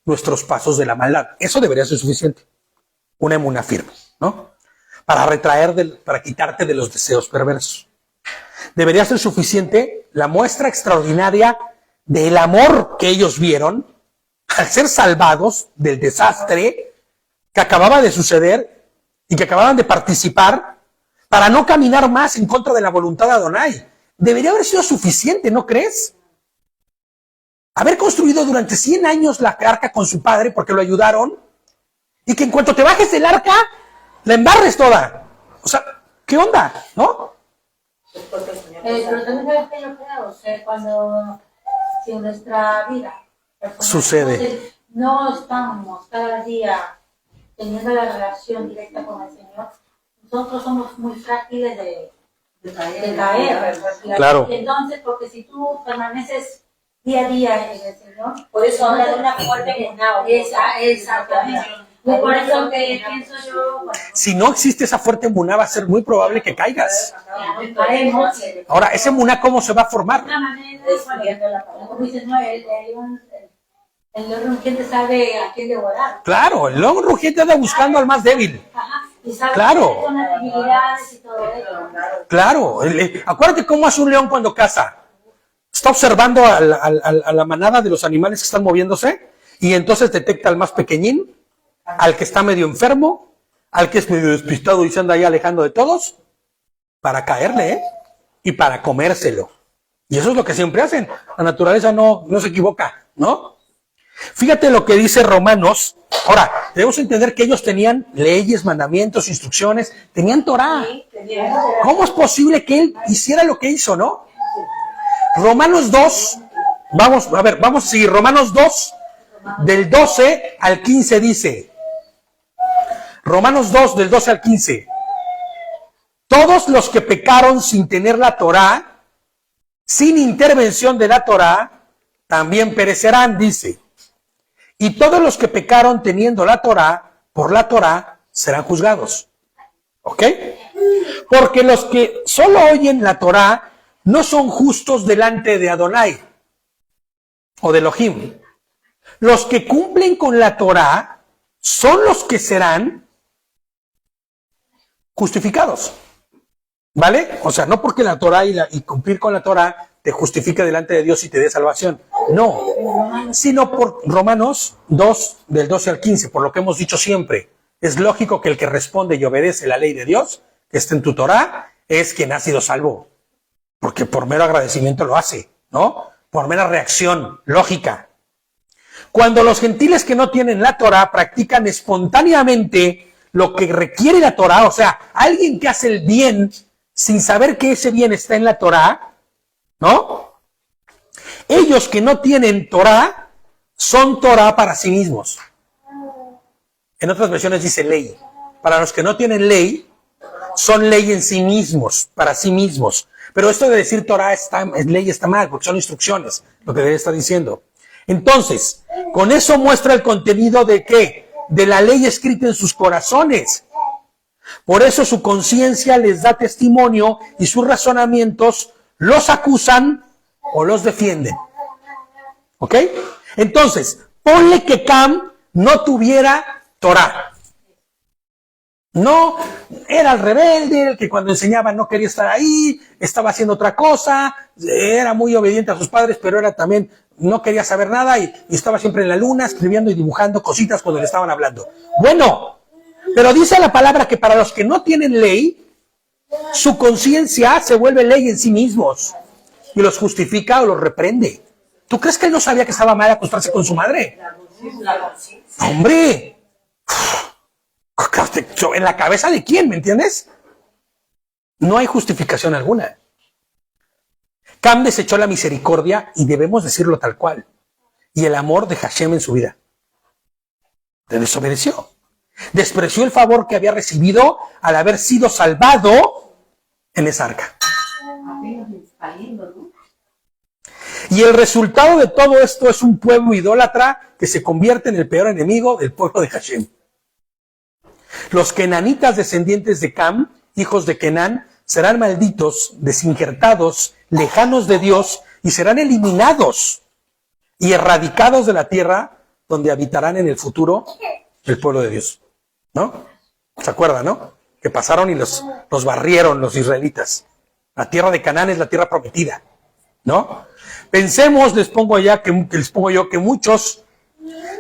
nuestros pasos de la maldad. Eso debería ser suficiente. Una emuna firme, ¿no? Para quitarte de los deseos perversos. Debería ser suficiente la muestra extraordinaria del amor que ellos vieron al ser salvados del desastre que acababa de suceder y que acababan de participar para no caminar más en contra de la voluntad de Adonai. Debería haber sido suficiente, ¿no crees? Haber construido durante 100 años la arca con su padre porque lo ayudaron y que en cuanto te bajes del arca, la embarres toda. O sea, ¿qué onda? ¿No? Pero también sabes que yo creo que si en nuestra vida sucede, no estamos cada día teniendo la relación directa con el Señor, nosotros somos muy frágiles de caer. Claro. Entonces, porque si tú permaneces día a día en el Señor, por eso habla de una fuerte emuná. Exactamente. Y por eso que pienso yo, bueno, si no existe esa fuerte emuná, va a ser muy probable que caigas. Ahora, esa emuná, ¿cómo se va a formar? de una manera, bueno, como dices, no, el león rugiente sabe a quién devorar. Claro, el león rugiente anda buscando al más débil. Ajá, y sabe Claro. con las debilidades y todo eso. Claro, acuérdate cómo hace un león cuando caza. Está observando a la manada de los animales que están moviéndose Y entonces detecta al más pequeñín, al que está medio enfermo, al que es medio despistado y se anda ahí alejando de todos, para caerle, ¿eh? Y para comérselo. Y eso es lo que siempre hacen. La naturaleza no se equivoca, ¿no? Fíjate lo que dice Romanos. Ahora, debemos entender que ellos tenían leyes, mandamientos, instrucciones, tenían Torá. ¿Cómo es posible que él hiciera lo que hizo, no? Romanos 2, vamos a seguir. Romanos 2, del 12 al 15 dice. Romanos 2, del 12 al 15. Todos los que pecaron sin tener la Torá, sin intervención de la Torá, también perecerán, dice. Y todos los que pecaron teniendo la Torá, por la Torá, serán juzgados. ¿Ok? Porque los que solo oyen la Torá no son justos delante de Adonai o de Elohim. Los que cumplen con la Torá son los que serán justificados. ¿Vale? O sea, no porque la Torá y cumplir con la Torá te justifica delante de Dios y te dé salvación. No, sino por Romanos 2, del 12 al 15, por lo que hemos dicho siempre. Es lógico que el que responde y obedece la ley de Dios, que está en tu Torá, es quien ha sido salvo. Porque por mero agradecimiento lo hace, ¿no? Por mera reacción lógica. Cuando los gentiles que no tienen la Torá practican espontáneamente lo que requiere la Torá, o sea, alguien que hace el bien sin saber que ese bien está en la Torá, ¿no? Ellos que no tienen Torá, son Torá para sí mismos. En otras versiones dice ley. Para los que no tienen ley, son ley en sí mismos, para sí mismos. Pero esto de decir Torá es ley está mal, porque son instrucciones, lo que debe estar diciendo. Entonces, con eso muestra el contenido de ¿qué? De la ley escrita en sus corazones. Por eso su conciencia les da testimonio y sus razonamientos los acusan o los defienden. ¿Ok? Entonces, ponle que Cam no tuviera Torá. No, era el rebelde, el que cuando enseñaba no quería estar ahí, estaba haciendo otra cosa, era muy obediente a sus padres, pero era también, no quería saber nada y estaba siempre en la luna escribiendo y dibujando cositas cuando le estaban hablando. Bueno, pero dice la palabra que para los que no tienen ley, su conciencia se vuelve ley en sí mismos y los justifica o los reprende. ¿Tú crees que él no sabía que estaba mal acostarse con su madre? ¡Hombre! ¿En la cabeza de quién? ¿Me entiendes? No hay justificación alguna. Cam desechó la misericordia, y debemos decirlo tal cual, y el amor de Hashem en su vida. Le desobedeció. Despreció el favor que había recibido al haber sido salvado en esa arca. Y el resultado de todo esto es un pueblo idólatra que se convierte en el peor enemigo del pueblo de Hashem. Los kenanitas descendientes de Cam, hijos de Kenán, serán malditos, desinjertados, lejanos de Dios y serán eliminados y erradicados de la tierra donde habitarán en el futuro el pueblo de Dios. ¿No? ¿Se acuerdan, no? Que pasaron y los barrieron los israelitas. La tierra de Canaán es la tierra prometida, ¿no? Pensemos, les pongo yo que muchos,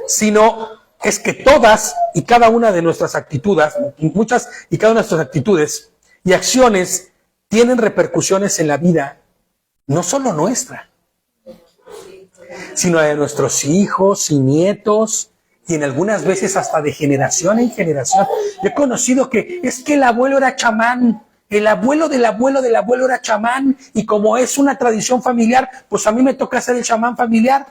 sino es que todas y cada una de nuestras actitudes, muchas y cada una de nuestras actitudes y acciones tienen repercusiones en la vida, no solo nuestra, sino de nuestros hijos y nietos, y en algunas veces hasta de generación en generación. Yo he conocido que es que el abuelo era chamán, el abuelo del abuelo del abuelo era chamán, y como es una tradición familiar, pues a mí me toca ser el chamán familiar,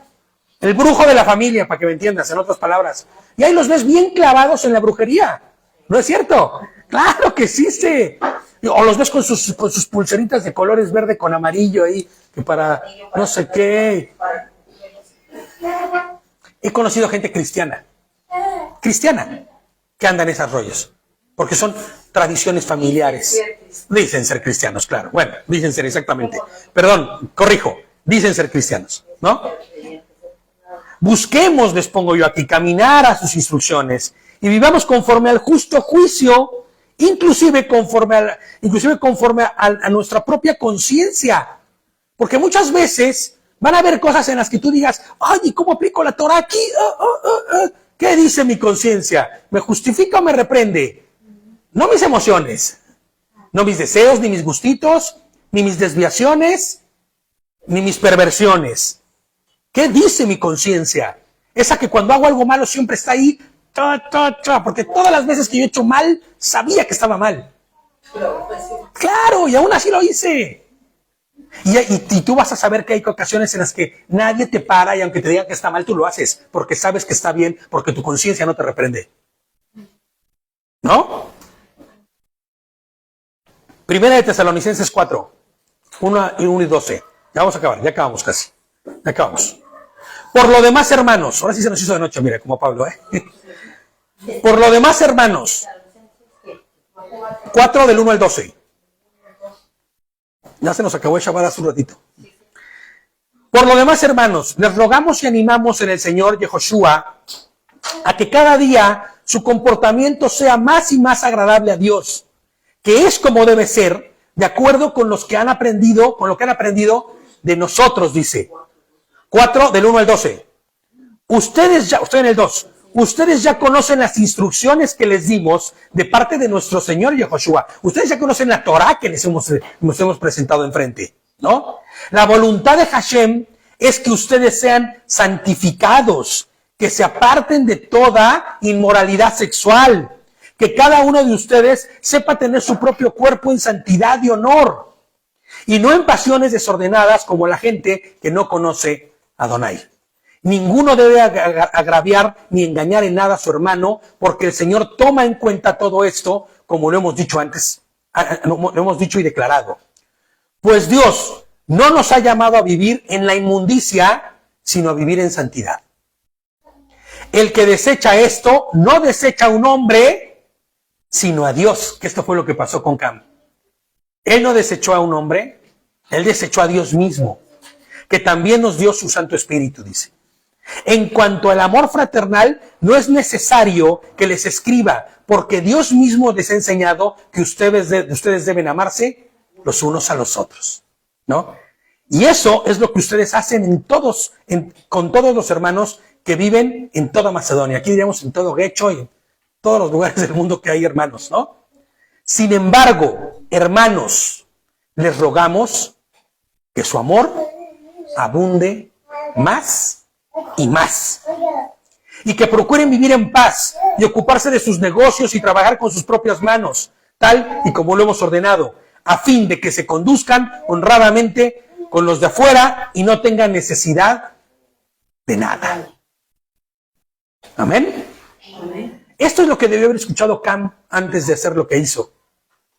el brujo de la familia, para que me entiendas, en otras palabras. Y ahí los ves bien clavados en la brujería, ¿no es cierto? Claro que existe. O los ves con sus pulseritas de colores verde con amarillo ahí, que para no sé qué. He conocido gente cristiana, que anda en esos rollos, porque son tradiciones familiares. Dicen ser cristianos, claro. Bueno, dicen ser exactamente. Perdón, corrijo, dicen ser cristianos, ¿no? Busquemos, les pongo yo aquí, caminar a sus instrucciones y vivamos conforme al justo juicio, inclusive conforme a nuestra propia conciencia. Porque muchas veces Van a haber cosas en las que tú digas, ay, ¿cómo aplico la Torah aquí? ¿Qué dice mi conciencia? ¿Me justifica o me reprende? No mis emociones, no mis deseos, ni mis gustitos, ni mis desviaciones, ni mis perversiones. ¿Qué dice mi conciencia? Esa que cuando hago algo malo siempre está ahí, porque todas las veces que yo he hecho mal, sabía que estaba mal. Claro, y aún así lo hice. Y tú vas a saber que hay ocasiones en las que nadie te para y aunque te digan que está mal, tú lo haces, porque sabes que está bien, porque tu conciencia no te reprende. ¿No? Primera de Tesalonicenses 4, 1 y 12. Ya vamos a acabar, ya acabamos casi. Ya acabamos. Por lo demás, hermanos, ahora sí se nos hizo de noche, mira, como Pablo, Por lo demás, hermanos, 4 del 1 al 12. Ya se nos acabó el Shabbat hace un ratito. Por lo demás, hermanos, les rogamos y animamos en el Señor Yehoshua a que cada día su comportamiento sea más y más agradable a Dios, que es como debe ser, de acuerdo con los que han aprendido, con lo que han aprendido de nosotros, dice. 4 del 1 al 12. Estoy en el 2. Ustedes ya conocen las instrucciones que les dimos de parte de nuestro Señor Yehoshua. Ustedes ya conocen la Torah que nos hemos presentado enfrente, ¿no? La voluntad de Hashem es que ustedes sean santificados, que se aparten de toda inmoralidad sexual, que cada uno de ustedes sepa tener su propio cuerpo en santidad y honor, y no en pasiones desordenadas como la gente que no conoce a Adonai. Ninguno debe agraviar ni engañar en nada a su hermano, porque el Señor toma en cuenta todo esto, como lo hemos dicho antes, lo hemos dicho y declarado. Pues Dios no nos ha llamado a vivir en la inmundicia, sino a vivir en santidad. El que desecha esto, no desecha a un hombre, sino a Dios, que esto fue lo que pasó con Cam. Él no desechó a un hombre, él desechó a Dios mismo, que también nos dio su Santo Espíritu, dice. En cuanto al amor fraternal, no es necesario que les escriba, porque Dios mismo les ha enseñado que ustedes deben amarse los unos a los otros, ¿no? Y eso es lo que ustedes hacen con todos los hermanos que viven en toda Macedonia. Aquí diríamos en todo Guecho y en todos los lugares del mundo que hay hermanos, ¿no? Sin embargo, hermanos, les rogamos que su amor abunde más y más, y que procuren vivir en paz y ocuparse de sus negocios y trabajar con sus propias manos, tal y como lo hemos ordenado, a fin de que se conduzcan honradamente con los de afuera y no tengan necesidad de nada. Amén. Esto es lo que debió haber escuchado Cam antes de hacer lo que hizo,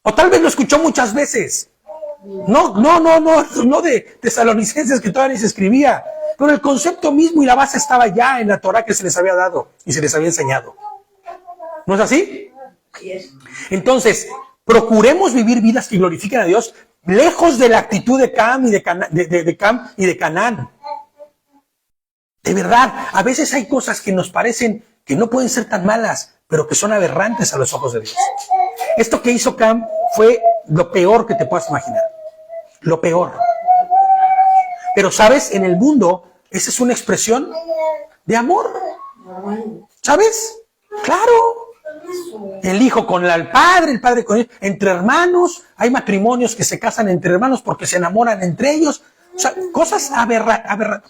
o tal vez lo escuchó muchas veces. No de Tesalonicenses, que todavía ni se escribía, pero el concepto mismo y la base estaba ya en la Torah que se les había dado y se les había enseñado. ¿No es así? Entonces, procuremos vivir vidas que glorifiquen a Dios, lejos de la actitud de Cam y de Canaán. De verdad, a veces hay cosas que nos parecen que no pueden ser tan malas, pero que son aberrantes a los ojos de Dios. Esto que hizo Cam fue lo peor que te puedas imaginar. Lo peor. Pero, ¿sabes? En el mundo, esa es una expresión de amor. ¿Sabes? Claro. El hijo con el padre con el... Entre hermanos, hay matrimonios que se casan entre hermanos porque se enamoran entre ellos. O sea, cosas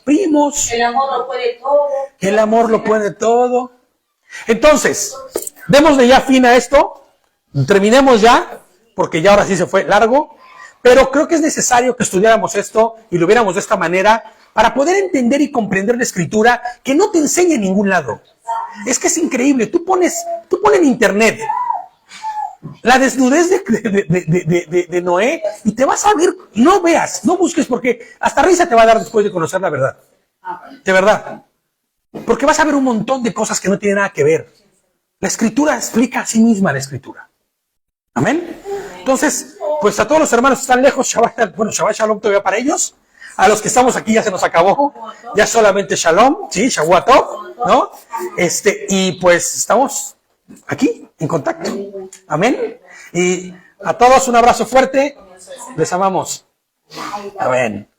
primos. El amor lo puede todo. El amor lo puede todo. Entonces, démosle ya fin a esto. Terminemos ya, porque ya ahora sí se fue largo. Pero creo que es necesario que estudiáramos esto y lo viéramos de esta manera para poder entender y comprender la Escritura que no te enseña en ningún lado. Es que es increíble. Tú pones en internet la desnudez de Noé y te vas a ver, no veas, no busques, porque hasta risa te va a dar después de conocer la verdad. De verdad. Porque vas a ver un montón de cosas que no tienen nada que ver. La Escritura explica a sí misma la Escritura. Amén. Entonces, pues a todos los hermanos que están lejos, Shabbat Shalom todavía para ellos. A los que estamos aquí ya se nos acabó. Ya solamente Shalom, sí, Shavuot Tov, ¿no? Y pues estamos aquí, en contacto. Amén. Y a todos un abrazo fuerte. Les amamos. Amén.